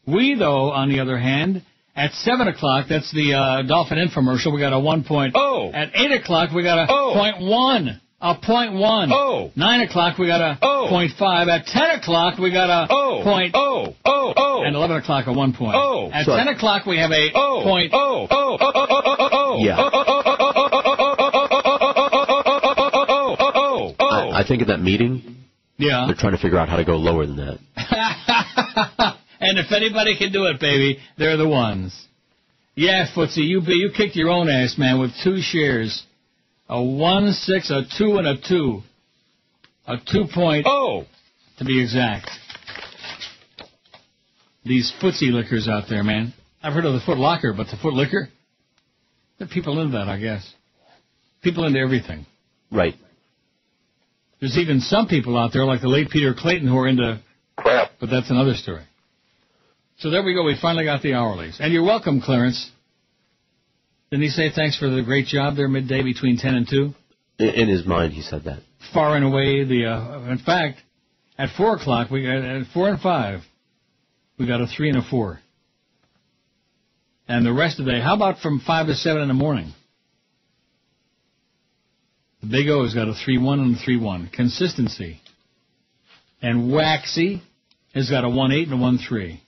We, though, on the other hand, at 7 o'clock, that's the Dolphin infomercial, we got a 1.0. At 8 o'clock, we got a 0.1. A 0.1. Oh. 9 o'clock, we got a 0.5. At 10 o'clock, we got a 0.0. And 11 o'clock, a 1. At 10 o'clock, we have a 0.0. Yeah. I think at that meeting, they're trying to figure out how to go lower than that. And if anybody can do it, baby, they're the ones. Yeah, Footsie, you kicked your own ass, man, with 2 shares. A 1, 6, a 2, and a 2. A 2.0, to be exact. These Footsie liquors out there, man. I've heard of the Foot Locker, but the Foot Liquor? There are people into that, I guess. People into everything. Right. There's even some people out there, like the late Peter Clayton, who are into crap, but that's another story. So there we go. We finally got the hourlies. And you're welcome, Clarence. Didn't he say thanks for the great job there midday between 10 and 2? In his mind, he said that. Far and away, in fact, at 4 o'clock, at 4 and 5, we got a 3 and a 4. And the rest of the day, how about from 5 to 7 in the morning? The Big O's got a 3-1 and a 3-1. Consistency. And Waxy has got a 1-8 and a 1-3.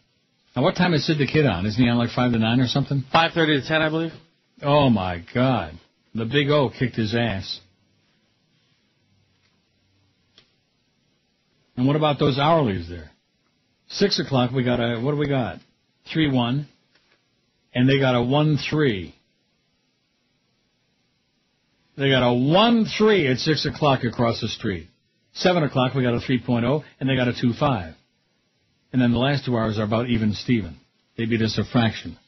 Now, what time is Sid the Kid on? Isn't he on like 5 to 9 or something? 5:30 to 10, I believe. Oh, my God. The Big O kicked his ass. And what about those hourlies there? 6 o'clock, we got what do we got? 3-1. And they got a 1-3. They got a 1-3 at 6 o'clock across the street. 7 o'clock, we got a 3.0, and they got a 2.5. And then the last 2 hours are about even Steven. They beat us a fraction.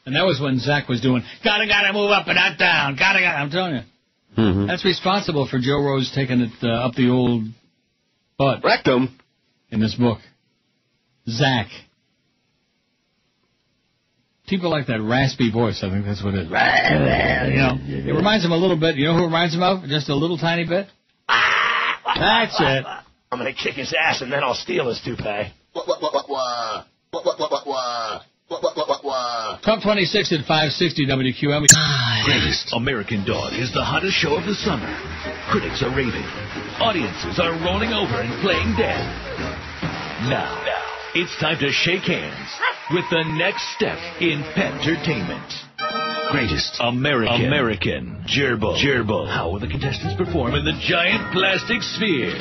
And that was when Zach was doing, gotta move up and not down, I'm telling you. Mm-hmm. That's responsible for Joe Rose taking it up the old butt. Rectum. In this book. Zach. People like that raspy voice, I think that's what it is. It reminds him a little bit, you know who it reminds him of? Just a little tiny bit? That's it. I'm going to kick his ass and then I'll steal his toupee. 1226 at 560 WQM. Greatest American Dog is the hottest show of the summer. Critics are raving. Audiences are rolling over and playing dead. Now, it's time to shake hands with the next step in pet entertainment. Greatest American Gerbil. How will the contestants perform in the giant plastic sphere?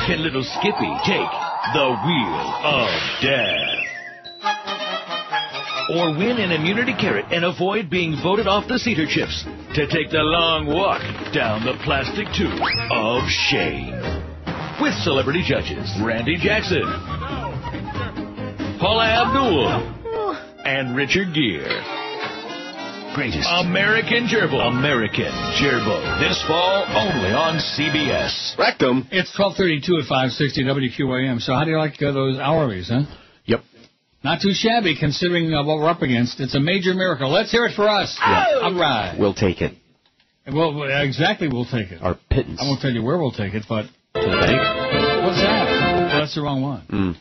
Can little Skippy take the wheel of death? Or win an immunity carrot and avoid being voted off the cedar chips to take the long walk down the plastic tube of shame? With celebrity judges Randy Jackson, Paula Abdul, and Richard Gere. Greatest American Gerbil. This fall only on CBS. Rectum. It's 12:32 at 560 WQAM. So how do you like those hourlies, huh? Yep. Not too shabby considering what we're up against. It's a major miracle. Let's hear it for us. Yeah. All right. We'll take it. Well, exactly, we'll take it. Our pittance. I won't tell you where we'll take it, but... To the bank? What's that? Oh, that's the wrong one. Mm.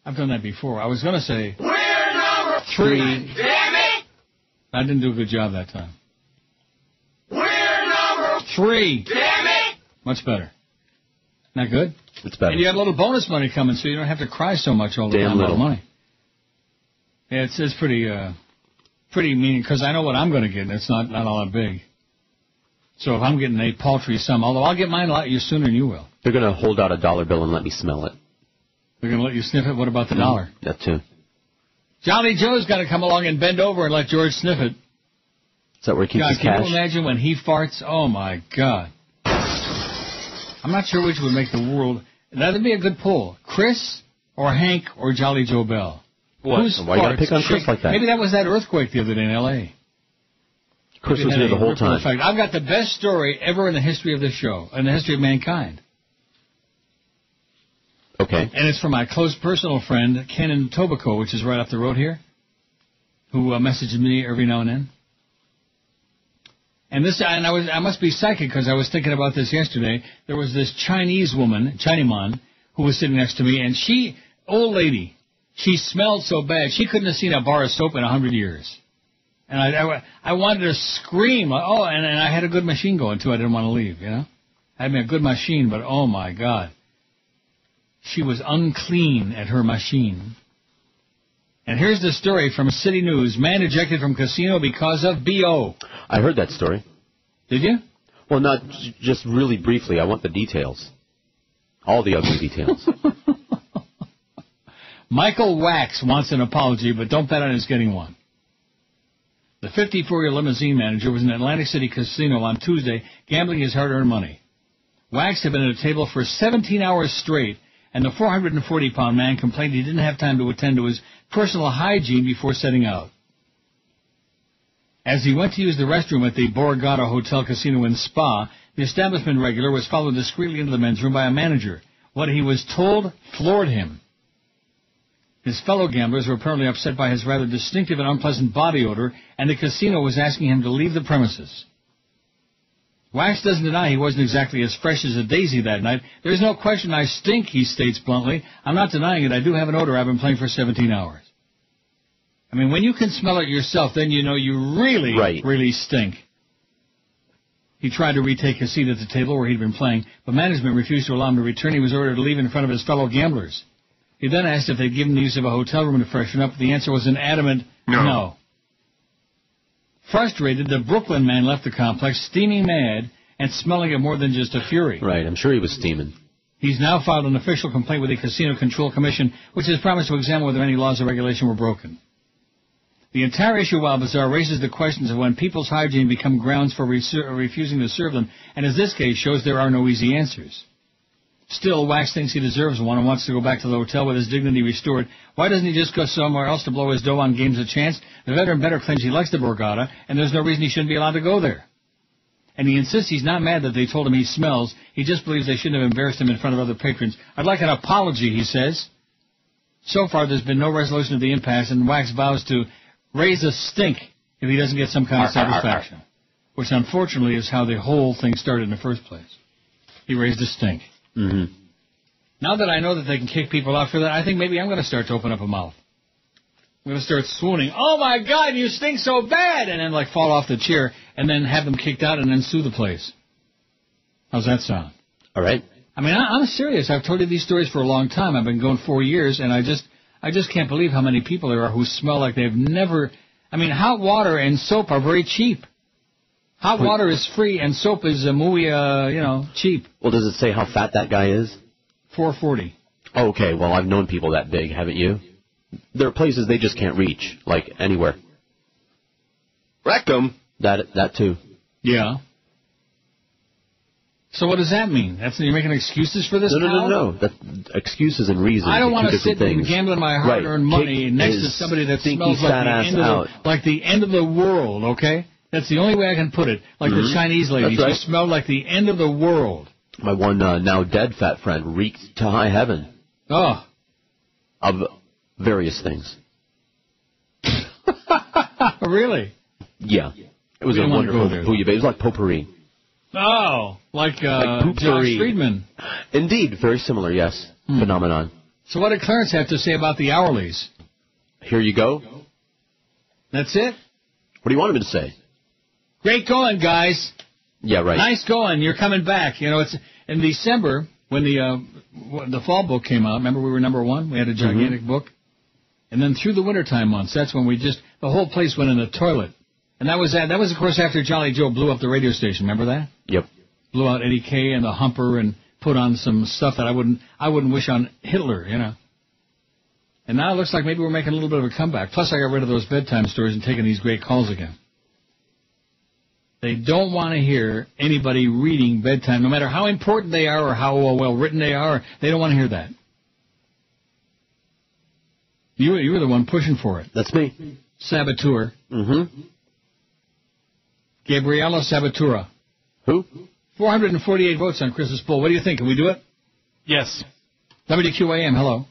I've done that before. I was going to say... We're number 3. Damn it! I didn't do a good job that time. We're number 3. Damn it! Much better. Not good? It's better. And you have a little bonus money coming, so you don't have to cry so much all the time about money. Yeah, it's pretty mean, because I know what I'm going to get, and it's not all that big. So if I'm getting a paltry sum, although I'll get mine a lot sooner than you will. They're going to hold out a dollar bill and let me smell it. They're going to let you sniff it? What about the dollar? That too. Jolly Joe's got to come along and bend over and let George sniff it. Is that where he keeps his cash? Can you imagine when he farts? Oh, my God. I'm not sure which would make the world. That'd be a good poll. Chris or Hank or Jolly Joe Bell? What? Why you got to pick on Chris like that? Maybe that was that earthquake the other day in L.A. Chris was here the whole time. Effect. I've got the best story ever in the history of this show, in the history of mankind. Okay. And it's from my close personal friend, Ken in Tobico, which is right up the road here, who messages me every now and then. And I must be psychic because I was thinking about this yesterday. There was this Chinese woman, Chinaman, who was sitting next to me, and old lady, she smelled so bad, she couldn't have seen a bar of soap in 100 years. And I wanted to scream. And I had a good machine going, too. I didn't want to leave, you know. I had a good machine, but oh, my God. She was unclean at her machine. And here's the story from City News. Man ejected from casino because of B.O. I heard that story. Did you? Well, not just really briefly. I want the details. All the ugly details. Michael Wax wants an apology, but don't bet on his getting one. The 54-year limousine manager was in Atlantic City Casino on Tuesday, gambling his hard-earned money. Wax had been at a table for 17 hours straight, and the 440-pound man complained he didn't have time to attend to his personal hygiene before setting out. As he went to use the restroom at the Borgata Hotel Casino and Spa, the establishment regular was followed discreetly into the men's room by a manager. What he was told floored him. His fellow gamblers were apparently upset by his rather distinctive and unpleasant body odor, and the casino was asking him to leave the premises. Wax doesn't deny he wasn't exactly as fresh as a daisy that night. There's no question I stink, he states bluntly. I'm not denying it. I do have an odor. I've been playing for 17 hours. I mean, when you can smell it yourself, then you know you really stink. He tried to retake his seat at the table where he'd been playing, but management refused to allow him to return. He was ordered to leave in front of his fellow gamblers. He then asked if they'd given him the use of a hotel room to freshen up. The answer was an adamant no. Frustrated, the Brooklyn man left the complex, steaming mad and smelling of more than just a fury. Right, I'm sure he was steaming. He's now filed an official complaint with the Casino Control Commission, which has promised to examine whether any laws or regulation were broken. The entire issue, while bizarre, raises the questions of when people's hygiene become grounds for refusing to serve them, and as this case shows, there are no easy answers. Still, Wax thinks he deserves one and wants to go back to the hotel with his dignity restored. Why doesn't he just go somewhere else to blow his dough on games of chance? The veteran better claims he likes the Borgata, and there's no reason he shouldn't be allowed to go there. And he insists he's not mad that they told him he smells. He just believes they shouldn't have embarrassed him in front of other patrons. I'd like an apology, he says. So far, there's been no resolution of the impasse, and Wax vows to raise a stink if he doesn't get some kind of satisfaction, which unfortunately is how the whole thing started in the first place. He raised a stink. Mm-hmm. Now that I know that they can kick people out for that, I think maybe I'm going to start to open up a mouth. I'm going to start swooning. Oh, my God, you stink so bad! And then, fall off the chair and then have them kicked out and then sue the place. How's that sound? All right. I mean, I'm serious. I've told you these stories for a long time. I've been going 4 years, and I just can't believe how many people there are who smell like they've never... I mean, hot water and soap are very cheap. Hot water is free, and soap is cheap. Well, does it say how fat that guy is? 440. Oh, okay, well, I've known people that big, haven't you? There are places they just can't reach, like anywhere. Rectum. That too. Yeah. So what does that mean? You're making excuses for this? No. Excuses and reasons. I don't want to sit and gamble my hard-earned money next to somebody that smells like the end of the world, okay? That's the only way I can put it. Like the Chinese lady. She smelled like the end of the world. My one now dead fat friend reeked to high heaven. Oh. Of various things. Really? Yeah. It was a wonderful bouillabaisse. It was like potpourri. Oh, like Josh Friedman. Indeed, very similar, yes. Phenomenon. So what did Clarence have to say about the hourlies? Here you go. That's it? What do you want him to say? Great going, guys. Yeah, right. Nice going. You're coming back. You know, it's in December when the fall book came out. Remember we were number one? We had a gigantic book. And then through the wintertime months, that's when the whole place went in the toilet. And that was, of course, after Jolly Joe blew up the radio station. Remember that? Yep. Blew out Eddie Kay and the Humper and put on some stuff that I wouldn't wish on Hitler, you know. And now it looks like maybe we're making a little bit of a comeback. Plus, I got rid of those bedtime stories and taking these great calls again. They don't want to hear anybody reading bedtime, no matter how important they are or how well written they are. They don't want to hear that. You were the one pushing for it. That's me. Saboteur. Mm-hmm. Gabriela Sabotura. Who? 448 votes on Chris's poll. What do you think? Can we do it? Yes. WQAM, hello.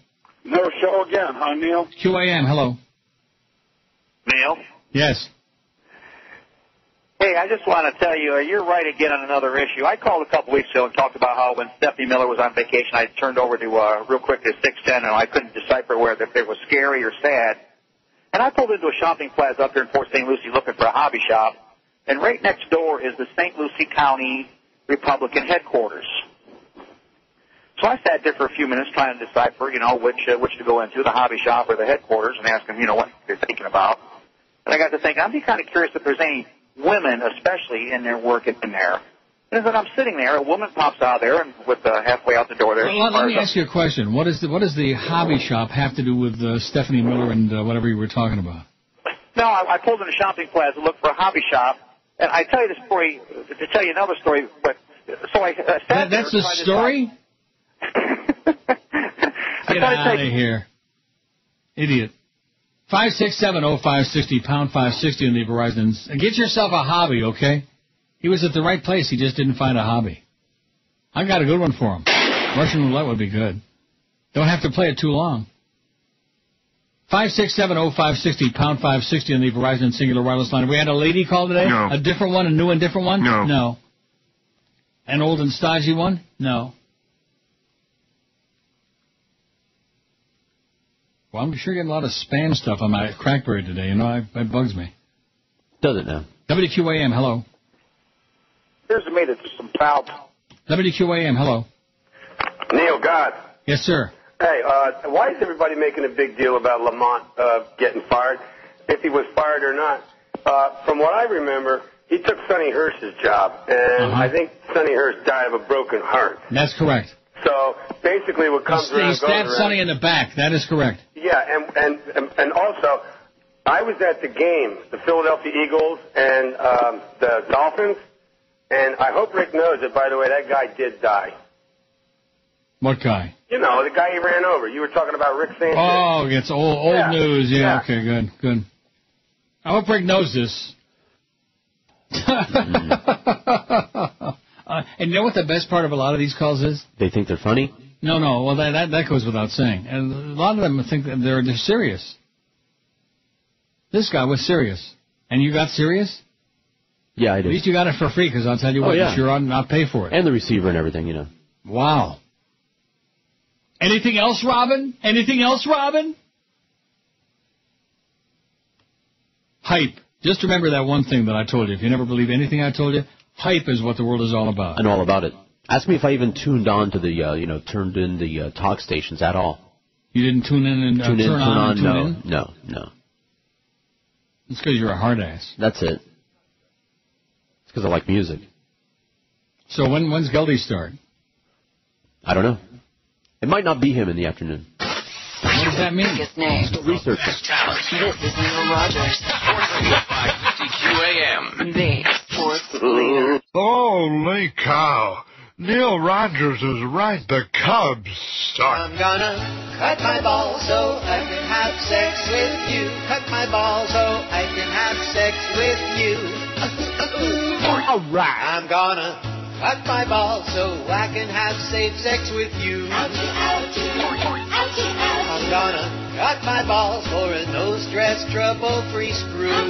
No show again, huh, Neil? QAM, hello. Neil? Yes. Hey, I just want to tell you, you're right again on another issue. I called a couple weeks ago and talked about how when Stephanie Miller was on vacation, I turned over to real quick to 610, and I couldn't decipher whether it was scary or sad. And I pulled into a shopping plaza up here in Port St. Lucie looking for a hobby shop, and right next door is the St. Lucie County Republican headquarters. So I sat there for a few minutes trying to decipher, which to go into, the hobby shop or the headquarters, and ask them, what they're thinking about. And I got to think, I'd be kind of curious if there's any women, especially in their work in there. And as I'm sitting there, a woman pops out there and with halfway out the door there. Well, let me ask you a question. What does the hobby shop have to do with Stephanie Miller and whatever you were talking about? No, I pulled in a shopping plaza, looked for a hobby shop, and I tell you the story to tell you another story. But so I sat That's the story. Get out of here, idiot. 5670560 pound 560 on the Verizon. And get yourself a hobby, okay? He was at the right place. He just didn't find a hobby. I got a good one for him. Russian roulette would be good. Don't have to play it too long. 5670560 pound 560 on the Verizon Singular Wireless line. Have we had a lady call today? No. A different one, a new and different one? No. No. An old and stodgy one? No. Well, I'm sure getting a lot of spam stuff on my Crackberry today. That bugs me. Does it now? WQAM, hello. Here's me that's some foul. WQAM, hello. Neil, God. Yes, sir. Hey, why is everybody making a big deal about Lamont getting fired, if he was fired or not? From what I remember, he took Sonny Hirsch's job, and I think Sonny Hirsch died of a broken heart. That's correct. So basically what comes around He goes stabbed around. Sonny in the back. That is correct. Yeah, and also, I was at the game, the Philadelphia Eagles and the Dolphins, and I hope Rick knows that, by the way, that guy did die. What guy? The guy he ran over. You were talking about Rick Sanchez. Oh, it's old Yeah. news. Yeah, Yeah. okay, good. I hope Rick knows this. And you know what the best part of a lot of these calls is? They think they're funny? No. Well, that goes without saying. And a lot of them think that they're serious. This guy was serious. And you got serious? Yeah, I At did. least you got it for free, because I'll tell you what, yeah. you sure ought not pay for it. And the receiver and everything, Wow. Anything else, Robin? Anything else, Robin? Hype. Just remember that one thing that I told you. If you never believe anything I told you, hype is what the world is all about. I know all about it. Ask me if I even tuned on to the, turned in the talk stations at all. You didn't tune in and Tune in, turn on and tune no, in? no. It's because you're a hard ass. That's it. It's because I like music. So when's Geldy start? I don't know. It might not be him in the afternoon. What does that mean? Still researching. This is Neil Rogers. 550 QAM. The sports leader. Holy cow. Neil Rogers is right. The Cubs suck. I'm gonna cut my balls so I can have sex with you. Cut my balls so I can have sex with you. All right. I'm gonna cut my balls so I can have safe sex with you. I'm gonna cut my balls for a no-stress, trouble-free screw. I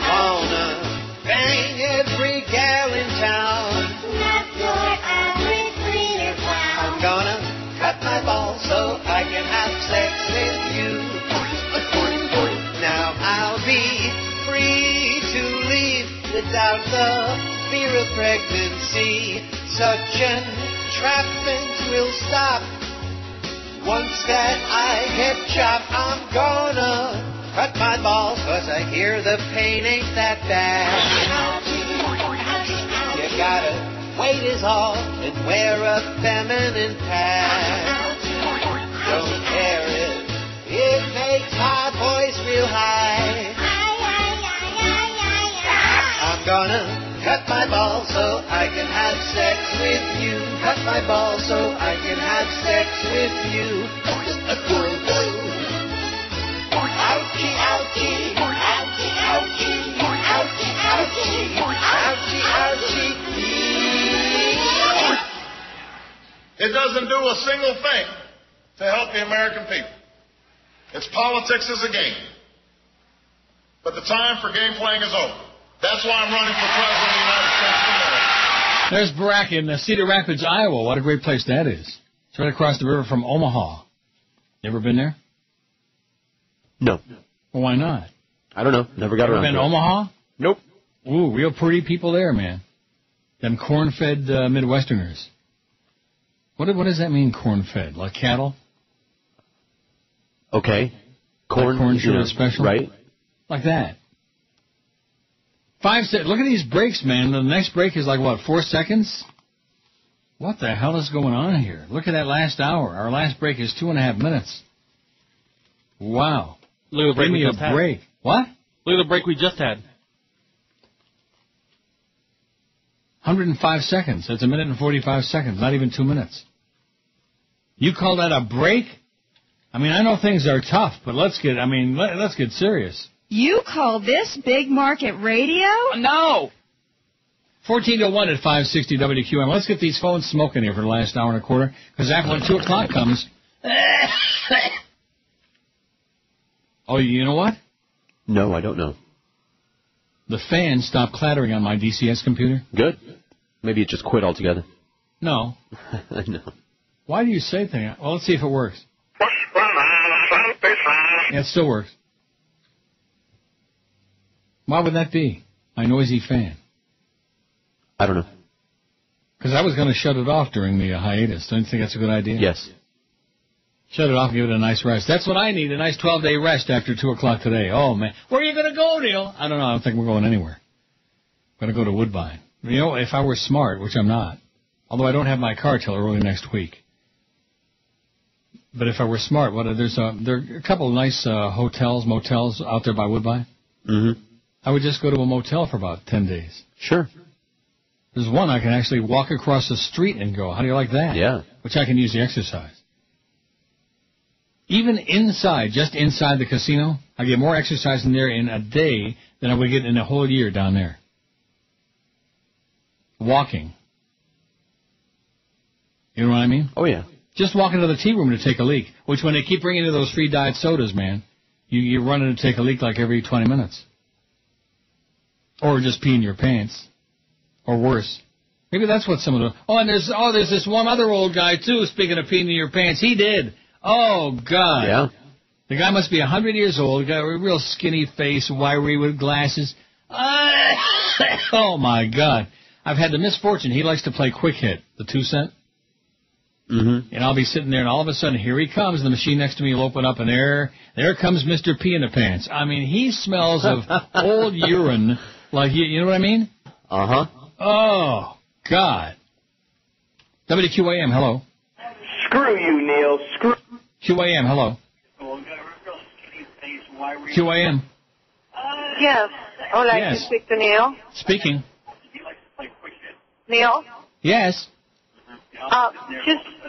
wanna bang every gal in town. I'm gonna cut my balls so I can have sex with you. Now I'll be free to leave without the fear of pregnancy. Such entrapment will stop. Once that I get chopped, I'm gonna cut my balls, 'cause I hear the pain ain't that bad. You gotta wait is all and wear a feminine pad. Don't care if it makes my voice real high. I'm gonna cut my balls so I can have sex with you. Cut my balls so I can have sex with you. Ouchie, ouchie, ouchie, ouchie, ouchie, ouchie, ouchie, ouchie. It doesn't do a single thing to help the American people. Its politics is a game. But the time for game playing is over. That's why I'm running for president of the United States of America. There's Barack in Cedar Rapids, Iowa. What a great place that is. It's right across the river from Omaha. You ever been there? No. Well, why not? I don't know. Never got around to it. Been to Omaha? Nope. Ooh, real pretty people there, man. Them corn-fed Midwesterners. What does that mean, corn-fed? Like cattle? Okay. Corn, like corn sugar special? Right. Like that. 5 seconds. Look at these breaks, man. The next break is like, what, 4 seconds? What the hell is going on here? Look at that last hour. Our last break is 2.5 minutes. Wow. Look at the break we just had. Break. What? Look at the break we just had. 105 seconds. That's 1 minute and 45 seconds. Not even 2 minutes. You call that a break? I mean, I know things are tough, but let's get serious. You call this big market radio? No. 14 to 1 at 560 WQM. Let's get these phones smoking here for the last hour and a quarter, because after when 2 o'clock comes... Oh, you know what? No, I don't know. The fan stopped clattering on my DCS computer. Good. Maybe it just quit altogether. No. No. Why do you say things? Well, let's see if it works. Yeah, it still works. Why would that be? My noisy fan. I don't know. Because I was going to shut it off during the hiatus. Don't you think that's a good idea? Yes. Shut it off and give it a nice rest. That's what I need, a nice 12-day rest after 2 o'clock today. Oh, man. Where are you going to go, Neil? I don't know. I don't think we're going anywhere. I'm going to go to Woodbine. You know, if I were smart, which I'm not, although I don't have my car till early next week. But if I were smart, there are a couple of nice hotels, motels out there by Woodbine. Mm-hmm. I would just go to a motel for about 10 days. Sure. There's one I can actually walk across the street and go. How do you like that? Yeah. Which I can use the exercise. Even inside, just inside the casino, I get more exercise in there in a day than I would get in a whole year down there. Walking. You know what I mean? Oh, yeah. Just walking to the tea room to take a leak, which when they keep bringing you those free diet sodas, man, you run in to take a leak like every 20 minutes. Or just pee in your pants. Or worse. Maybe that's what some of the... Oh, and there's this one other old guy, too, speaking of peeing in your pants. He did. Oh, God. Yeah? The guy must be 100 years old, got a real skinny face, wiry with glasses. Oh, my God. I've had the misfortune. He likes to play Quick Hit, the 2-cent. Mm-hmm. And I'll be sitting there, and all of a sudden, here he comes. The machine next to me will open up, and there comes Mr. Pee in the Pants. I mean, he smells of old urine. Like, you know what I mean? Uh-huh. Oh, God. WQAM, hello. Screw you, Neil. Screw. QAM, hello. QAM. Yes. I would like Yes. to speak to Neil. Speaking. Neil? Yes.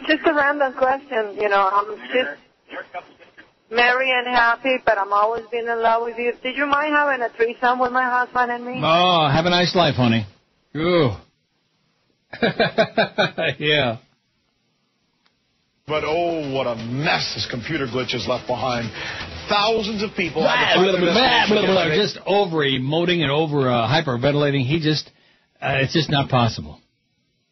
Just a random question. You know, I'm just married and happy, but I'm always been in love with you. Did you mind having a threesome with my husband and me? Oh, have a nice life, honey. Ooh. Yeah. But oh, what a mess this computer glitch has left behind. Thousands of people just over-emoting and over-hyperventilating. It's just not possible.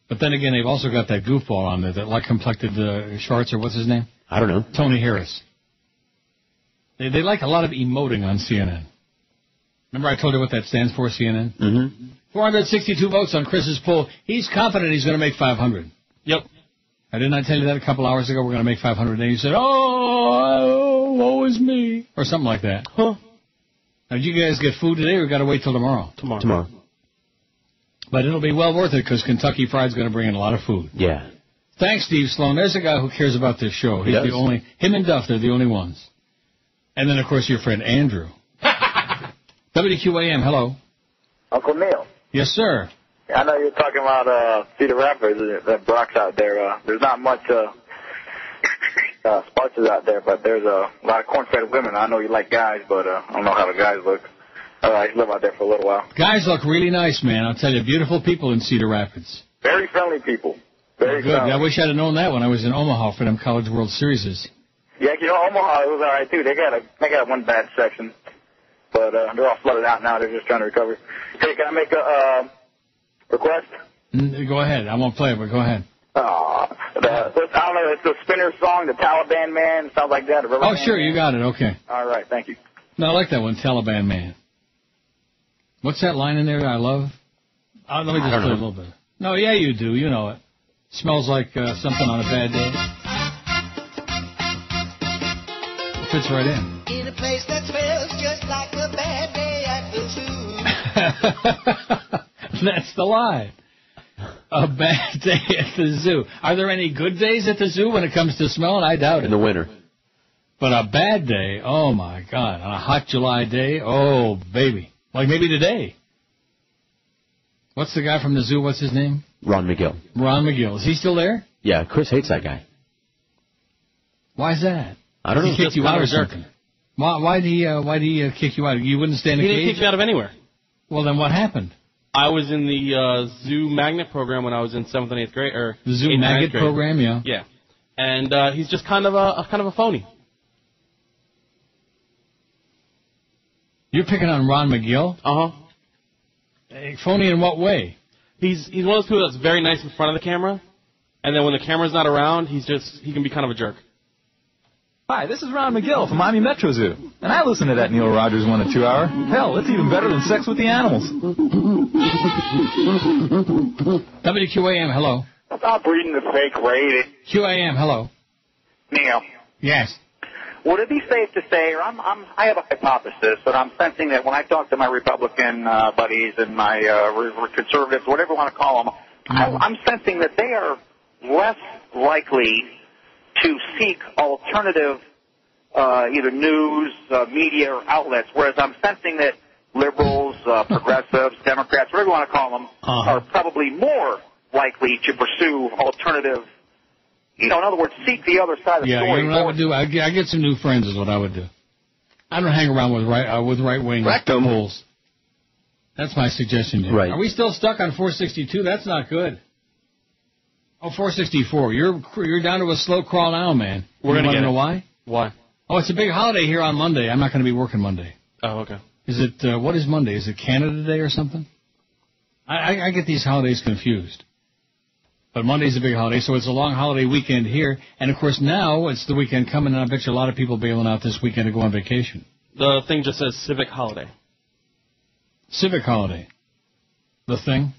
But then again, they've also got that goofball on there, that light-complected Schwartz, or what's his name? I don't know. Tony Harris. They like a lot of emoting on CNN. Remember I told you what that stands for, CNN? Mm-hmm. 462 votes on Chris's poll. He's confident he's going to make 500. Yep. I did not tell you that a couple hours ago. We're going to make 500. And you said, oh, woe is me. Or something like that. Huh. Now, did you guys get food today, or got to wait till tomorrow? Tomorrow. But it'll be well worth it, because Kentucky Fried's going to bring in a lot of food. Yeah. Thanks, Steve Sloan. There's a guy who cares about this show. He's the only. Him and Duff, they're the only ones. And then, of course, your friend Andrew. WQAM, hello. Uncle Neil. Yes, sir. I know you're talking about Cedar Rapids, that Brock's out there. There's not much Spartans out there, but there's a lot of corn-fed women. I know you like guys, but I don't know how the guys look. I live out there for a little while. Guys look really nice, man. I'll tell you, beautiful people in Cedar Rapids. Very friendly people. Very good. friendly. I wish I'd have known that when I was in Omaha for them College World Series. Yeah, Omaha, it was all right, too. They got one bad section, but they're all flooded out now. They're just trying to recover. Hey, can I make a request? Go ahead. I won't play it, but go ahead. I don't know, it's the Spinner song, the Taliban Man, sounds like that. Oh, sure, you got it. Okay. All right, thank you. No, I like that one, Taliban Man. What's that line in there that I love? Let me just play a little bit. No, yeah, you do. You know it. Smells like something on a bad day. It fits right in. In a place that smells just like a bad day at the zoo. That's the line. A bad day at the zoo. Are there any good days at the zoo when it comes to smelling? I doubt it. In the winter. But a bad day, oh, my God. On a hot July day, oh, baby. Like maybe today. What's the guy from the zoo? What's his name? Ron McGill. Ron McGill. Is he still there? Yeah, Chris hates that guy. Why is that? I don't know. He kicked you out or something. Why did he kick you out? You wouldn't stand in a cage? He didn't kick me out of anywhere. Well, then what happened? I was in the Zoo Magnet program when I was in 7th and 8th grade. The Zoo Magnet program, yeah. Yeah. And he's just kind of a phony. You're picking on Ron McGill? Uh-huh. Phony in what way? He's one of those people that's very nice in front of the camera, and then when the camera's not around, he can be kind of a jerk. Hi, this is Ron McGill from Miami Metro Zoo, and I listen to that Neil Rogers 1 to 2 hour. Hell, it's even better than Sex with the Animals. WQAM, hello. Stop reading the fake rating. QAM, hello. Neil. Yes. Would it be safe to say, or I have a hypothesis, but I'm sensing that when I talk to my Republican buddies and my conservatives, whatever you want to call them, I'm sensing that they are less likely to seek alternative either news, media, or outlets, whereas I'm sensing that liberals, progressives, Democrats, whatever you want to call them, are probably more likely to pursue alternative. In other words, seek the other side of the story. Yeah, you know what I would do? I get some new friends is what I would do. I don't hang around with right-wing polls. That's my suggestion to you. Right. Are we still stuck on 462? That's not good. Oh, 464. You're down to a slow crawl now, man. We're going to get know why? Why? Oh, it's a big holiday here on Monday. I'm not going to be working Monday. Oh, okay. Is it, what is Monday? Is it Canada Day or something? I get these holidays confused. But Monday's a big holiday, so it's a long holiday weekend here. And, of course, now it's the weekend coming, and I bet you a lot of people bailing out this weekend to go on vacation. The thing just says civic holiday. Civic holiday. The thing?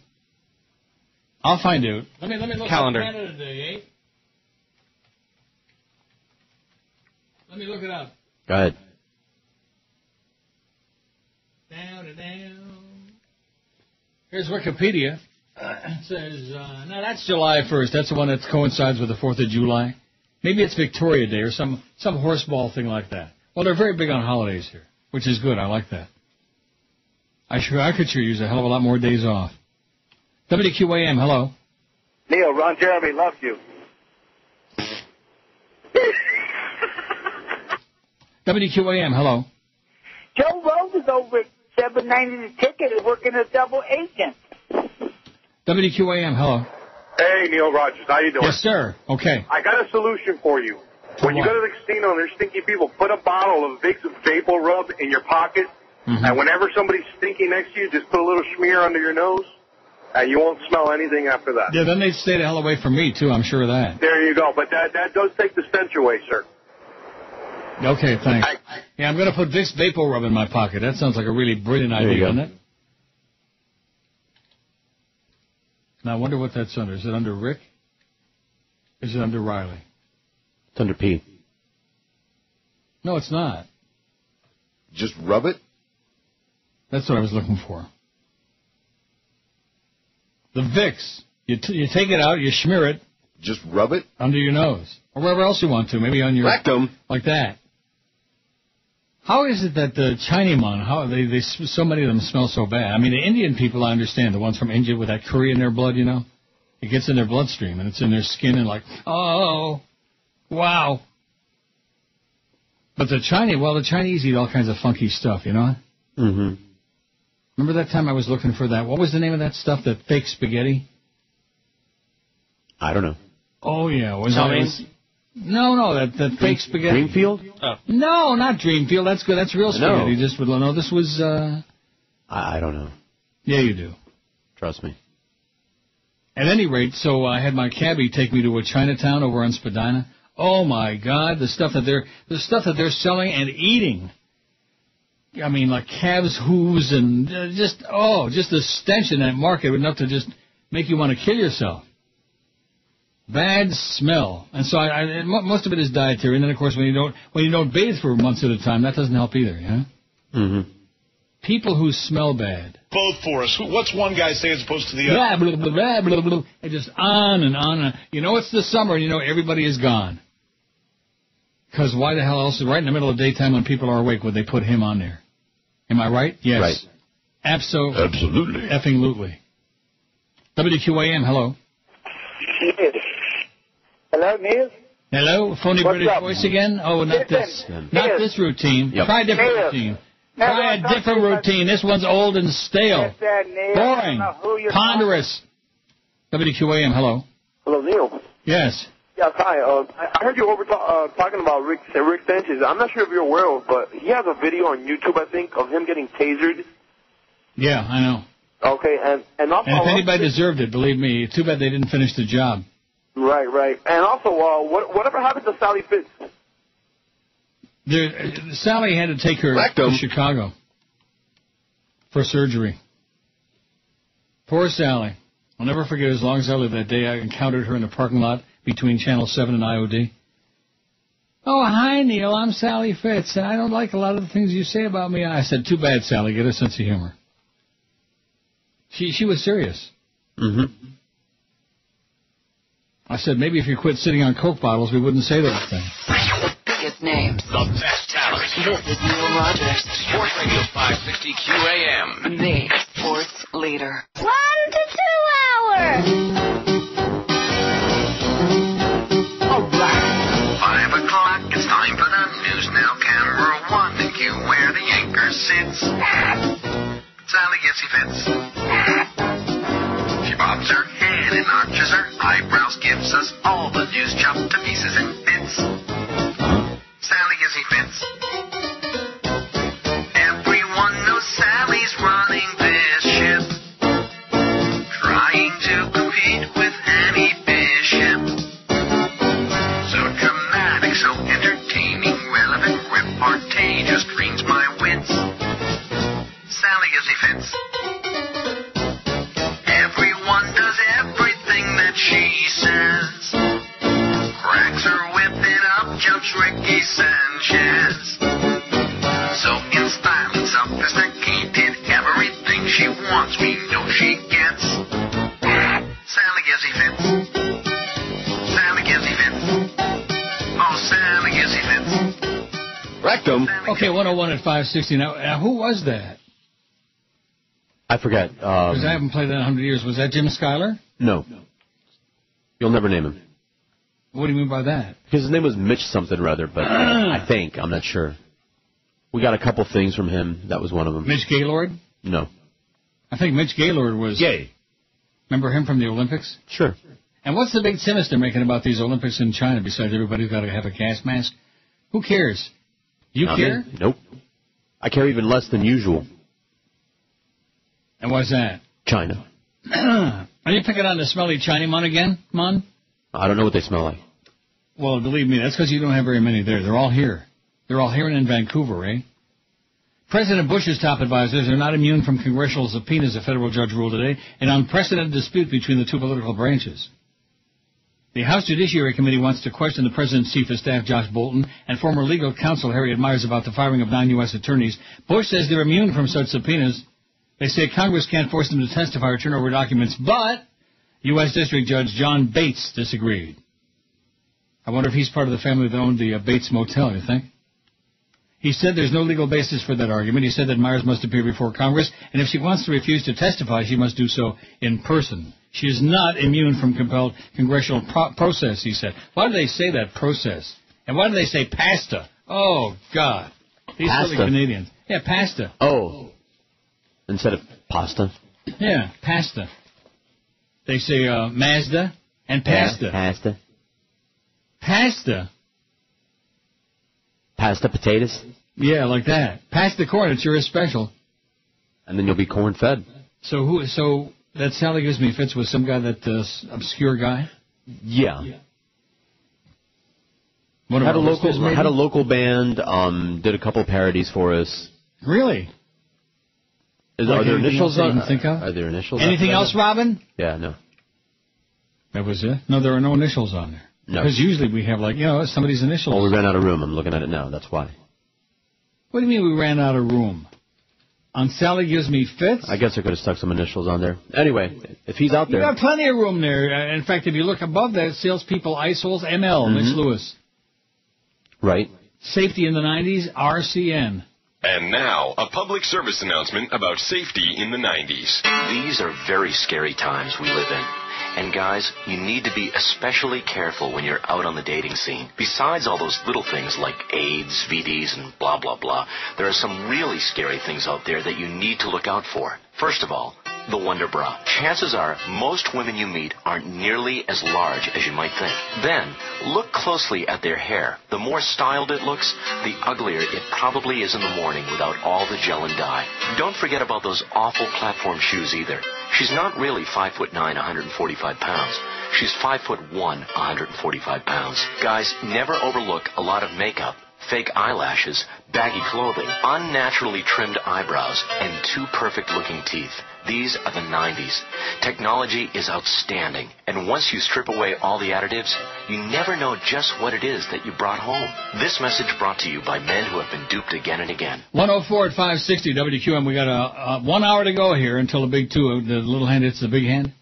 I'll find out. Let me look Calendar. up Canada Day, eh? Let me look it up. Go ahead. Down. Here's Wikipedia. It says, no, that's July 1st. That's the one that coincides with the 4th of July. Maybe it's Victoria Day or some horseball thing like that. Well, they're very big on holidays here, which is good. I like that. I could sure use a hell of a lot more days off. WQAM, hello. Neil, Ron Jeremy loves you. WQAM, hello. Joe Rose is over at 790 the ticket and working a double agent. WQAM, hello. Hey, Neil Rogers, how you doing? Yes, sir. Okay. I got a solution for you. When you go to the casino and there's stinky people, put a bottle of Vicks Vapor Rub in your pocket, and whenever somebody's stinky next to you, just put a little smear under your nose, and you won't smell anything after that. Yeah, then they'd stay the hell away from me, too. I'm sure of that. There you go. But that does take the stench away, sir. Okay, thanks. Yeah, I'm going to put Vicks Vapor Rub in my pocket. That sounds like a really brilliant idea, doesn't it? Now, I wonder what that's under. Is it under Rick? Is it under Riley? It's under P. No, it's not. Just rub it? That's what I was looking for. The Vicks. You take it out, you smear it, Just rub it? Under your nose. Or wherever else you want to. Maybe on your... Rectum. Like that. How is it that the Chinaman, so many of them smell so bad? I mean, the Indian people, I understand. The ones from India with that curry in their blood, you know? It gets in their bloodstream, and it's in their skin, and like, oh, wow. But the Chinese eat all kinds of funky stuff, you know? Mm-hmm. Remember that time I was looking for that? What was the name of that stuff, that fake spaghetti? I don't know. Oh, yeah. No, that fake spaghetti. Dreamfield? Oh. No, not Dreamfield. That's good. That's real spaghetti. No, this was... I don't know. Yeah, you do. Trust me. At any rate, so I had my cabbie take me to a Chinatown over on Spadina. Oh, my God, the stuff that they're selling and eating. I mean, like calves' hooves and just the stench in that market enough to just make you want to kill yourself. Bad smell. And so most of it is dietary. And then, of course, when you don't bathe for months at a time, that doesn't help either, yeah? Mm-hmm. People who smell bad. Both for us. What's one guy say as opposed to the blah, other? blah, blah, blah, blah, blah, blah. And just on and on and on. You know it's the summer, and you know everybody is gone. Because why the hell else, right in the middle of daytime when people are awake, would they put him on there? Am I right? Yes. Right. Absolutely. Effing-lutely. WQAM, hello. Hello, Neil? Hello, phony What's British up? voice again? Oh, not this. Not this routine. Yep. Try a different routine. Try a different routine. This one's old and stale. Boring. Ponderous. WQAM, hello. Hello, Neil. Yes. Yes, hi. I heard you over talking about Rick Sanchez. I'm not sure if you're aware of, but he has a video on YouTube, I think, of him getting tasered. Yeah, I know. Okay, and also... And if anybody deserved it, believe me, too bad they didn't finish the job. Right. And also, whatever happened to Sally Fitz? Sally had to take her to Chicago for surgery. Poor Sally. I'll never forget, as long as I live, that day I encountered her in the parking lot between Channel 7 and IOD. Oh, hi, Neil. I'm Sally Fitz, and I don't like a lot of the things you say about me. I said, too bad, Sally. Get a sense of humor. She was serious. Mm-hmm. I said, maybe if you quit sitting on Coke bottles, we wouldn't say those things. Biggest names. The best talent. This is Neil Rogers. Sports Radio 560 QAM. The sports leader. 1 to 2 hours. All right. 5 o'clock, it's time for the news now. Camera 1 and Q where the anchor sits. Sally Gissy Fitz. She bobs her head and arches her eyebrows, gives us all the news chopped to pieces and bits. Sally Gissy Fitz. Everyone knows Sally's running this ship, trying to compete with Annie Bishop. So dramatic, so entertaining, relevant, reportageous, dreams my wits. Sally Gissy Fitz. Everyone does everything that she says. Cracks her whip it up, jumps Ricky Sanchez. So in style and sophisticated, everything she wants we know she gets. Sally Gissy Fitz. Sally Gissy Fitz. Oh, Sally Gissy Fitz. Rectum. Okay, 101 at 560. Now, who was that? I forget. Because I haven't played that in 100 years. Was that Jim Schuyler? No. You'll never name him. What do you mean by that? Because his name was Mitch something or other, but I think. I'm not sure. We got a couple things from him. That was one of them. Mitch Gaylord? No. I think Mitch Gaylord was... Yay. Remember him from the Olympics? Sure. And what's the big sinister making about these Olympics in China besides everybody's got to have a gas mask? Who cares? You care? Nope. I care even less than usual. And what's that? China. Are you picking on the smelly Chinaman again, Mon? I don't know what they smell like. Well, believe me, that's because you don't have very many there. They're all here. They're all here and in Vancouver, eh? President Bush's top advisors are not immune from congressional subpoenas, a federal judge ruled today, an unprecedented dispute between the two political branches. The House Judiciary Committee wants to question the president's chief of staff, Josh Bolton, and former legal counsel Harriet Miers about the firing of 9 U.S. attorneys. Bush says they're immune from such subpoenas. They say Congress can't force them to testify or turn over documents, but U.S. District Judge John Bates disagreed. I wonder if he's part of the family that owned the Bates Motel, you think? He said there's no legal basis for that argument. He said that Myers must appear before Congress, and if she wants to refuse to testify, she must do so in person. She is not immune from compelled congressional process, he said. Why do they say that, process? And why do they say pasta? Oh, God. These silly Canadians. Yeah, pasta. Oh. Instead of pasta? Yeah, pasta. They say Mazda and pasta. Yeah, pasta. Pasta? Pasta potatoes? Yeah, like that. Pass the corn, it's your special. And then you'll be corn-fed. So that Sally Gives Me Fits was some guy, that obscure guy? Yeah. Had a local band, did a couple parodies for us. Really? Are there initials on? Think of? Are there initials? Anything else, Robin? Yeah, no. That was it? No, there are no initials on there. No. Because usually we have, somebody's initials. Oh, we ran out of room. I'm looking at it now. That's why. What do you mean we ran out of room? On Sally Gives Me Fits? I guess I could have stuck some initials on there. Anyway, if he's out there. You got plenty of room there. In fact, if you look above that, Salespeople Iceholes ML, Mitch Lewis. Right. Safety in the 90s, RCN. And now, a public service announcement about safety in the 90s. These are very scary times we live in. And guys, you need to be especially careful when you're out on the dating scene. Besides all those little things like AIDS, VDs, and blah, blah, blah, there are some really scary things out there that you need to look out for. First of all, the Wonder Bra. Chances are most women you meet aren't nearly as large as you might think. Then, look closely at their hair. The more styled it looks, the uglier it probably is in the morning without all the gel and dye. Don't forget about those awful platform shoes either. She's not really 5'9", 145 pounds. She's 5'1", 145 pounds. Guys, never overlook a lot of makeup, fake eyelashes, baggy clothing, unnaturally trimmed eyebrows, and too perfect-looking teeth. These are the 90s. Technology is outstanding, and once you strip away all the additives, you never know just what it is that you brought home. This message brought to you by men who have been duped again and again. 104 at 560 WQM. We got 1 hour to go here until the big two. The little hand hits the big hand,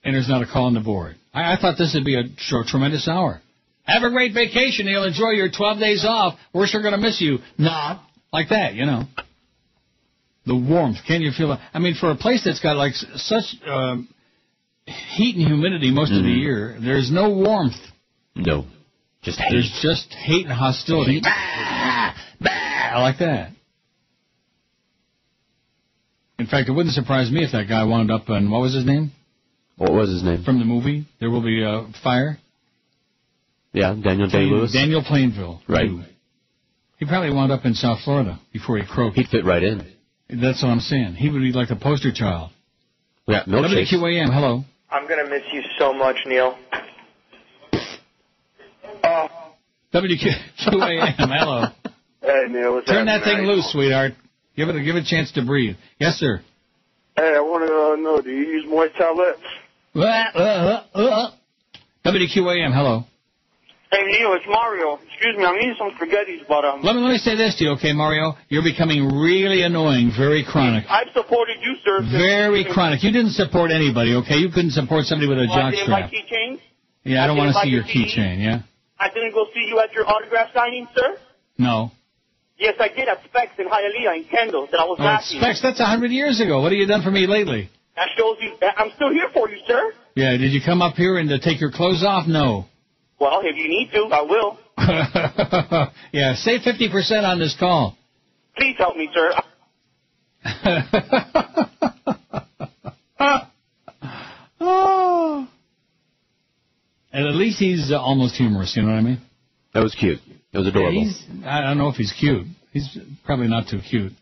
and there's not a call on the board. I thought this would be a tremendous hour. Have a great vacation. You'll enjoy your 12 days off. We're sure going to miss you. Not like that, The warmth. Can you feel it? I mean, for a place that's got like such heat and humidity most of the year, there's no warmth. No. Just hate. There's just hate and hostility. Bah, bah, I like that. In fact, it wouldn't surprise me if that guy wound up in, what was his name? What was his name? From the movie, There Will Be Fire. Yeah, Daniel Day-Lewis. Daniel Plainville. Right. He probably wound up in South Florida before he croaked. He'd fit right in. That's what I'm saying. He would be like a poster child. Yeah, milkshakes. WQAM, hello. I'm going to miss you so much, Neil. WQAM, hello. Hey, Neil. What's Turn that happening? thing loose, sweetheart. Give it a chance to breathe. Yes, sir. Hey, I want to know, do you use moist towelettes? WQAM, hello. Hey, Neil, it's Mario. Excuse me, I'm eating some spaghettis, but Let me say this to you, okay, Mario? You're becoming really annoying, very chronic. I've supported you, sir. Very chronic. You didn't support anybody, okay? You couldn't support somebody with a I jock didn't buy strap. keychains. Yeah, I don't want to buy see your your CD. keychain, yeah? I didn't go see you at your autograph signing, sir. No. Yes, I did at Specs in Hialeah in Kendall that I was laughing. Specs, that's 100 years ago. What have you done for me lately? That shows you I'm still here for you, sir. Yeah, did you come up here and take your clothes off? No. Well, if you need to, I will. Yeah, save 50% on this call. Please help me, sir. Oh. And at least he's almost humorous, you know what I mean? That was cute. It was adorable. I don't know if he's cute. He's probably not too cute.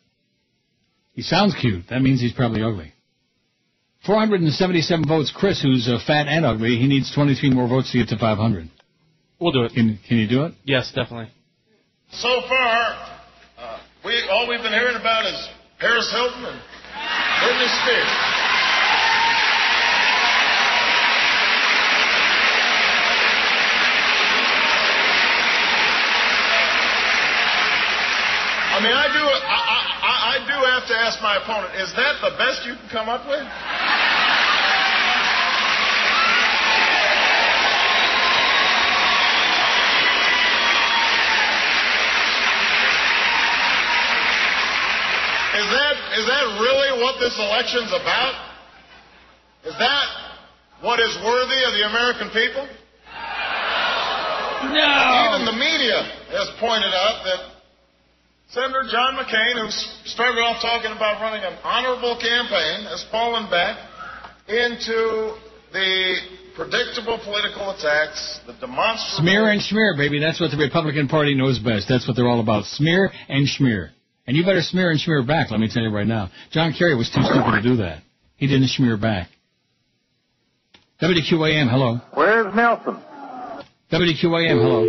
He sounds cute. That means he's probably ugly. 477 votes. Chris, who's fat and ugly, he needs 23 more votes to get to 500. We'll do it. Can you do it? Yes, definitely. So far, all we've been hearing about is Paris Hilton and Britney Spears. I mean, I do have to ask my opponent, is that the best you can come up with? this election's about? Is that what is worthy of the American people? No. Even the media has pointed out that Senator John McCain, who started off talking about running an honorable campaign, has fallen back into the predictable political attacks, the demonstrable... Smear and schmear, baby. That's what the Republican Party knows best. That's what they're all about. Smear and schmear. And you better smear and schmear back, let me tell you right now. John Kerry was too stupid to do that. He didn't schmear back. WQAM, hello. Where's Nelson? WQAM, hello.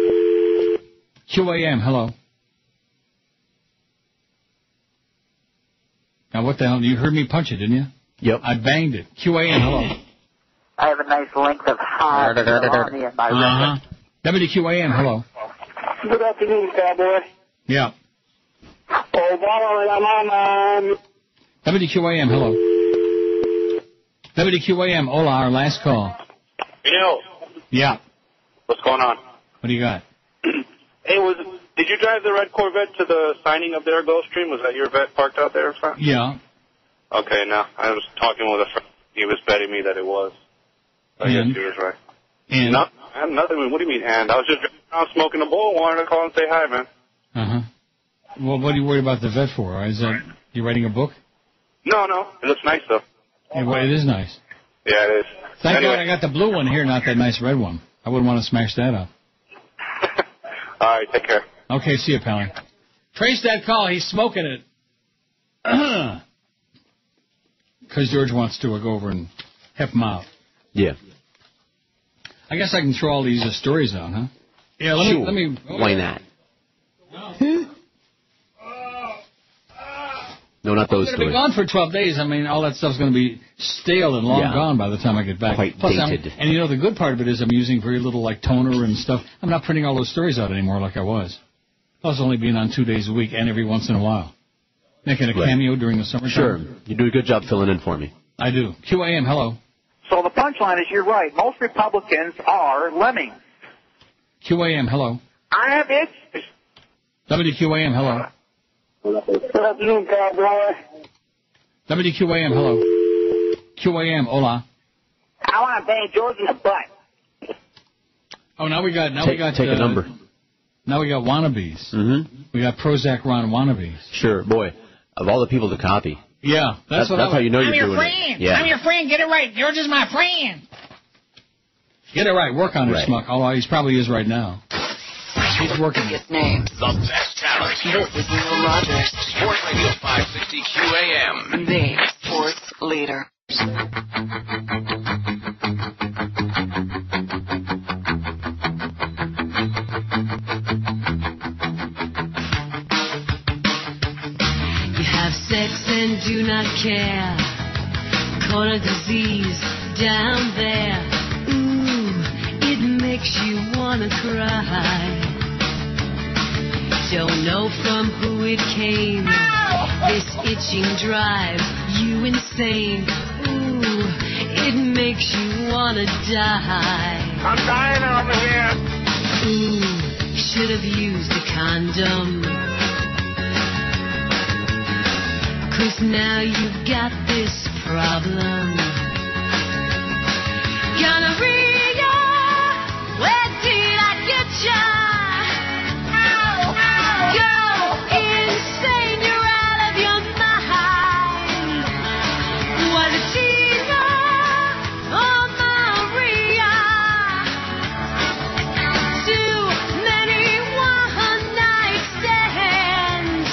QAM, hello. Now, what the hell? You heard me punch it, didn't you? Yep. I banged it. QAM, hello. I have a nice length of hard on me in my record. WQAM, hello. Good afternoon, cowboy. Yeah. Oh, WQAM, hello. WQAM, hola, our last call. Neil. Yeah. What's going on? What do you got? Hey, did you drive the red Corvette to the signing of their Gulfstream? Was that your vet parked out there in front? Yeah. Okay, now, I was talking with a friend. He was betting me that it was. I guess he was right. And? Nothing. What do you mean, and? I was just driving around smoking a bowl. Wanted to call and say hi, man. Uh-huh. Well, what are you worried about the vet for? Is that you writing a book? No. It looks nice, though. Yeah, well, it is nice. Yeah, it is. Thank God I got the blue one here, not that nice red one. I wouldn't want to smash that up. All right, take care. Okay, see you, pal. Trace that call. He's smoking it. Because George wants to go over and help him out. Yeah. I guess I can throw all these stories out, huh? Yeah, let me. Why not? No, not those I'm going to stories. be gone for 12 days. I mean, all that stuff's going to be stale and long gone by the time I get back. Quite Plus, dated. And you know, the good part of it is I'm using very little, like, toner and stuff. I'm not printing all those stories out anymore like I was. Plus, only being on 2 days a week and every once in a while. Making a cameo during the summertime. Sure. You do a good job filling in for me. I do. QAM, hello. So the punchline is you're right. Most Republicans are lemmings. QAM, hello. I have it. WQAM, hello. Good afternoon, cowboy. WQAM, hello. QAM, hola. I want to bang George in the butt. Oh, now we got Take a number. Now we got wannabes. Mm-hmm. We got Prozac Ron wannabes. Sure, boy. Of all the people to copy. Yeah, that's how you know I'm you're your doing friend. it. Yeah. I'm your friend. Get it right. George is my friend. Get it right. Work on it, Right. Schmuck. Although he probably is right now. He's working. Biggest names. The best talent. This is Neil Rogers, Sports Radio 560 QAM. the sports leader. You have sex and do not care. Caught a disease down there. Ooh, it makes you wanna cry. Don't know from who it came. This itching drives you insane. Ooh, it makes you wanna die. I'm dying over here. Ooh, should have used a condom. 'Cause now you've got this problem. Gonorrhea, where did I get ya? Go insane, you're out of your mind. Was it Tina or Maria? Too many one-night stands.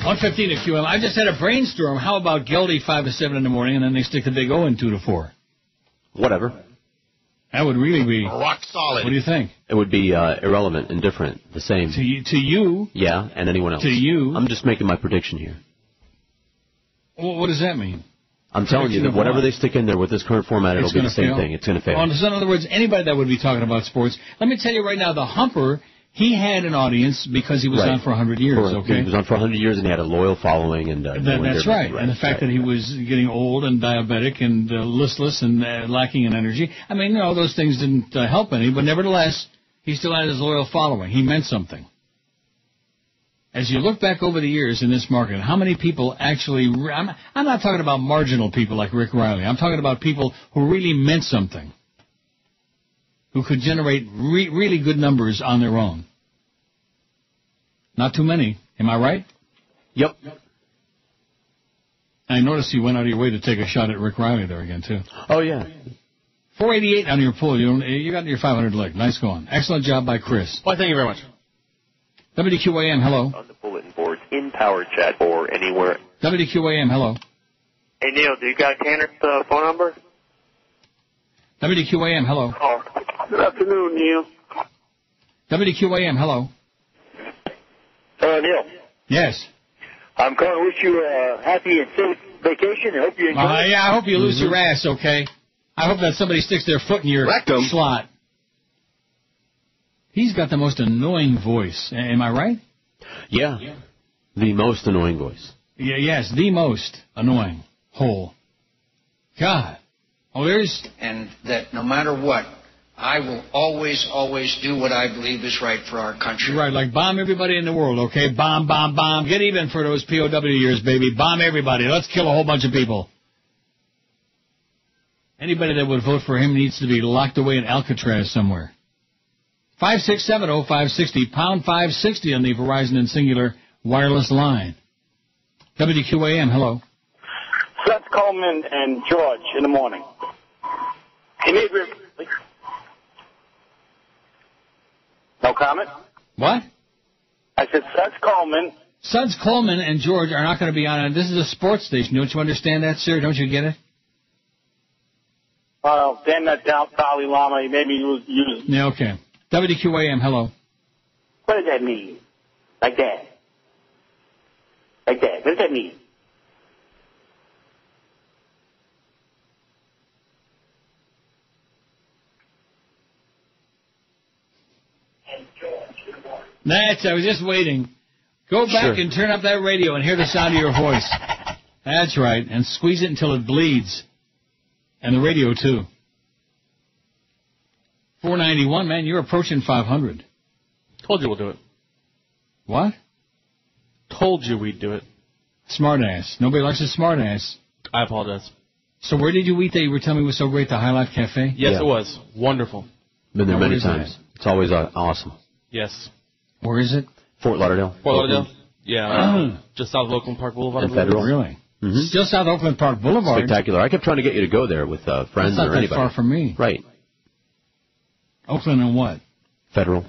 1:15 at QM. I just had a brainstorm. How about Geldy 5 to 7 in the morning, and then they stick the big O in 2 to 4? Whatever. That would really be rock solid. What do you think? It would be irrelevant, indifferent, the same. To you? Yeah, and anyone else. To you? I'm just making my prediction here. Well, what does that mean? I'm telling you that whatever they stick in there with this current format, it'll be the same thing. It's going to fail. Well, so in other words, anybody that would be talking about sports, let me tell you right now, the Humper, he had an audience because he was on for 100 years, okay? He was on for 100 years, and he had a loyal following. And that's right. And the fact that he was getting old and diabetic and listless and lacking in energy, I mean, no, those things didn't help any, but nevertheless, he still had his loyal following. He meant something. as you look back over the years in this market, how many people actually, I'm not talking about marginal people like Rick Riley. I'm talking about people who really meant something, who could generate really good numbers on their own. Not too many. Am I right? Yep. I noticed you went out of your way to take a shot at Rick Riley there again, too. Oh, yeah. 488 on your pull. You got your 500 lick. Nice going. Excellent job by Chris. Well, thank you very much. WQAM, hello. On the bulletin boards, in Power Chat, or anywhere. WQAM, hello. Hey, Neil, do you got Tanner's phone number? WQAM, hello. Oh, good afternoon, Neil. WQAM, hello. Neil. Yes. I'm calling to wish you a happy and safe vacation. I hope you enjoy it. Yeah, I hope you lose your ass, okay? I hope that somebody sticks their foot in your slot. He's got the most annoying voice. Am I right? Yeah. The most annoying voice. Yeah, yes, the most annoying. Whole. God. Oh, there's... And that no matter what, I will always, always do what I believe is right for our country. Right, like bomb everybody in the world, okay? Bomb, bomb, bomb. Get even for those POW years, baby. Bomb everybody. Let's kill a whole bunch of people. Anybody that would vote for him needs to be locked away in Alcatraz somewhere. 5670560, pound 560 on the Verizon and Singular wireless line. WQAM, hello. Seth Coleman and George in the morning. No comment? What? I said Suds Coleman. Suds Coleman and George are not going to be on it. This is a sports station. Don't you understand that, sir? Don't you get it? Then that Dalai Lama, he made me use... Yeah, okay. WQAM, hello. What does that mean? Like that. Like that. What does that mean? I was just waiting. Go back and turn up that radio and hear the sound of your voice. That's right. And squeeze it until it bleeds. And the radio, too. 491, man, you're approaching 500. Told you we'll do it. What? Told you we'd do it. Smart ass. Nobody likes a smart ass. I apologize. So where did you eat that you were telling me was so great, the High Life Cafe? Yes, it was. Wonderful. Been there many times. It's always awesome. Yes. Where is it? Fort Lauderdale. Fort Lauderdale? Yeah. Just south of Oakland Park Boulevard. And Federal. Really? Mm-hmm. Still south of Oakland Park Boulevard. Spectacular. I kept trying to get you to go there with friends or anybody. That's not that far from me. Right. Oakland and what? Federal.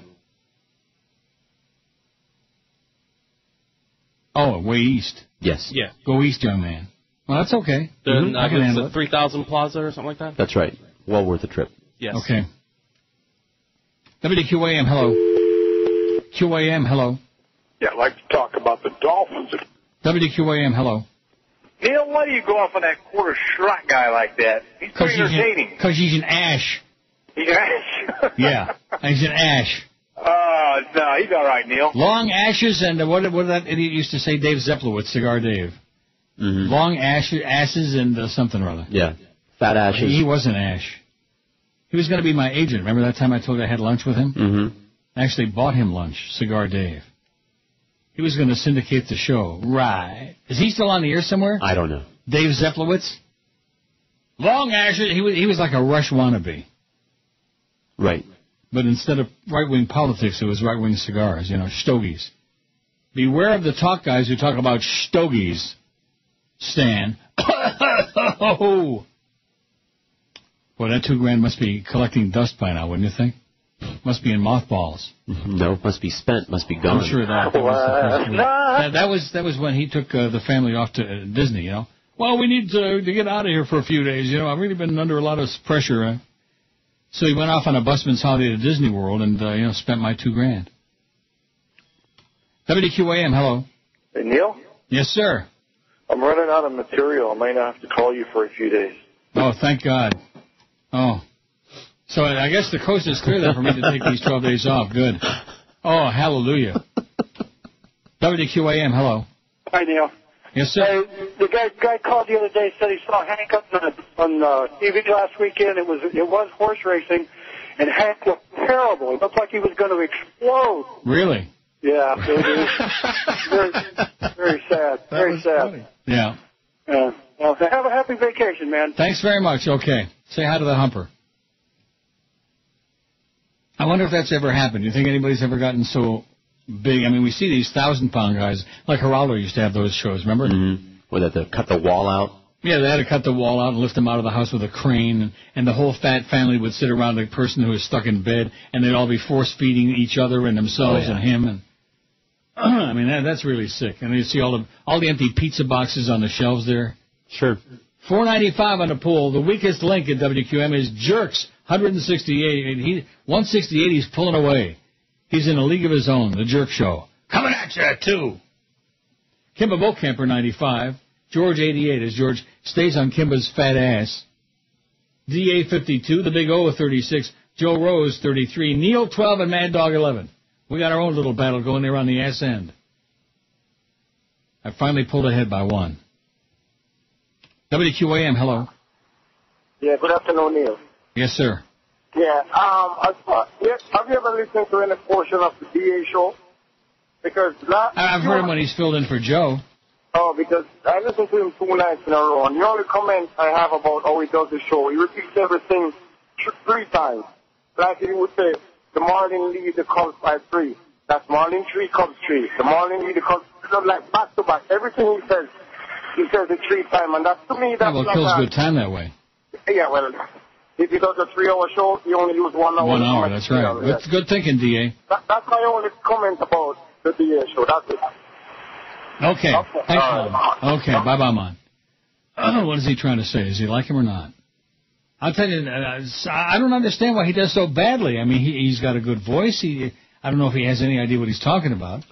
Oh, way east. Yes. Yeah. Go east, young man. Well, that's okay. I can handle it. 3000 Plaza or something like that? That's right. Well worth a trip. Yes. Okay. WQAM, hello. QAM, hello. Yeah, I'd like to talk about the Dolphins. WQAM, hello. Neil, why do you go off on that quarter shot guy like that? He's pretty entertaining. Because he's an ash. He's an ash? Yeah, he's an ash. No, he's all right, Neil. Long ashes and what did that idiot used to say, Dave Zeplowitz, Cigar Dave? Mm-hmm. Long asses and something or other. Yeah, fat ashes. He was an ash. He was going to be my agent. Remember that time I told you I had lunch with him? Mm-hmm. I actually bought him lunch, Cigar Dave. He was going to syndicate the show. Right. Is he still on the air somewhere? I don't know. Dave Zeplowitz? Long ashes. He was like a Rush wannabe. Right. But instead of right-wing politics, it was right-wing cigars, stogies. Beware of the talk guys who talk about stogies, Stan. Oh. Well, that $2,000 must be collecting dust by now, wouldn't you think? Must be in mothballs. No, must be spent, must be gone. I'm sure that was that was when he took the family off to Disney, Well, we need to get out of here for a few days, I've really been under a lot of pressure. So he went off on a busman's holiday to Disney World and, spent my $2,000. WQAM, hello. Hey, Neil? Yes, sir. I'm running out of material. I might not have to call you for a few days. Oh, thank God. Oh. So I guess the coast is clear then for me to take these 12 days off. Good. Oh, hallelujah. WQAM, hello. Hi, Neil. Yes, sir. The guy called the other day, said he saw Hank up on TV last weekend. It was horse racing, and Hank looked terrible. It looked like he was going to explode. Really? Yeah, it is. Very sad. Very sad. Funny. Yeah. Yeah. Well, have a happy vacation, man. Thanks very much. Okay. Say hi to the humper. I wonder if that's ever happened. Do you think anybody's ever gotten so big? I mean, we see these 1,000-pound guys. Like Geraldo used to have those shows, remember? Mm-hmm. Where they had to cut the wall out. Yeah, they had to cut the wall out and lift them out of the house with a crane, and the whole fat family would sit around the person who was stuck in bed, and they'd all be force-feeding each other and themselves and him. And I mean, that's really sick. And you see all the empty pizza boxes on the shelves there. Sure. $4.95 on the pool. The weakest link at WQM is Jerks, 168. 168, he's pulling away. He's in a league of his own, the Jerk Show. Coming at you at 2. Kimba Boatcamper, 95. George, 88, as George stays on Kimba's fat ass. DA, 52. The Big O, 36. Joe Rose, 33. Neil, 12, and Mad Dog, 11. We got our own little battle going there on the ass end. I finally pulled ahead by 1. WQAM, hello. Yeah, good afternoon, Neil. Yes, sir. Yeah, have you ever listened to any portion of the DA show? Because I've heard him when he's filled in for Joe. Oh, because I listened to him 2 nights in a row, and the only comment I have about how he does the show, he repeats everything 3 times. Like he would say, the Marlin lead the Cubs by 3. That's Marlin 3, Cubs 3. The Marlin lead the Cubs, like back to back. Everything he says it 3 times, and that's, to me, that's well, it kills good time that way. Yeah, well, if he does a 3-hour show, you only lose 1 hour. 1 hour, that's right. That's good thinking, DA. That's my only comment about the DA show. That's it. Okay. Thanks, Mon. Okay, bye-bye, Mon. What is he trying to say? Does he like him or not? I'll tell you, I don't understand why he does so badly. I mean, he's got a good voice. I don't know if he has any idea what he's talking about.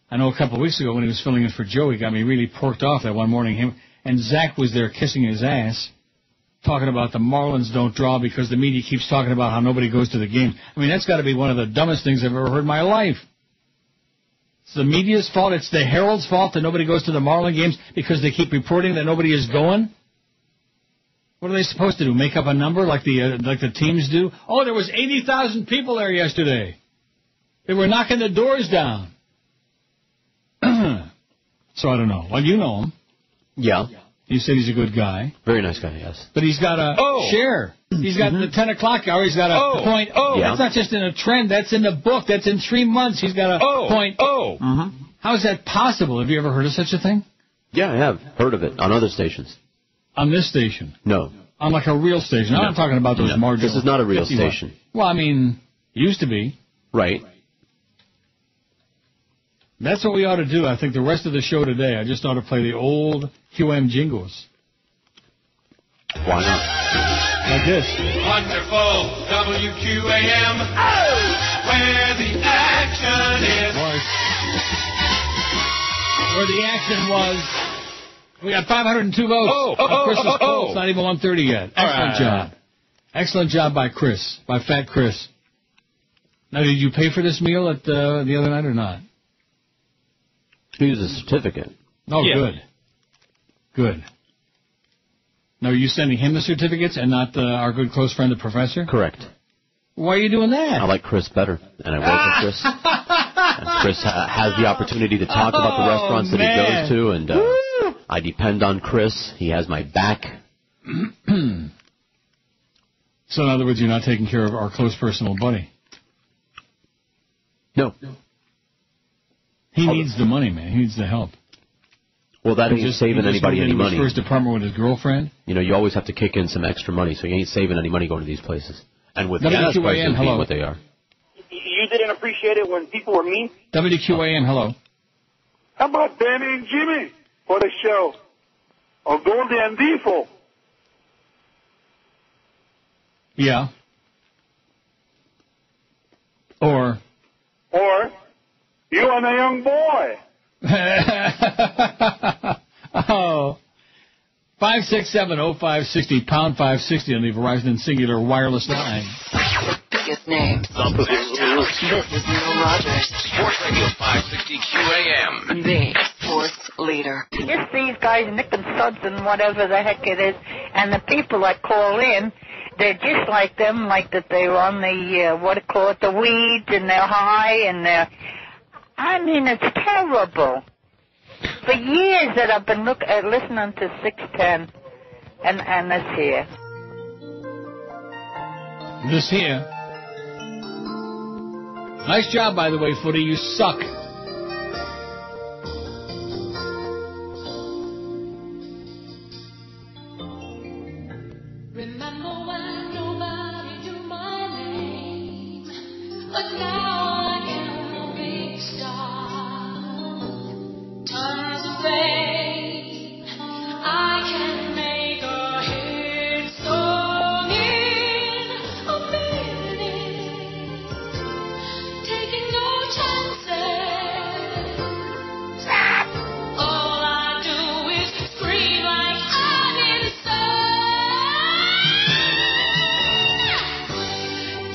I know a couple of weeks ago when he was filling in for Joe, he got me really porked off that one morning. Him and Zach was there kissing his ass, talking about the Marlins don't draw because the media keeps talking about how nobody goes to the game. I mean, that's got to be one of the dumbest things I've ever heard in my life. It's the media's fault. It's the Herald's fault that nobody goes to the Marlin games because they keep reporting that nobody is going. What are they supposed to do? Make up a number like the teams do? Oh, there was 80,000 people there yesterday. They were knocking the doors down. So I don't know. Well, you know him. Yeah. You said he's a good guy. Very nice guy, yes. But he's got a share. He's got the 10 o'clock hour. He's got a point. Yeah. That's not just in a trend. That's in the book. That's in 3 months. He's got a point. How is that possible? Have you ever heard of such a thing? Yeah, I have heard of it on other stations. On this station? No. On like a real station? I'm not talking about those marginal. This is not a real station. Well, I mean, used to be. Right. That's what we ought to do. I think the rest of the show today, I just ought to play the old QM jingles. Why not? Like this. Wonderful WQAM. Where the action is. Where the action was. We got 502 votes. Chris's poll. It's not even 1:30 yet. Excellent job. Excellent job by Chris, by Fat Chris. Now, did you pay for this meal at the other night or not? He used a certificate. Oh, yeah. Good. Now, are you sending him the certificates and not our good close friend, the professor? Correct. Why are you doing that? I like Chris better, and I work with Chris. And Chris has the opportunity to talk about the restaurants that he goes to, and I depend on Chris. He has my back. So, in other words, you're not taking care of our close personal buddy? No. He needs the money, man. He needs the help. Well, that ain't saving anybody any money. His first apartment with his girlfriend? You know, you always have to kick in some extra money, so you ain't saving any money going to these places. And with gas prices being what they are. You didn't appreciate it when people were mean? WQAM, hello. How about Danny and Jimmy for the show? Or Goldie and Defoe? Yeah. Or you and a young boy. 5670560 pound 560 on the Verizon and Singular wireless line. Biggest name. The best talent. This is Neil Rogers. Sports Radio 560 QAM. The sports leader. Just these guys, Nick and Suds and whatever the heck it is, and the people that call in, they're just like them, like that they're on the, the weeds, and they're high, and they're... I mean, it's terrible. For years that I've been listening to 610 and this here. This here. Nice job, by the way, Footy. You suck. Remember when nobody knew my name, but now I am a big star. Tons of fame, I can make a hit song in a minute, taking no chances. All I do is scream like I'm insane.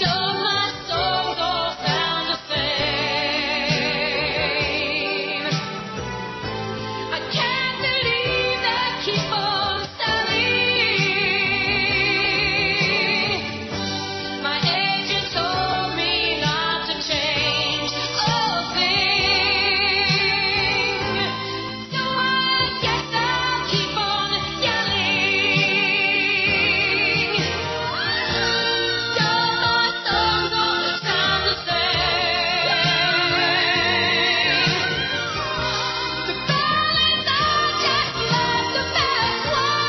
Don't my songs all sound the same? I can't believe they keep on selling. My agent told me not to change a thing, so I guess I'll keep on yelling. Don't my songs all sound the same? The ballads are just like the best ones.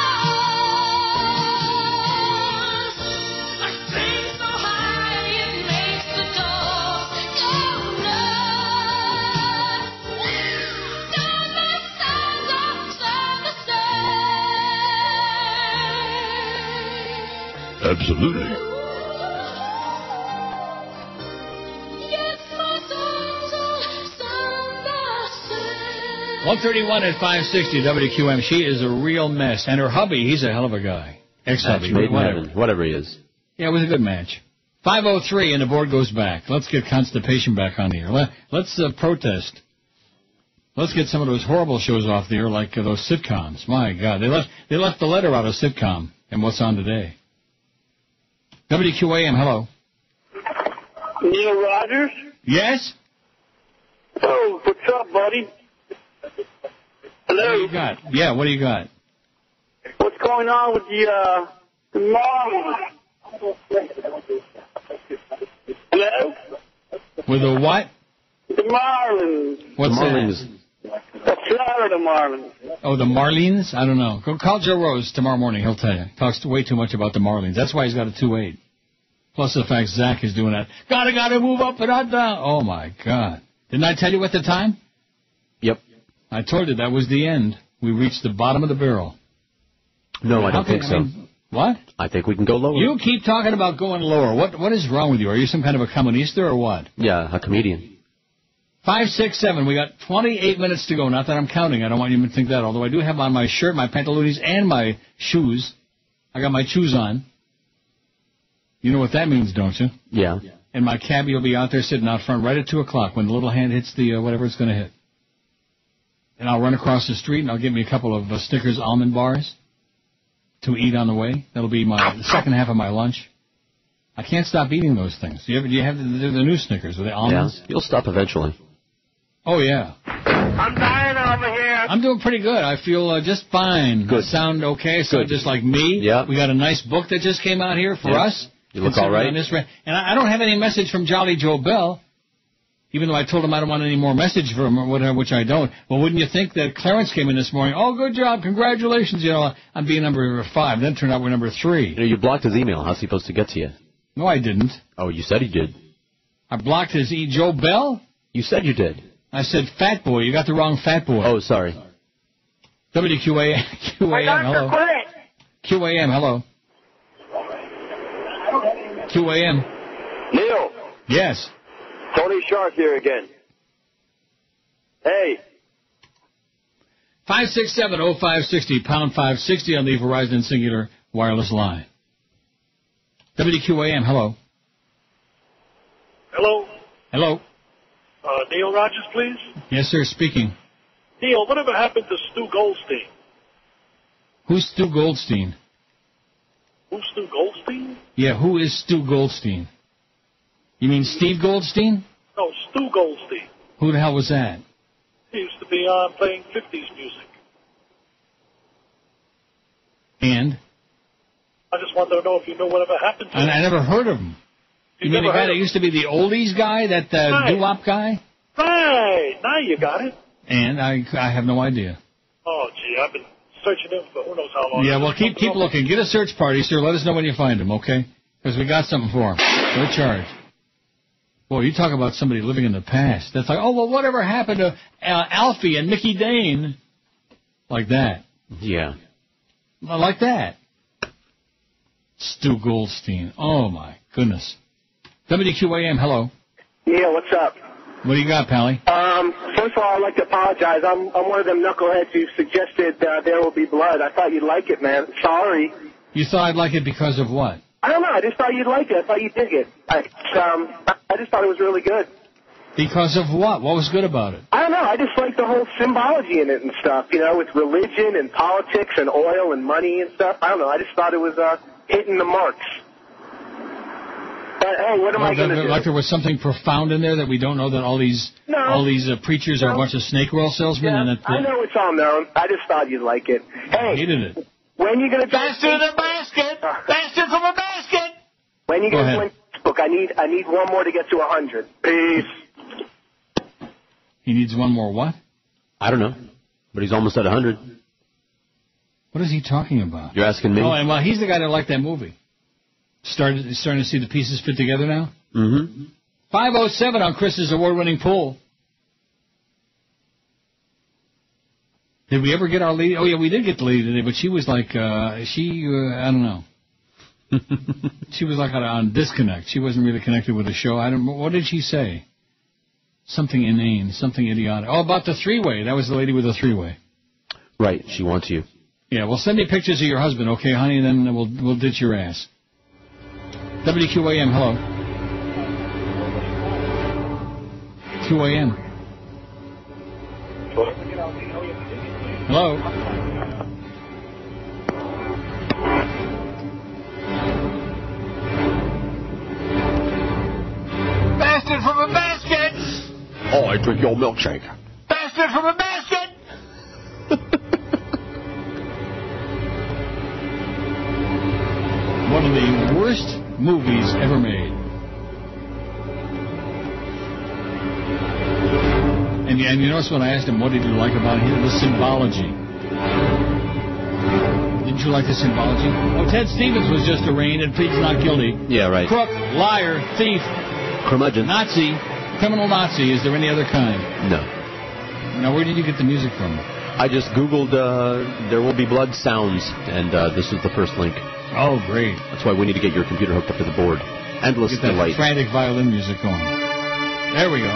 I sing so high it makes the dogs go nuts. Don't my songs all sound the same? Absolutely. Yes, my songs all sound the same. 131 at 560 WQM. She is a real mess. And her hubby, he's a hell of a guy. Ex-hubby. Match made in Whatever. heaven, whatever he is. Yeah, it was a good match. 5:03 and the board goes back. Let's get Constipation back on the air. Let's protest. Let's get some of those horrible shows off the air, like those sitcoms. My God, they left the letter out of sitcom and what's on today. WQAM, hello. Neil Rogers? Yes. Oh, what's up, buddy? Hello. What do you got? Yeah, what do you got? What's going on with the Marlins? Hello? With the what? The Marlins. What's The Marlins. The Florida Marlins. Oh, the Marlins? I don't know. Go call Joe Rose tomorrow morning. He'll tell you. Talks way too much about the Marlins. That's why he's got a 2.8. Plus the fact Zach is doing that. Gotta move up and not down. Oh, my God. Didn't I tell you at the time? Yep. I told you that was the end. We reached the bottom of the barrel. No, I don't think so. What? I think we can go lower. You keep talking about going lower. What is wrong with you? Are you some kind of a comunista or what? Yeah, a comedian. 5, 6, 7. We got 28 minutes to go. Not that I'm counting. I don't want you to think that. Although I do have on my shirt, my pantaloons, and my shoes. I got my shoes on. You know what that means, don't you? Yeah. And my cabbie will be out there sitting out front right at 2 o'clock when the little hand hits the whatever it's going to hit. And I'll run across the street and I'll get me a couple of Snickers almond bars to eat on the way. That'll be the second half of my lunch. I can't stop eating those things. Do you have the new Snickers? Are they almonds? Yeah, you'll stop eventually. Oh, yeah. I'm dying over here. I'm doing pretty good. I feel just fine. Good. I sound okay. I sound just like me. Yeah. We got a nice book that just came out here for us. You look all right. And I don't have any message from Jolly Joe Bell, even though I told him I don't want any more message from him, whatever, which I don't. Well, wouldn't you think that Clarence came in this morning? Oh, good job. Congratulations. You know, I'm being number 5. Then it turned out we're number 3. You know, you blocked his email. How's he supposed to get to you? No, I didn't. Oh, you said he did. I blocked his Joe Bell? You said you did. I said fat boy. You got the wrong fat boy. Oh, sorry. WQAM, hello. QAM, hello. QAM. Neil. Yes. Tony Shark here again. Hey. 567-0560, pound 560 on the Verizon Singular wireless line. WQAM, hello. Hello. Hello. Neil Rogers, please. Yes, sir, speaking. Neil, whatever happened to Stu Goldstein? Who's Stu Goldstein? Who's Stu Goldstein? Yeah, who is Stu Goldstein? You mean Steve Goldstein? No, Stu Goldstein. Who the hell was that? He used to be on playing 50s music. And? I just wanted to know if you know whatever happened to him. I never heard of him. You mean the guy that used to be the oldies guy, that doo-wop guy? Right. Now you got it. And I have no idea. Oh, gee, I've been searching him for who knows how long. Yeah, well, keep looking. Get a search party, sir. Let us know when you find him, okay? Because we got something for him. No charge. Boy, you talk about somebody living in the past. That's like, oh, well, whatever happened to Alfie and Mickey Dane? Like that. Yeah. Like that. Stu Goldstein. Oh, my goodness. WQAM, hello. Yeah, what's up? What do you got, Pally? First of all, I'd like to apologize. I'm one of them knuckleheads who suggested There Will Be Blood. I thought you'd like it, man. Sorry. You thought I'd like it because of what? I don't know. I just thought you'd like it. I thought you'd dig it. I just thought it was really good. Because of what? What was good about it? I don't know. I just like the whole symbology in it and stuff, you know, with religion and politics and oil and money and stuff. I don't know. I just thought it was hitting the marks. But, hey, what am I going to do? Like there was something profound in there that we don't know, that all these preachers are a bunch of snake oil salesmen? Yeah, and I know it's all known. I just thought you'd like it. Hey. I hated it. When are you going to do Bastard in a basket! Bastard from a basket! When are you going to join Facebook? I need one more to get to 100. Peace. He needs one more what? I don't know. But he's almost at 100. What is he talking about? You're asking me? Oh, and well, he's the guy that liked that movie. Starting to see the pieces fit together now? Mm-hmm. 507 on Chris's award-winning poll. Did we ever get our lady? Oh, yeah, we did get the lady today, but she was like, I don't know. She was like on disconnect. She wasn't really connected with the show. What did she say? Something inane, something idiotic. Oh, about the three-way. That was the lady with the three-way. Right, she wants you. Yeah, well, send me pictures of your husband, okay, honey, and then we'll ditch your ass. WQAM, hello. QAM. Hello. Bastard from a basket! Oh, I drink your milkshake. Bastard from a basket! One of the worst movies ever made. And you notice when I asked him what did you like about it, the symbology. Didn't you like the symbology? Oh, Ted Stevens was just arraigned and pleads not guilty. Yeah, right. Crook, liar, thief, curmudgeon, Nazi, criminal Nazi. Is there any other kind? No. Now, where did you get the music from? I just Googled There Will Be Blood sounds, and this is the first link. Oh, great. That's why we need to get your computer hooked up to the board. Endless Get that delight. frantic violin music going. There we go.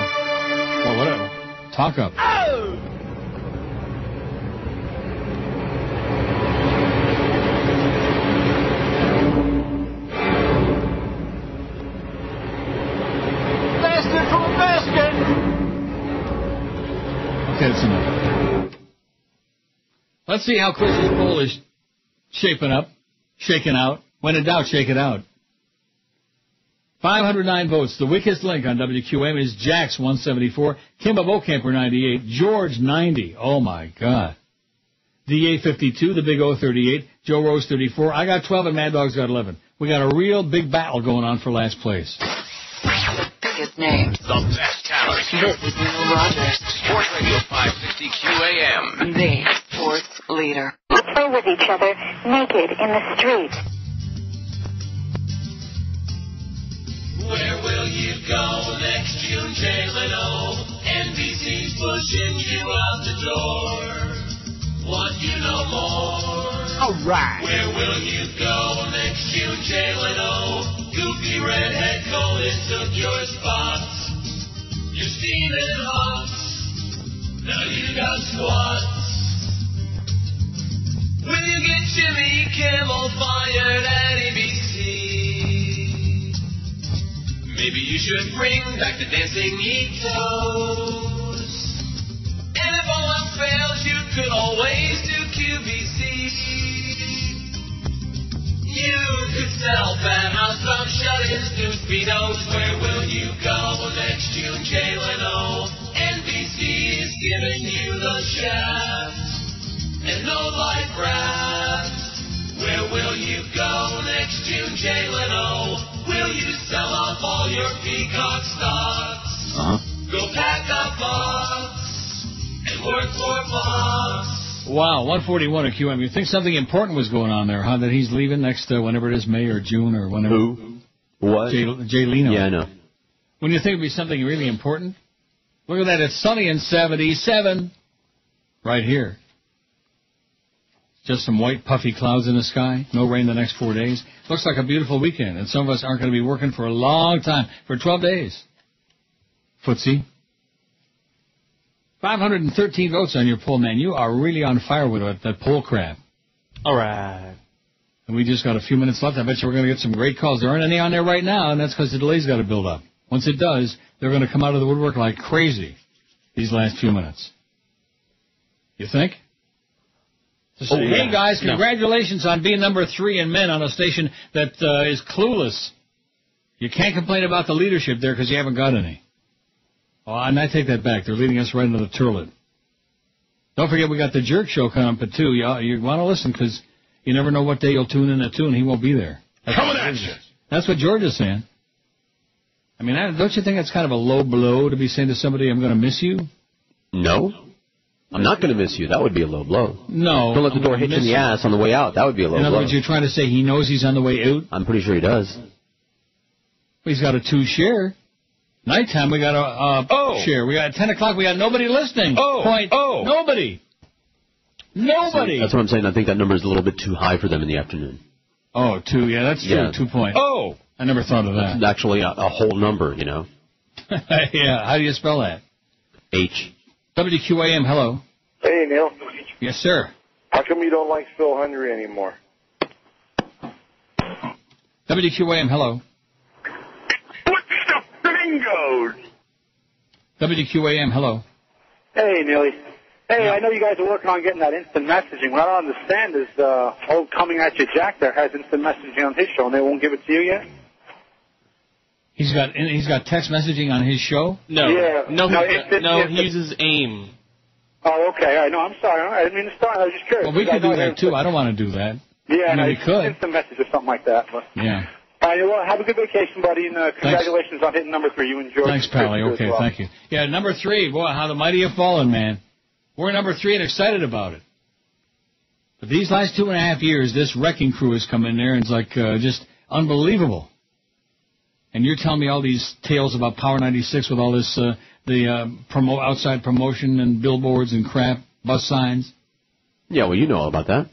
Well, whatever. Talk up. Oh! Bastard from a basket! Okay, that's enough. Let's see how Chris's poll is shaping up. Shaken out. When in doubt, shake it out. 509 votes. The weakest link on WQAM is Jax 174, Kimba Bocamper 98, George 90. Oh my God. DA 52, the Big O 38, Joe Rose 34. I got 12 and Mad Dog's got 11. We got a real big battle going on for last place. The biggest names. The best talent. This is Neil Rogers. Sports Radio 560 QAM. The sports leader. We play with each other naked in the street. Where will you go next June, Jay Leno? NBC's pushing you out the door. Want you no more? All right. Where will you go next June, Jay Leno? Goofy redhead Conan took your spots. You're steaming hot. Now you got squats. Will you get Jimmy Kimmel fired at ABC? Maybe you should bring back the dancing Etos. And if all else fails, you could always do QVC. You could sell Fat House from shut-ins to speedos. Where will you go next June, Jay Leno? And giving you the shaft and no life raft. Where will you go next June, Jay Leno? Will you sell off all your Peacock stocks? Go pack a box and work for Fox. Wow, 141 at QM. You think something important was going on there, huh? That he's leaving next, whenever it is, May or June or whenever. Who? What? Jay Leno. Yeah, I know. When you think it'd be something really important? Look at that. It's sunny and 77 right here. Just some white puffy clouds in the sky. No rain the next 4 days. Looks like a beautiful weekend. And some of us aren't going to be working for a long time. For 12 days. Footsie. 513 votes on your poll, man. You are really on fire with that poll crap. All right. And we just got a few minutes left. I bet you we're going to get some great calls. There aren't any on there right now, and that's because the delay's got to build up. Once it does, they're going to come out of the woodwork like crazy these last few minutes. You think? So say, hey, guys, congratulations on being number 3 in men on a station that is clueless. You can't complain about the leadership there because you haven't got any. Oh, and I take that back. They're leading us right into the turlet. Don't forget we got the Jerk Show coming up at 2. You want to listen because you never know what day you'll tune in at 2 and he won't be there. Coming at you. That's what George is saying. I mean, don't you think that's kind of a low blow to be saying to somebody, I'm going to miss you? No. I'm not going to miss you. That would be a low blow. No. Don't let the door hit you in the ass on the way out. That would be a low blow. In other words, you're trying to say he knows he's on the way out? I'm pretty sure he does. Well, he's got a 2 share. Nighttime, we got a share. We got at 10 o'clock, we got nobody listening. Nobody. Nobody. So that's what I'm saying. I think that number is a little bit too high for them in the afternoon. 2. Yeah, that's true. Yeah. 2 point. I never thought of that. It's actually a whole number, you know. Yeah, how do you spell that? H. WQAM, hello. Hey, Neil. Yes, sir. How come you don't like Phil Hundry anymore? WQAM, hello. Flamingos. WQAM, hello. Hey, Neely. Hey, I know you guys are working on getting that instant messaging. What I don't understand is old Coming At You Jack there has instant messaging on his show, and they won't give it to you yet? He's got text messaging on his show? No. Yeah. No, he uses AIM. Oh, okay. All right. No, I'm sorry. I didn't mean to start. I was just curious. Well, we could do that, too. I don't want to do that. Yeah, we could. Instant message or something like that. But. Yeah. All right, well, have a good vacation, buddy, and congratulations on hitting number 3. You enjoyed it. Thanks, Pally. Okay, well. thank you. Yeah, number 3. Boy, how the mighty have fallen, man. We're number 3 and excited about it. But these last 2.5 years, this wrecking crew has come in there, and it's like just unbelievable. And you're telling me all these tales about Power 96 with all this outside promotion and billboards and crap, bus signs. Yeah, well, you know all about that.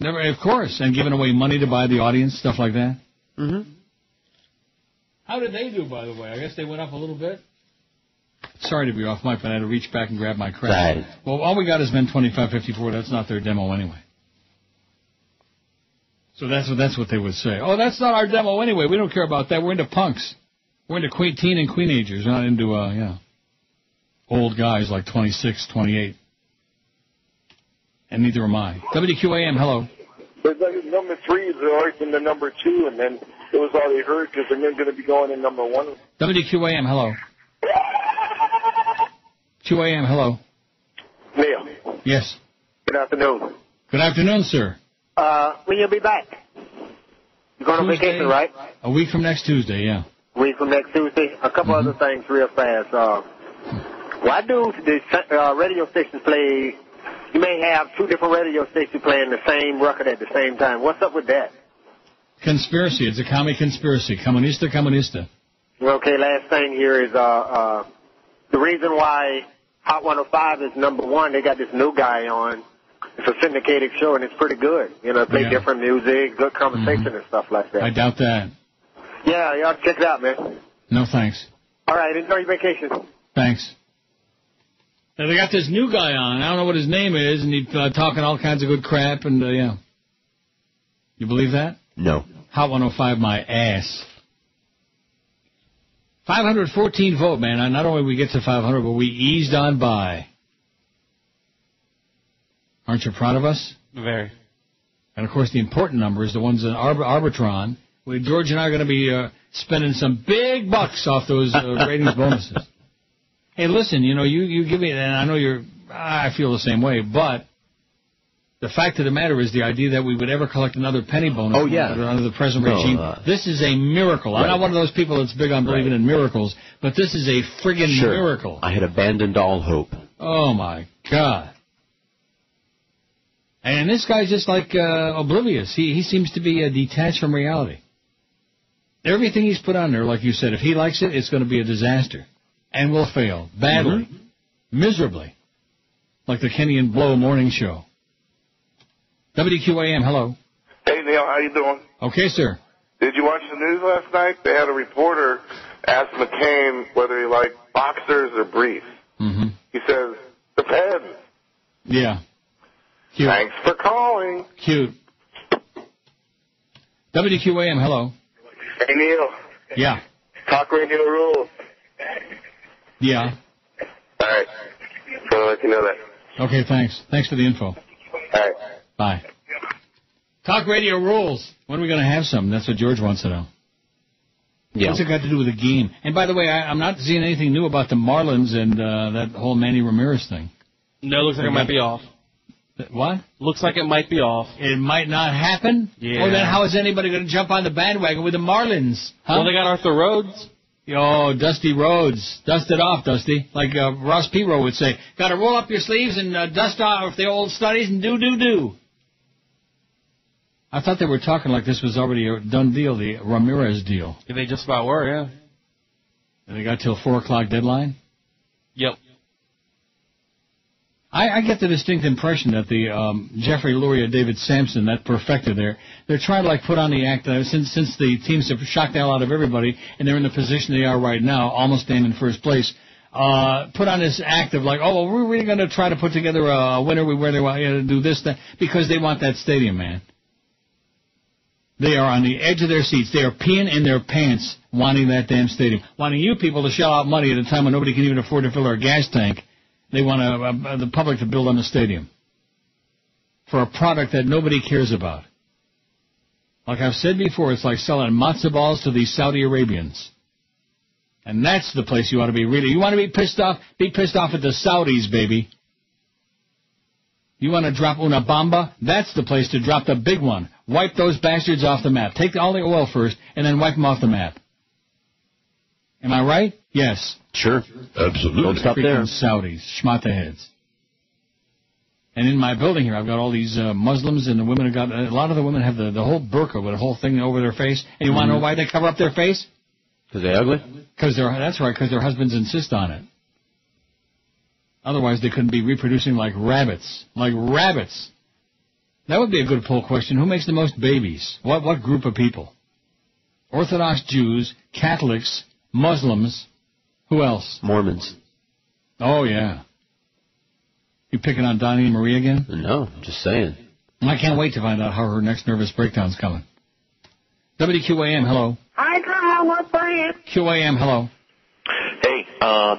Never, of course, and giving away money to buy the audience, stuff like that. Mm-hmm. How did they do, by the way? I guess they went up a little bit. Sorry to be off mic, but I had to reach back and grab my crap. Right. Well, all we got is Men 2554. That's not their demo anyway. So that's what they would say. Oh, that's not our demo anyway. We don't care about that. We're into punks. We're into teen and queenagers. We're not into, old guys like 26, 28. And neither am I. WQAM, hello. But number 3 is already in the number 2, and then it was already heard because they're going to be going in number 1. WQAM, hello. QAM, hello. Neil. Yes. Good afternoon. Good afternoon, sir. When you'll be back? You're going on vacation, right? A week from next Tuesday, yeah. A week from next Tuesday. A couple other things real fast. Why do the radio stations play... You may have 2 different radio stations playing the same record at the same time. What's up with that? Conspiracy. It's a commie conspiracy. Comunista. Okay, last thing here is the reason why Hot 105 is number 1. They got this new guy on. It's a syndicated show, and it's pretty good. You know, play different music, good conversation and stuff like that. I doubt that. Yeah, y'all check it out, man. No, thanks. All right, enjoy your vacation. Thanks. Now, they got this new guy on. I don't know what his name is, and he's talking all kinds of good crap, and, yeah. You believe that? No. Hot 105, my ass. 514 vote, man. Not only we get to 500, but we eased on by. Aren't you proud of us? Very. And, of course, the important number is the ones in Arbitron. George and I are going to be spending some big bucks off those ratings bonuses. Hey, listen, you give me, and I know I feel the same way, but the fact of the matter is the idea that we would ever collect another penny bonus under the present regime, this is a miracle. I'm not one of those people that's big on believing in miracles, but this is a friggin' miracle. I had abandoned all hope. Oh, my God. And this guy's just like oblivious. He seems to be detached from reality. Everything he's put on there, like you said, if he likes it, it's going to be a disaster. And will fail. Badly. Miserably. Like the Kenny and Blow morning show. WQAM, hello. Hey, Neil, how you doing? Okay, sir. Did you watch the news last night? They had a reporter ask McCain whether he liked boxers or briefs. Mm-hmm. He says, depends. Yeah. Cute. Thanks for calling. Cute. WQAM, hello. Hey, Neil. Yeah. Talk radio rules. Yeah. All right. So I'll let you know that. Okay, thanks. Thanks for the info. All right. Bye. Talk radio rules. When are we going to have some? That's what George wants to know. Yeah. What's it got to do with the game? And by the way, I'm not seeing anything new about the Marlins and that whole Manny Ramirez thing. No, it looks like it might be off. What? Looks like it might be off. It might not happen? Yeah. Well, then how is anybody going to jump on the bandwagon with the Marlins? Huh? Well, they got Arthur Rhodes. Oh, Dusty Rhodes. Dust it off, Dusty. Like Ross Perot would say. Got to roll up your sleeves and dust off the old studies and do. I thought they were talking like this was already a done deal, the Ramirez deal. Yeah, they just about were, yeah. And they got till 4 o'clock deadline? Yep. I get the distinct impression that the Jeffrey Lurie, David Sampson, that perfecter there, they're trying to like put on the act since the teams have shocked the hell out of everybody and they're in the position they are right now, almost staying in first place. Put on this act of like, oh, well, we're really going to try to put together a winner where they want to do this, that, because they want that stadium, man. They are on the edge of their seats. They are peeing in their pants wanting that damn stadium, wanting you people to shell out money at a time when nobody can even afford to fill their gas tank. They want the public to build on the stadium for a product that nobody cares about. Like I've said before, it's like selling matzo balls to these Saudi Arabians. And that's the place you ought to be really. You want to be pissed off? Be pissed off at the Saudis, baby. You want to drop una bomba? That's the place to drop the big one. Wipe those bastards off the map. Take all the oil first, and then wipe them off the map. Am I right? Yes. Sure. Absolutely. Don't stop there. Saudis, schmata heads. And in my building here, I've got all these Muslims, and the women have got, a lot of the women have the whole burqa with a whole thing over their face. And you want to know why they cover up their face? Because they're ugly? That's right, because their husbands insist on it. Otherwise, they couldn't be reproducing like rabbits. Like rabbits. That would be a good poll question. Who makes the most babies? What group of people? Orthodox Jews, Catholics, Muslims. Who else? Mormons. Oh, yeah. You picking on Donnie and Marie again? No, just saying. I can't wait to find out how her next nervous breakdown's coming. WQAM, hello. Hi, Tom. What's playing? QAM, hello. Hey,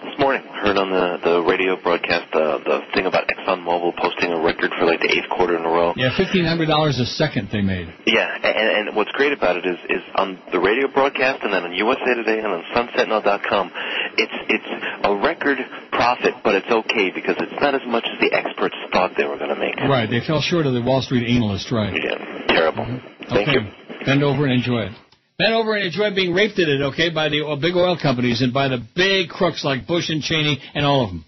this morning I heard on the radio broadcast the thing about ExxonMobil posting a record for like the 8th quarter in a row. Yeah, $1,500 a second they made. Yeah, and what's great about it is on the radio broadcast and then on USA Today and on SunSentinel.com, it's a record profit, but it's okay because it's not as much as the experts thought they were going to make. Right, they fell short of the Wall Street analyst, right? Yeah, terrible. Thank you. Bend over and enjoy it. Bend over and enjoy being raped in it, okay, by the big oil companies and by the big crooks like Bush and Cheney and all of them.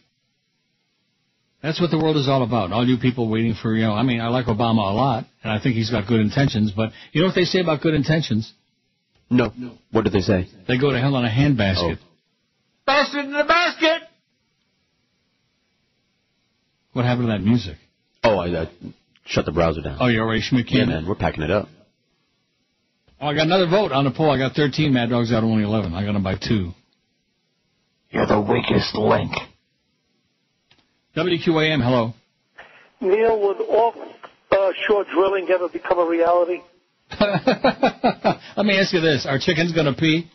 That's what the world is all about. All you people waiting for, I mean, I like Obama a lot, and I think he's got good intentions, but you know what they say about good intentions? No. What did they say? They go to hell in a handbasket. Oh. Bastard in the basket! What happened to that music? Oh, I shut the browser down. Oh, you already Schmidt Yeah, man, we're packing it up. Oh, I got another vote on the poll. I got 13 Mad Dogs out of only 11. I got them by 2. You're the weakest link. WQAM, hello. Neil, would offshore drilling ever become a reality? Let me ask you this. Are chickens going to pee?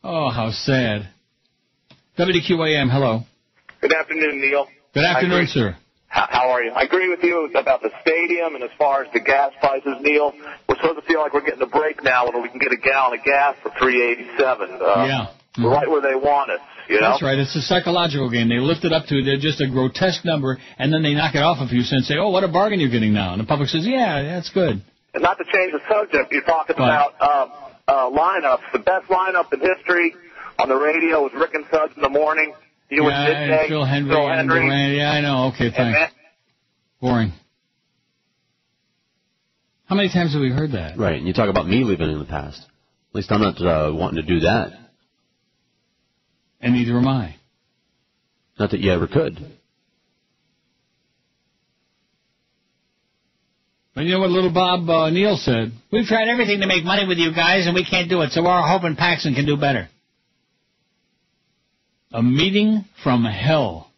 Oh, how sad. WQAM, hello. Good afternoon, Neil. Good afternoon, sir. How are you? I agree with you about the stadium and as far as the gas prices, Neil. We're supposed to feel like we're getting a break now when we can get a gallon of gas for $3.87. Yeah. We're right where they want us. you know? That's right. It's a psychological game. They lift it up to just a grotesque number, and then they knock it off a few cents, say, oh, what a bargain you're getting now. And the public says, yeah, that's good. And not to change the subject, you're talking about lineups. The best lineup in history on the radio was Rick and Suds in the morning. You with Midday, Phil Hendry. And Duran. Yeah, I know. Okay, thanks. Boring. How many times have we heard that? Right, and you talk about me living in the past. At least I'm not wanting to do that. And neither am I. Not that you ever could. But you know what little Bob Neal said? We've tried everything to make money with you guys, and we can't do it, so we're hoping Paxson can do better. A meeting from hell.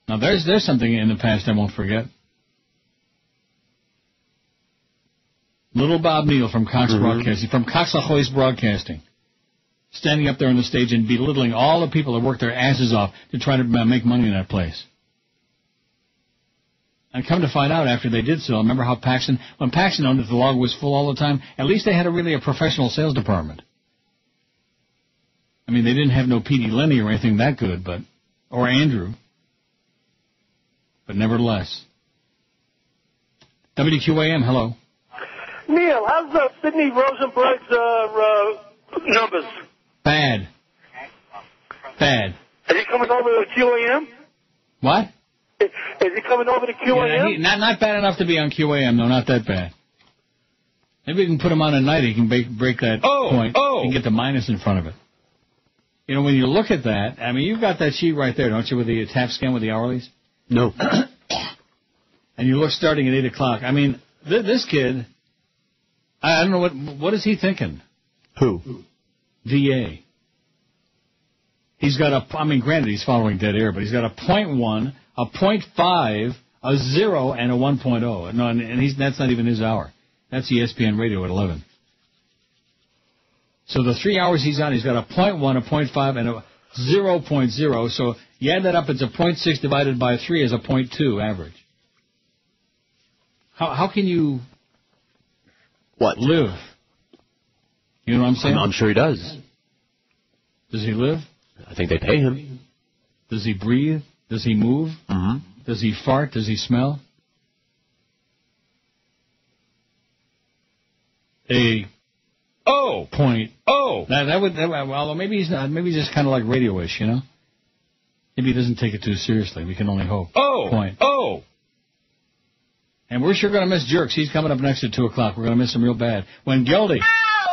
Now, there's something in the past I won't forget. Little Bob Neal from Cox Broadcasting, from Cox LaHoy's Broadcasting, standing up there on the stage and belittling all the people that work their asses off to try to make money in that place. And come to find out after they did so, remember how when Paxson owned it, the log was full all the time. At least they had a professional sales department. I mean, they didn't have no P.D. Lenny or anything that good, or Andrew. But nevertheless. WQAM, hello. Neil, how's Sidney Rosenberg's numbers? Bad. Is he coming over to QAM? What? Is he coming over to QAM? Yeah, not bad enough to be on QAM, no, not that bad. Maybe we can put him on at night. He can break that point and get the minus in front of it. You know, when you look at that, I mean, you've got that sheet right there, don't you, with the tap scan with the hourlies? No. And you look starting at 8 o'clock. I mean, this kid, I don't know, what is he thinking? Who? VA. He's got granted, he's following dead air, but he's got a 0.1, a 0.5, a 0, and a 1.0. No, and that's not even his hour. That's ESPN Radio at 11. So the 3 hours he's on, he's got a 0.1, a 0.5, and a 0.0. So you add that up, it's a 0.6 divided by 3 is a 0.2 average. How can you live? You know what I'm saying? I'm sure he does. Does he live? I think they pay him. Does he breathe? Does he move? Mm-hmm. Does he fart? Does he smell? Point. Well, maybe he's not. Maybe he's just kind of like radio-ish, you know? Maybe he doesn't take it too seriously. We can only hope. Point. And we're sure going to miss Jerks. He's coming up next at 2 o'clock. We're going to miss him real bad. When Geldy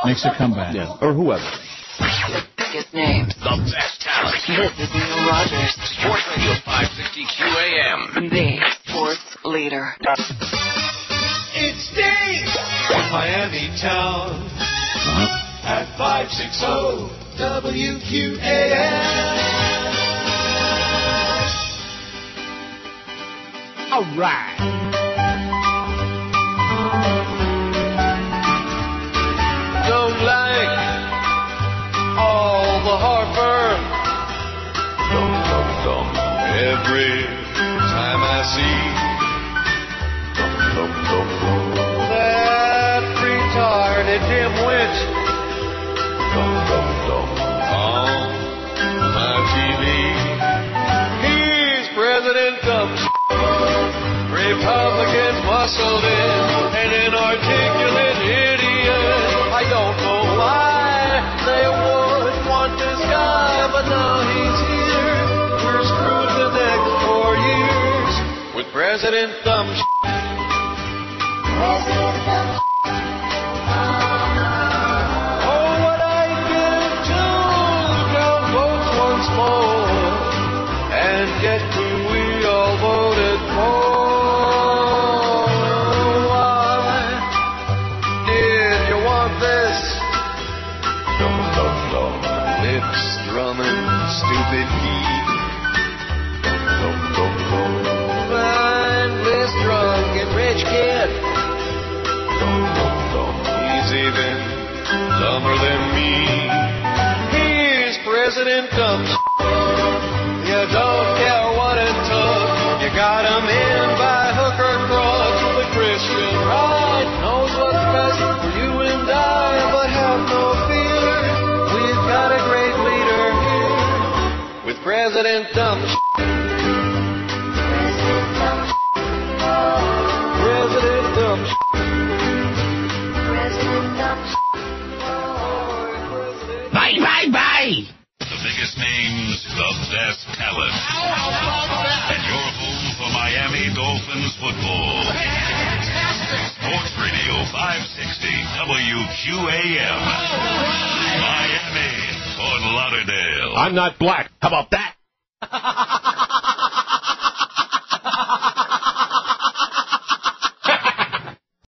makes a comeback. Yeah, or whoever. The biggest names. The best talent. This is Neil Rogers. Sports Radio 560 QAM. The sports leader. It's Dave from Miami Town at 560 WQAM. All right. Don't like all the heartburn. Every time I see that retarded dimwit on my TV. He's President Dumb. Republicans muscled in, an inarticulate idiot. I don't know why they would want this guy, but now he's here. We're screwed the next 4 years with President Dumb. Oh, what I did to count votes once more and get who we all voted for. Stupid geek. Mindless, drunk, and rich kid. He's even dumber than me. He's President Dumb. You don't care what it took. You got him in by hook or crook. The Christian right knows what's best for you and I, but have no fear. We've got a great leader. President Dumb. President Dumb. Bye, bye, bye! The biggest names, the best talent. And your home for Miami Dolphins football. Sports Radio 560 WQAM. Miami, Fort Lauderdale. I'm not black. How about that?